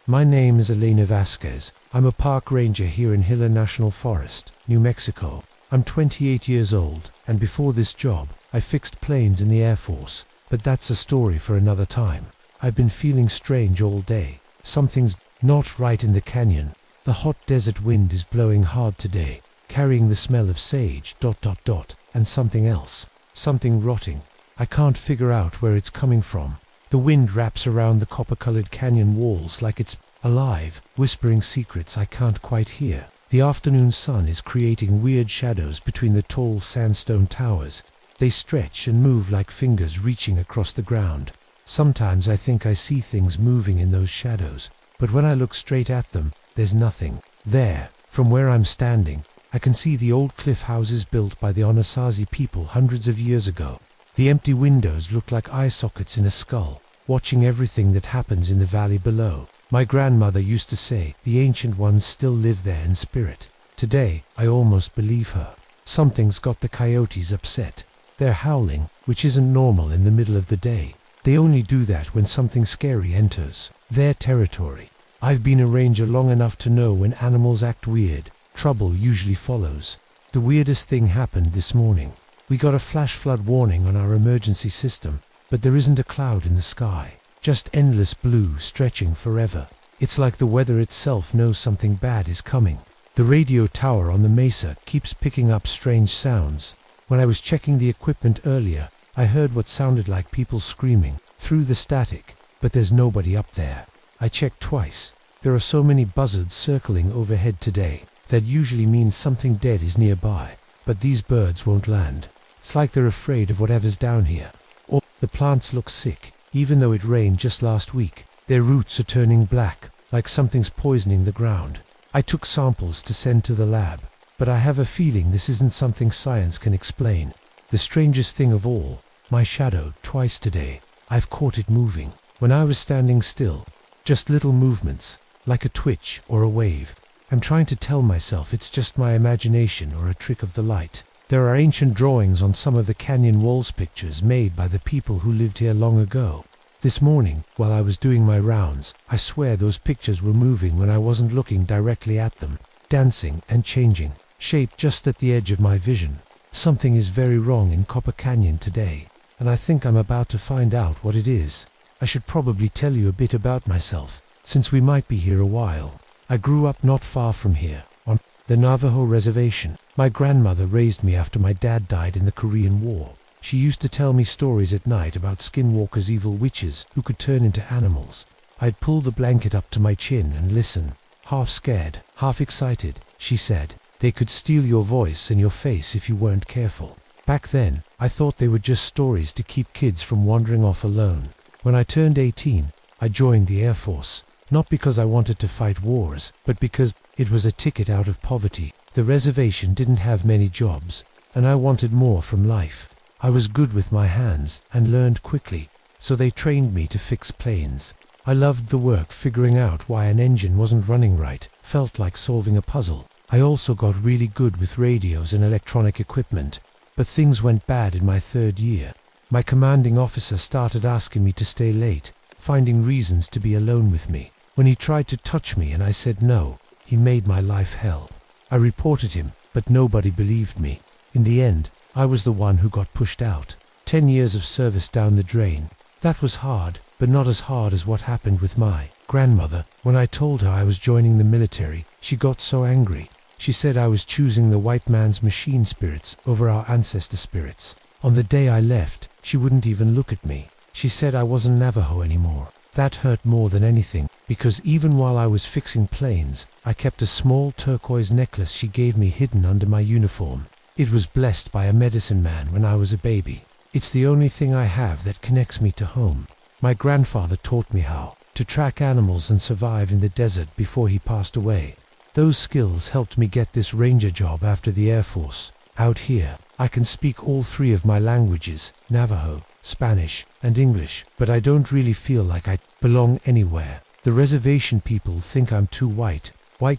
My name is Elena Vasquez. I'm a park ranger here in Gila National Forest, New Mexico. I'm 28 years old, and before this job, I fixed planes in the Air Force. But that's a story for another time. I've been feeling strange all day. Something's not right in the canyon. The hot desert wind is blowing hard today, carrying the smell of sage, and something else. Something rotting. I can't figure out where it's coming from. The wind wraps around the copper-colored canyon walls like it's alive, whispering secrets I can't quite hear. The afternoon sun is creating weird shadows between the tall sandstone towers. They stretch and move like fingers reaching across the ground. Sometimes I think I see things moving in those shadows, but when I look straight at them, there's nothing. There, from where I'm standing, I can see the old cliff houses built by the Anasazi people hundreds of years ago. The empty windows look like eye sockets in a skull, watching everything that happens in the valley below. My grandmother used to say, the ancient ones still live there in spirit. Today, I almost believe her. Something's got the coyotes upset. They're howling, which isn't normal in the middle of the day. They only do that when something scary enters their territory. I've been a ranger long enough to know when animals act weird, trouble usually follows. The weirdest thing happened this morning. We got a flash flood warning on our emergency system, but there isn't a cloud in the sky. Just endless blue stretching forever. It's like the weather itself knows something bad is coming. The radio tower on the mesa keeps picking up strange sounds. When I was checking the equipment earlier, I heard what sounded like people screaming through the static, but there's nobody up there. I checked twice. There are so many buzzards circling overhead today. That usually means something dead is nearby, but these birds won't land. It's like they're afraid of whatever's down here. Or the plants look sick, even though it rained just last week. Their roots are turning black, like something's poisoning the ground. I took samples to send to the lab, but I have a feeling this isn't something science can explain. The strangest thing of all, my shadow, twice today, I've caught it moving. When I was standing still, just little movements, like a twitch or a wave. I'm trying to tell myself it's just my imagination or a trick of the light. There are ancient drawings on some of the canyon walls pictures made by the people who lived here long ago. This morning, while I was doing my rounds, I swear those pictures were moving when I wasn't looking directly at them, dancing and changing shape just at the edge of my vision. Something is very wrong in Copper Canyon today, and I think I'm about to find out what it is. I should probably tell you a bit about myself, since we might be here a while. I grew up not far from here, on the Navajo reservation. My grandmother raised me after my dad died in the Korean War. She used to tell me stories at night about skinwalkers, evil witches who could turn into animals. I'd pull the blanket up to my chin and listen, half scared, half excited. She said, they could steal your voice and your face if you weren't careful. Back then, I thought they were just stories to keep kids from wandering off alone. When I turned 18, I joined the Air Force, not because I wanted to fight wars, but because it was a ticket out of poverty. The reservation didn't have many jobs, and I wanted more from life. I was good with my hands and learned quickly, so they trained me to fix planes. I loved the work figuring out why an engine wasn't running right, felt like solving a puzzle. I also got really good with radios and electronic equipment, but things went bad in my third year. My commanding officer started asking me to stay late, finding reasons to be alone with me. When he tried to touch me and I said no, he made my life hell. I reported him, but nobody believed me. In the end, I was the one who got pushed out. 10 years of service down the drain. That was hard, but not as hard as what happened with my grandmother. When I told her I was joining the military, she got so angry. She said I was choosing the white man's machine spirits over our ancestor spirits. On the day I left, she wouldn't even look at me. She said I wasn't Navajo anymore. That hurt more than anything, because even while I was fixing planes, I kept a small turquoise necklace she gave me hidden under my uniform. It was blessed by a medicine man when I was a baby. It's the only thing I have that connects me to home. My grandfather taught me how to track animals and survive in the desert before he passed away. Those skills helped me get this ranger job after the Air Force. Out here, I can speak all three of my languages, Navajo, Spanish, and English, but I don't really feel like I belong anywhere. The reservation people think I'm too white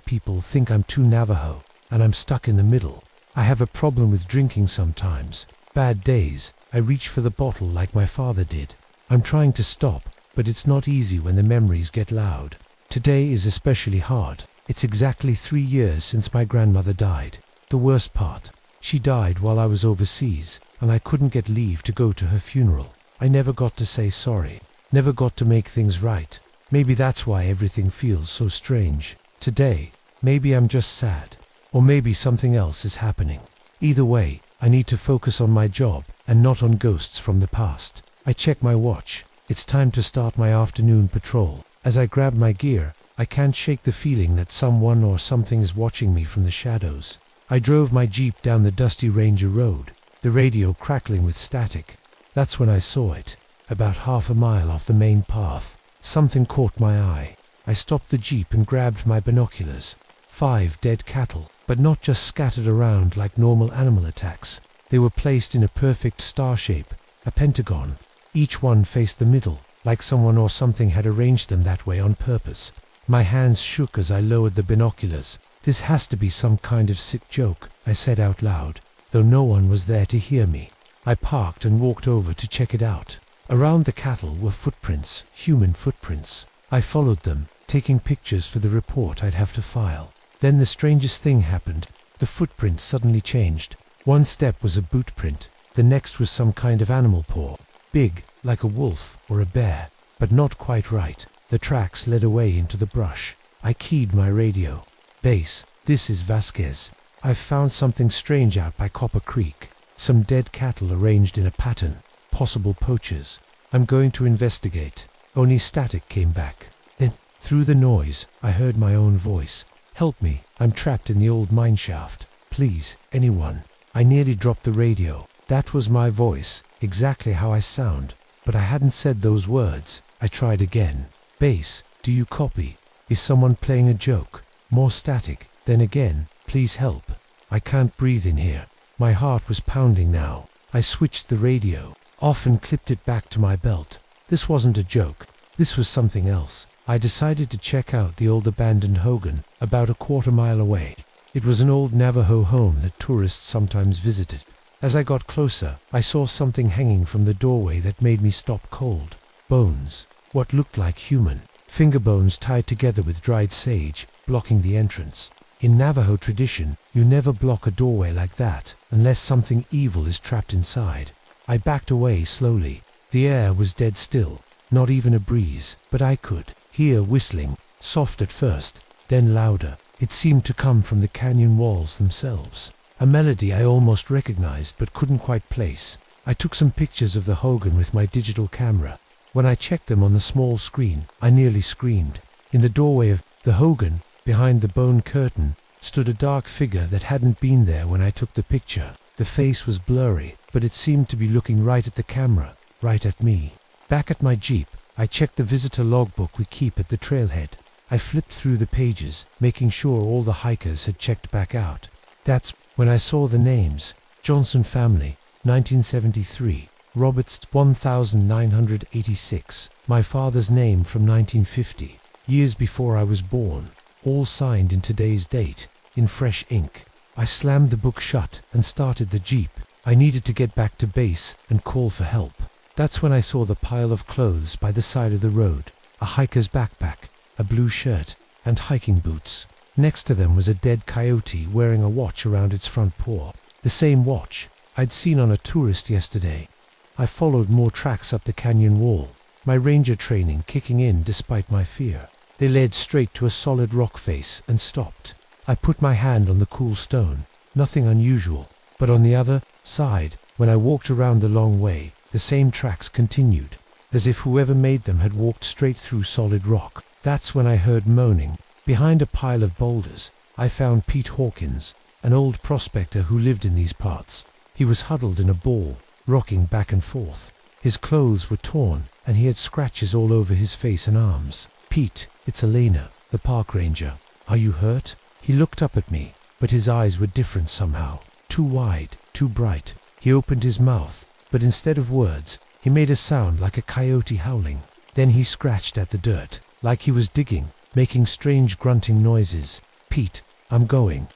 people think I'm too Navajo, and I'm stuck in the middle. I have a problem with drinking sometimes. Bad days, I reach for the bottle like my father did. I'm trying to stop, but it's not easy when the memories get loud. Today is especially hard. It's exactly 3 years since my grandmother died. The worst part, she died while I was overseas, and I couldn't get leave to go to her funeral. I never got to say sorry, never got to make things right. Maybe that's why everything feels so strange. Today, maybe I'm just sad, or maybe something else is happening. Either way, I need to focus on my job and not on ghosts from the past. I check my watch. It's time to start my afternoon patrol. As I grab my gear, I can't shake the feeling that someone or something is watching me from the shadows. I drove my Jeep down the dusty Ranger Road, the radio crackling with static. That's when I saw it, about half a mile off the main path. Something caught my eye. I stopped the Jeep and grabbed my binoculars. 5 dead cattle, but not just scattered around like normal animal attacks. They were placed in a perfect star shape, a pentagon. Each one faced the middle, like someone or something had arranged them that way on purpose. My hands shook as I lowered the binoculars. This has to be some kind of sick joke, I said out loud, though no one was there to hear me. I parked and walked over to check it out. Around the cattle were footprints, human footprints. I followed them, taking pictures for the report I'd have to file. Then the strangest thing happened. The footprints suddenly changed. One step was a boot print, the next was some kind of animal paw. Big, like a wolf or a bear, but not quite right. The tracks led away into the brush. I keyed my radio. Base, this is Vasquez. I've found something strange out by Copper Creek. Some dead cattle arranged in a pattern. Possible poachers. I'm going to investigate. Only static came back. Then, through the noise, I heard my own voice. Help me, I'm trapped in the old mine shaft. Please, anyone. I nearly dropped the radio. That was my voice, exactly how I sound. But I hadn't said those words. I tried again. Base, do you copy? Is someone playing a joke? More static. Then again, please help. I can't breathe in here. My heart was pounding now. I switched the radio off and clipped it back to my belt. This wasn't a joke. This was something else. I decided to check out the old abandoned hogan, about a quarter-mile away. It was an old Navajo home that tourists sometimes visited. As I got closer, I saw something hanging from the doorway that made me stop cold. Bones. What looked like human. Finger bones tied together with dried sage, blocking the entrance. In Navajo tradition, you never block a doorway like that, unless something evil is trapped inside. I backed away slowly. The air was dead still, not even a breeze, but I could hear whistling, soft at first, then louder. It seemed to come from the canyon walls themselves. A melody I almost recognized but couldn't quite place. I took some pictures of the hogan with my digital camera. When I checked them on the small screen, I nearly screamed. In the doorway of the hogan, behind the bone curtain, stood a dark figure that hadn't been there when I took the picture. The face was blurry, but it seemed to be looking right at the camera, right at me. Back at my Jeep, I checked the visitor logbook we keep at the trailhead. I flipped through the pages, making sure all the hikers had checked back out. That's when I saw the names. Johnson family, 1973. Roberts, 1986. My father's name from 1950. Years before I was born. All signed in today's date, in fresh ink. I slammed the book shut and started the Jeep. I needed to get back to base and call for help. That's when I saw the pile of clothes by the side of the road. A hiker's backpack, a blue shirt, and hiking boots. Next to them was a dead coyote wearing a watch around its front paw. The same watch I'd seen on a tourist yesterday. I followed more tracks up the canyon wall, my ranger training kicking in despite my fear. They led straight to a solid rock face and stopped. I put my hand on the cool stone. Nothing unusual. But on the other side, when I walked around the long way, the same tracks continued. as if whoever made them had walked straight through solid rock. That's when I heard moaning. Behind a pile of boulders, I found Pete Hawkins, an old prospector who lived in these parts. He was huddled in a ball, rocking back and forth. His clothes were torn, and he had scratches all over his face and arms. "Pete, it's Elena, the park ranger. Are you hurt?" He looked up at me, but his eyes were different somehow. Too wide, too bright. He opened his mouth, but instead of words, he made a sound like a coyote howling. Then he scratched at the dirt, like he was digging, making strange grunting noises. "Pete, I'm going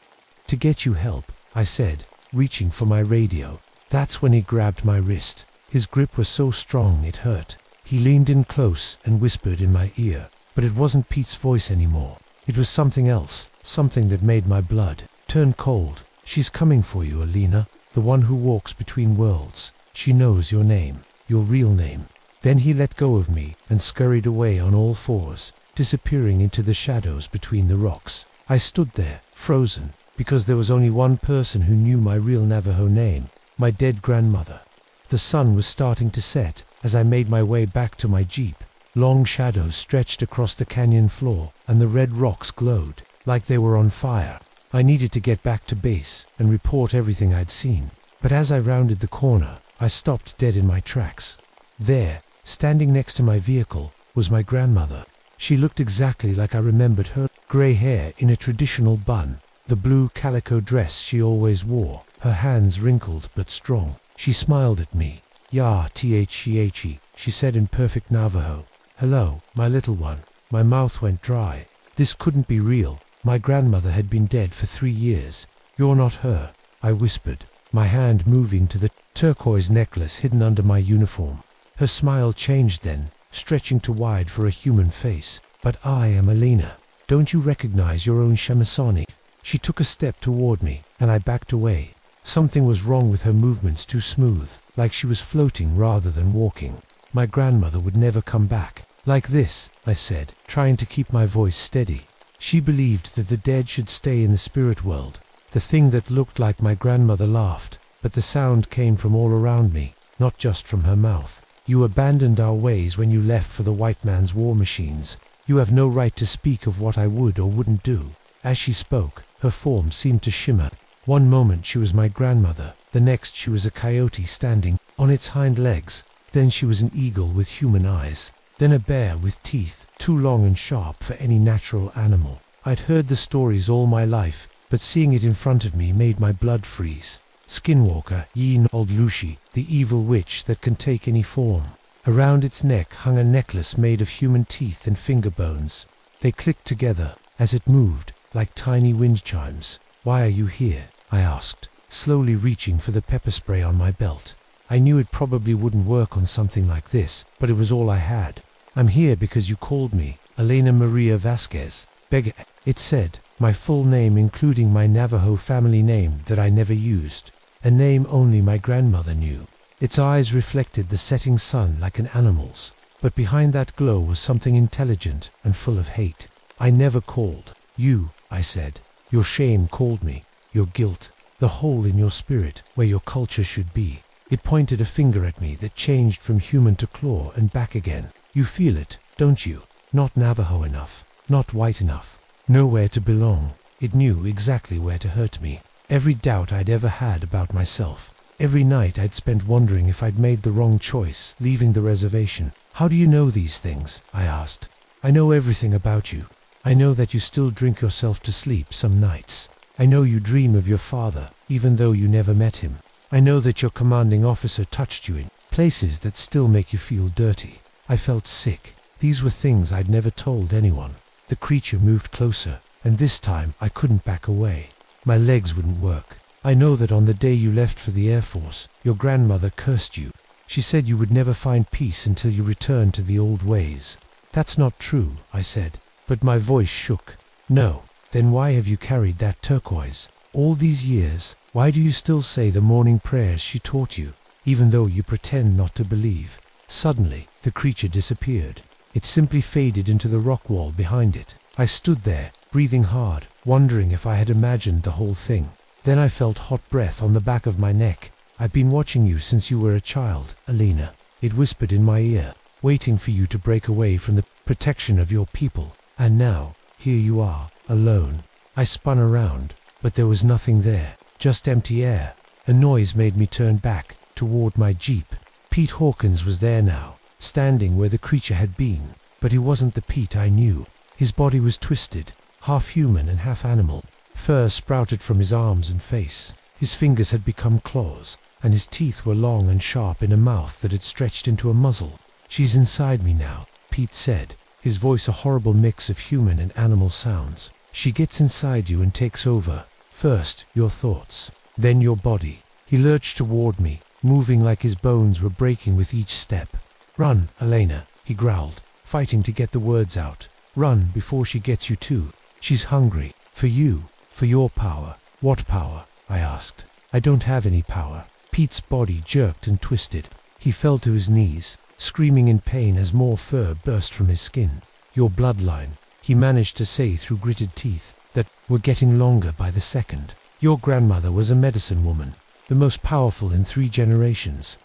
to get you help," I said, reaching for my radio. That's when he grabbed my wrist. His grip was so strong it hurt. He leaned in close and whispered in my ear. But it wasn't Pete's voice anymore. It was something else, something that made my blood turn cold. "She's coming for you, Elena, the one who walks between worlds. She knows your name, your real name." Then he let go of me and scurried away on all fours, disappearing into the shadows between the rocks. I stood there, frozen, because there was only one person who knew my real Navajo name, my dead grandmother. The sun was starting to set as I made my way back to my jeep. Long shadows stretched across the canyon floor, and the red rocks glowed like they were on fire. I needed to get back to base and report everything I'd seen. But as I rounded the corner, I stopped dead in my tracks. There, standing next to my vehicle, was my grandmother. She looked exactly like I remembered her, gray hair in a traditional bun, the blue calico dress she always wore, her hands wrinkled but strong. She smiled at me. "Ya Thche," she said in perfect Navajo. "Hello, my little one." My mouth went dry. This couldn't be real. My grandmother had been dead for 3 years. "You're not her," I whispered, my hand moving to the turquoise necklace hidden under my uniform. Her smile changed then, stretching too wide for a human face. "But I am Elena. Don't you recognize your own Shemisani?" She took a step toward me, and I backed away. Something was wrong with her movements, too smooth, like she was floating rather than walking. My grandmother would never come back. "Like this," I said, trying to keep my voice steady. She believed that the dead should stay in the spirit world. The thing that looked like my grandmother laughed, but the sound came from all around me, not just from her mouth. "You abandoned our ways when you left for the white man's war machines. You have no right to speak of what I would or wouldn't do." As she spoke, her form seemed to shimmer. One moment she was my grandmother, the next she was a coyote standing on its hind legs, then she was an eagle with human eyes, then a bear with teeth too long and sharp for any natural animal. I'd heard the stories all my life, but seeing it in front of me made my blood freeze. Skinwalker, Yin Old Lushi, the evil witch that can take any form. Around its neck hung a necklace made of human teeth and finger bones. They clicked together as it moved, like tiny wind chimes. "Why are you here?" I asked, slowly reaching for the pepper spray on my belt. I knew it probably wouldn't work on something like this, but it was all I had. "I'm here because you called me, Elena Maria Vasquez. Beg," it said, my full name including my Navajo family name that I never used, a name only my grandmother knew. Its eyes reflected the setting sun like an animal's, but behind that glow was something intelligent and full of hate. "I never called you," I said. "Your shame called me, your guilt, the hole in your spirit where your culture should be." It pointed a finger at me that changed from human to claw and back again. "You feel it, don't you? Not Navajo enough, not white enough, nowhere to belong." It knew exactly where to hurt me. Every doubt I'd ever had about myself. Every night I'd spent wondering if I'd made the wrong choice, leaving the reservation. "How do you know these things?" I asked. "I know everything about you. I know that you still drink yourself to sleep some nights. I know you dream of your father, even though you never met him. I know that your commanding officer touched you in places that still make you feel dirty." I felt sick. These were things I'd never told anyone. The creature moved closer, and this time I couldn't back away. My legs wouldn't work. "I know that on the day you left for the Air Force, your grandmother cursed you. She said you would never find peace until you returned to the old ways." "That's not true," I said, but my voice shook. "No. Then why have you carried that turquoise? All these years, why do you still say the morning prayers she taught you, even though you pretend not to believe?" Suddenly, the creature disappeared. It simply faded into the rock wall behind it. I stood there, breathing hard, wondering if I had imagined the whole thing. Then I felt hot breath on the back of my neck. "I've been watching you since you were a child, Elena," it whispered in my ear. waiting for you to break away from the protection of your people. And now, here you are, alone. I spun around, but there was nothing there, just empty air. A noise made me turn back, toward my jeep. Pete Hawkins was there now, standing where the creature had been. But he wasn't the Pete I knew. His body was twisted, half human and half animal. Fur sprouted from his arms and face. His fingers had become claws, and his teeth were long and sharp in a mouth that had stretched into a muzzle. "She's inside me now," Pete said, his voice a horrible mix of human and animal sounds. "She gets inside you and takes over. First, your thoughts, then your body." He lurched toward me, moving like his bones were breaking with each step. "Run, Elena," he growled, fighting to get the words out. "Run before she gets you too. She's hungry. For you. For your power." "What power?" I asked. "I don't have any power." Pete's body jerked and twisted. He fell to his knees, screaming in pain as more fur burst from his skin. "Your bloodline," he managed to say through gritted teeth that were getting longer by the second. "Your grandmother was a medicine woman, the most powerful in 3 generations.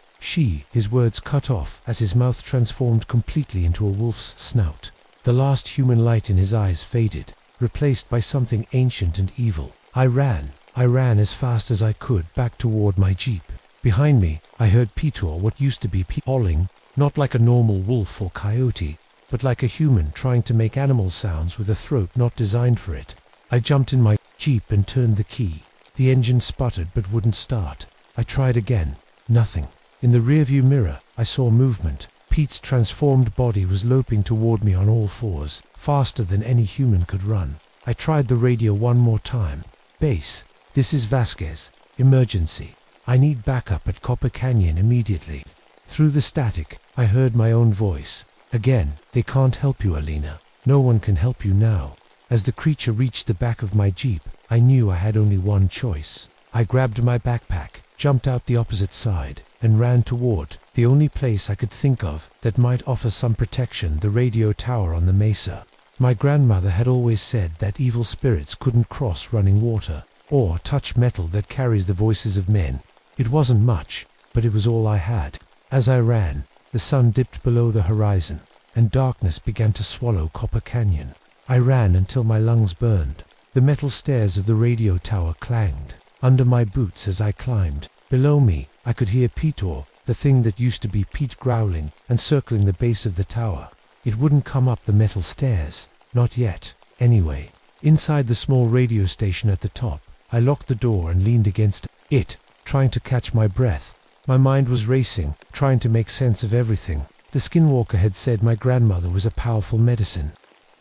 His words cut off as his mouth transformed completely into a wolf's snout. The last human light in his eyes faded, replaced by something ancient and evil. I ran as fast as I could back toward my jeep. Behind me, I heard Peter, what used to be Pete, howling, not like a normal wolf or coyote, but like a human trying to make animal sounds with a throat not designed for it. I jumped in my jeep and turned the key. The engine sputtered but wouldn't start. I tried again. Nothing. In the rearview mirror, I saw movement. Pete's transformed body was loping toward me on all fours, faster than any human could run. I tried the radio one more time. "Base, this is Vasquez. Emergency. I need backup at Copper Canyon immediately." Through the static, I heard my own voice. "Again, they can't help you, Elena. No one can help you now." As the creature reached the back of my jeep, I knew I had only one choice. I grabbed my backpack, jumped out the opposite side, and ran toward the only place I could think of that might offer some protection, the radio tower on the mesa. My grandmother had always said that evil spirits couldn't cross running water, or touch metal that carries the voices of men. It wasn't much, but it was all I had. As I ran, the sun dipped below the horizon, and darkness began to swallow Copper Canyon. I ran until my lungs burned. The metal stairs of the radio tower clanged under my boots as I climbed. Below me, I could hear Peter, the thing that used to be Pete, growling and circling the base of the tower. It wouldn't come up the metal stairs. Not yet, anyway. Inside the small radio station at the top, I locked the door and leaned against it, trying to catch my breath. My mind was racing, trying to make sense of everything. The skinwalker had said my grandmother was a powerful medicine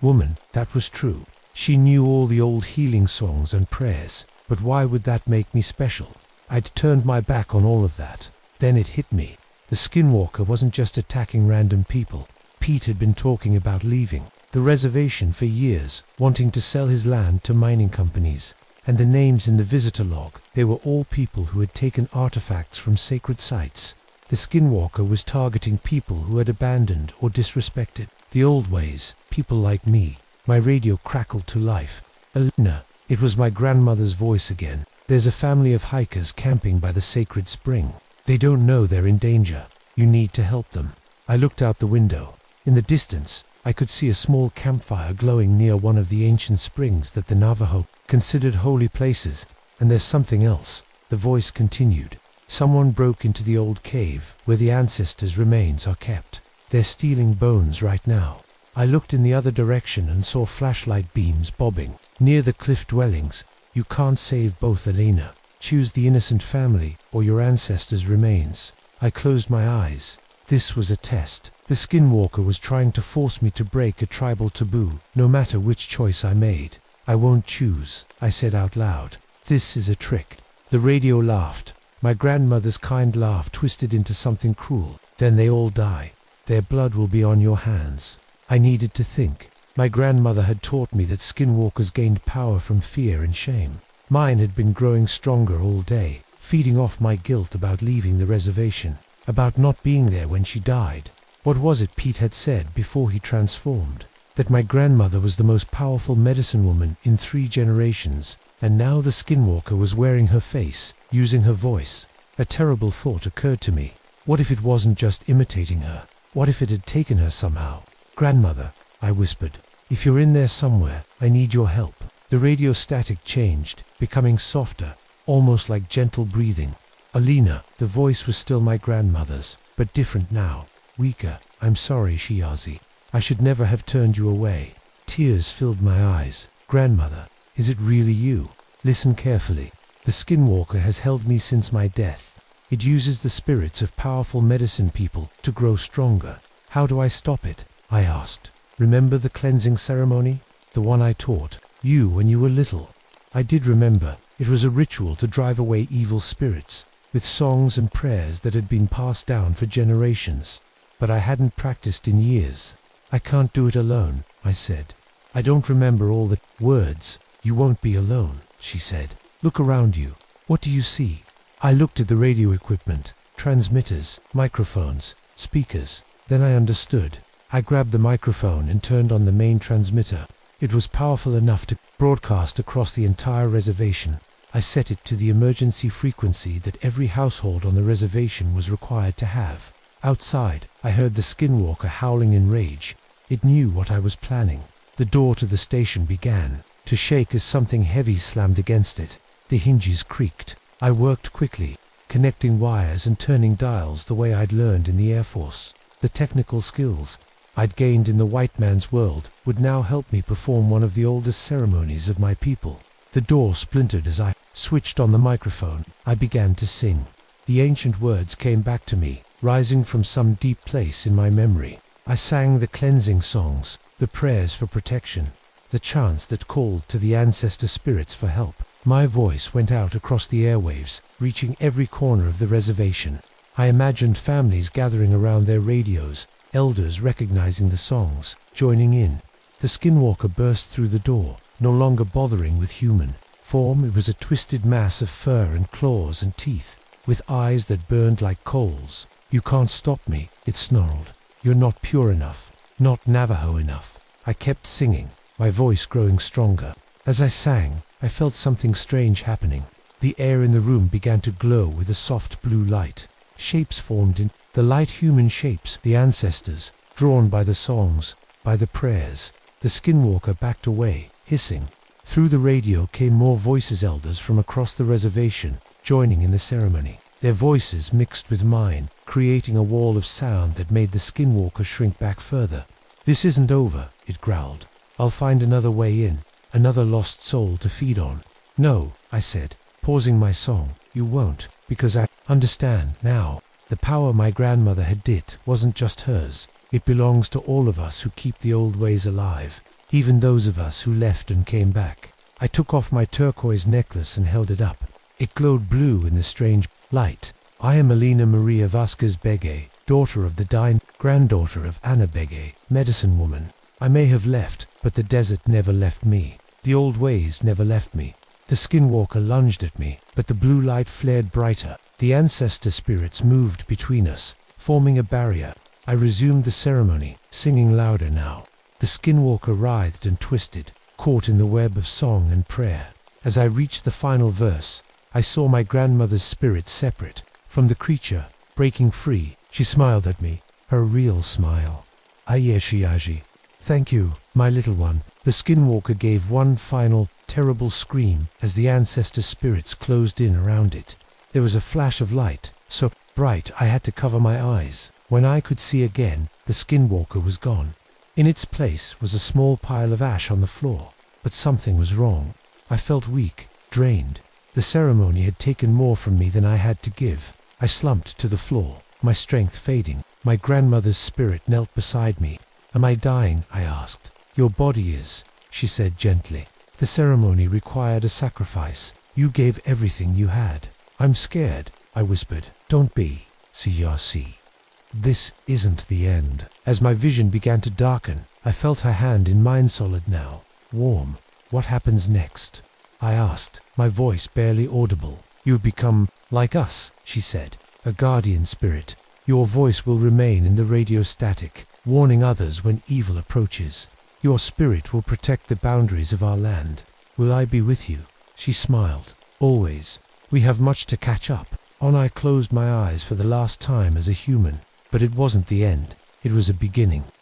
woman. That was true. She knew all the old healing songs and prayers. But why would that make me special? I'd turned my back on all of that. Then it hit me. The skinwalker wasn't just attacking random people. Pete had been talking about leaving the reservation for years, wanting to sell his land to mining companies. And the names in the visitor log, they were all people who had taken artifacts from sacred sites. The skinwalker was targeting people who had abandoned or disrespected the old ways, people like me. My radio crackled to life. "Elena," it was my grandmother's voice again. "There's a family of hikers camping by the sacred spring. They don't know they're in danger. You need to help them." I looked out the window. In the distance, I could see a small campfire glowing near one of the ancient springs that the Navajo considered holy places. "And there's something else," the voice continued. "Someone broke into the old cave where the ancestors' remains are kept. They're stealing bones right now." I looked in the other direction and saw flashlight beams bobbing near the cliff dwellings. "You can't save both, Elena. Choose the innocent family or your ancestors' remains." I closed my eyes. This was a test. The skinwalker was trying to force me to break a tribal taboo, no matter which choice I made. "I won't choose," I said out loud. "This is a trick." The radio laughed. My grandmother's kind laugh twisted into something cruel. "Then they all die. Their blood will be on your hands." I needed to think. My grandmother had taught me that skinwalkers gained power from fear and shame. Mine had been growing stronger all day, feeding off my guilt about leaving the reservation, about not being there when she died. What was it Pete had said before he transformed? That my grandmother was the most powerful medicine woman in 3 generations, and now the skinwalker was wearing her face, using her voice. A terrible thought occurred to me. What if it wasn't just imitating her? What if it had taken her somehow? Grandmother, I whispered, if you're in there somewhere, I need your help. The radio static changed, becoming softer, almost like gentle breathing. Alina, the voice was still my grandmother's, but different now, weaker. I'm sorry, Shiazi. I should never have turned you away. Tears filled my eyes. Grandmother, is it really you? Listen carefully. The Skinwalker has held me since my death. It uses the spirits of powerful medicine people to grow stronger. How do I stop it? I asked. Remember the cleansing ceremony? The one I taught you when you were little. I did remember. It was a ritual to drive away evil spirits, with songs and prayers that had been passed down for generations. But I hadn't practiced in years. I can't do it alone, I said. I don't remember all the words. You won't be alone, she said. Look around you. What do you see? I looked at the radio equipment, transmitters, microphones, speakers. Then I understood. I grabbed the microphone and turned on the main transmitter. It was powerful enough to broadcast across the entire reservation. I set it to the emergency frequency that every household on the reservation was required to have. Outside, I heard the Skinwalker howling in rage. It knew what I was planning. The door to the station began to shake as something heavy slammed against it. The hinges creaked. I worked quickly, connecting wires and turning dials the way I'd learned in the Air Force. The technical skills I'd gained in the white man's world would now help me perform one of the oldest ceremonies of my people. The door splintered as I switched on the microphone. I began to sing. The ancient words came back to me, rising from some deep place in my memory. I sang the cleansing songs, the prayers for protection, the chants that called to the ancestor spirits for help. My voice went out across the airwaves, reaching every corner of the reservation. I imagined families gathering around their radios, elders recognizing the songs, joining in. The Skinwalker burst through the door, no longer bothering with human form. It was a twisted mass of fur and claws and teeth, with eyes that burned like coals. You can't stop me, it snarled. You're not pure enough, not Navajo enough. I kept singing, my voice growing stronger. As I sang, I felt something strange happening. The air in the room began to glow with a soft blue light. Shapes formed in the light, human shapes, the ancestors, drawn by the songs, by the prayers. The Skinwalker backed away, hissing. Through the radio came more voices, elders from across the reservation, joining in the ceremony. Their voices mixed with mine, creating a wall of sound that made the Skinwalker shrink back further. This isn't over, it growled. I'll find another way in, another lost soul to feed on. No, I said, pausing my song, you won't, because I understand now. The power my grandmother had did wasn't just hers. It belongs to all of us who keep the old ways alive, even those of us who left and came back. I took off my turquoise necklace and held it up. It glowed blue in the strange light. I am Alina Maria Vasquez Bege, daughter of the dying, granddaughter of Ana Bege, medicine woman. I may have left, but the desert never left me. The old ways never left me. The Skinwalker lunged at me, but the blue light flared brighter. The ancestor spirits moved between us, forming a barrier. I resumed the ceremony, singing louder now. The Skinwalker writhed and twisted, caught in the web of song and prayer. As I reached the final verse, I saw my grandmother's spirit separate from the creature, breaking free. She smiled at me, her real smile. Ayeshiaji. Thank you, my little one. The Skinwalker gave one final, terrible scream as the ancestor spirits closed in around it. There was a flash of light, so bright I had to cover my eyes. When I could see again, the Skinwalker was gone. In its place was a small pile of ash on the floor, but something was wrong. I felt weak, drained. The ceremony had taken more from me than I had to give. I slumped to the floor, my strength fading. My grandmother's spirit knelt beside me. Am I dying? I asked. Your body is, she said gently. The ceremony required a sacrifice. You gave everything you had. I'm scared, I whispered. Don't be, CRC. This isn't the end. As my vision began to darken, I felt her hand in mine, solid now, warm. What happens next? I asked, my voice barely audible. You've become like us, she said, a guardian spirit. Your voice will remain in the radio static, warning others when evil approaches. Your spirit will protect the boundaries of our land. Will I be with you? She smiled. Always. We have much to catch up on. I closed my eyes for the last time as a human. But it wasn't the end. It was a beginning.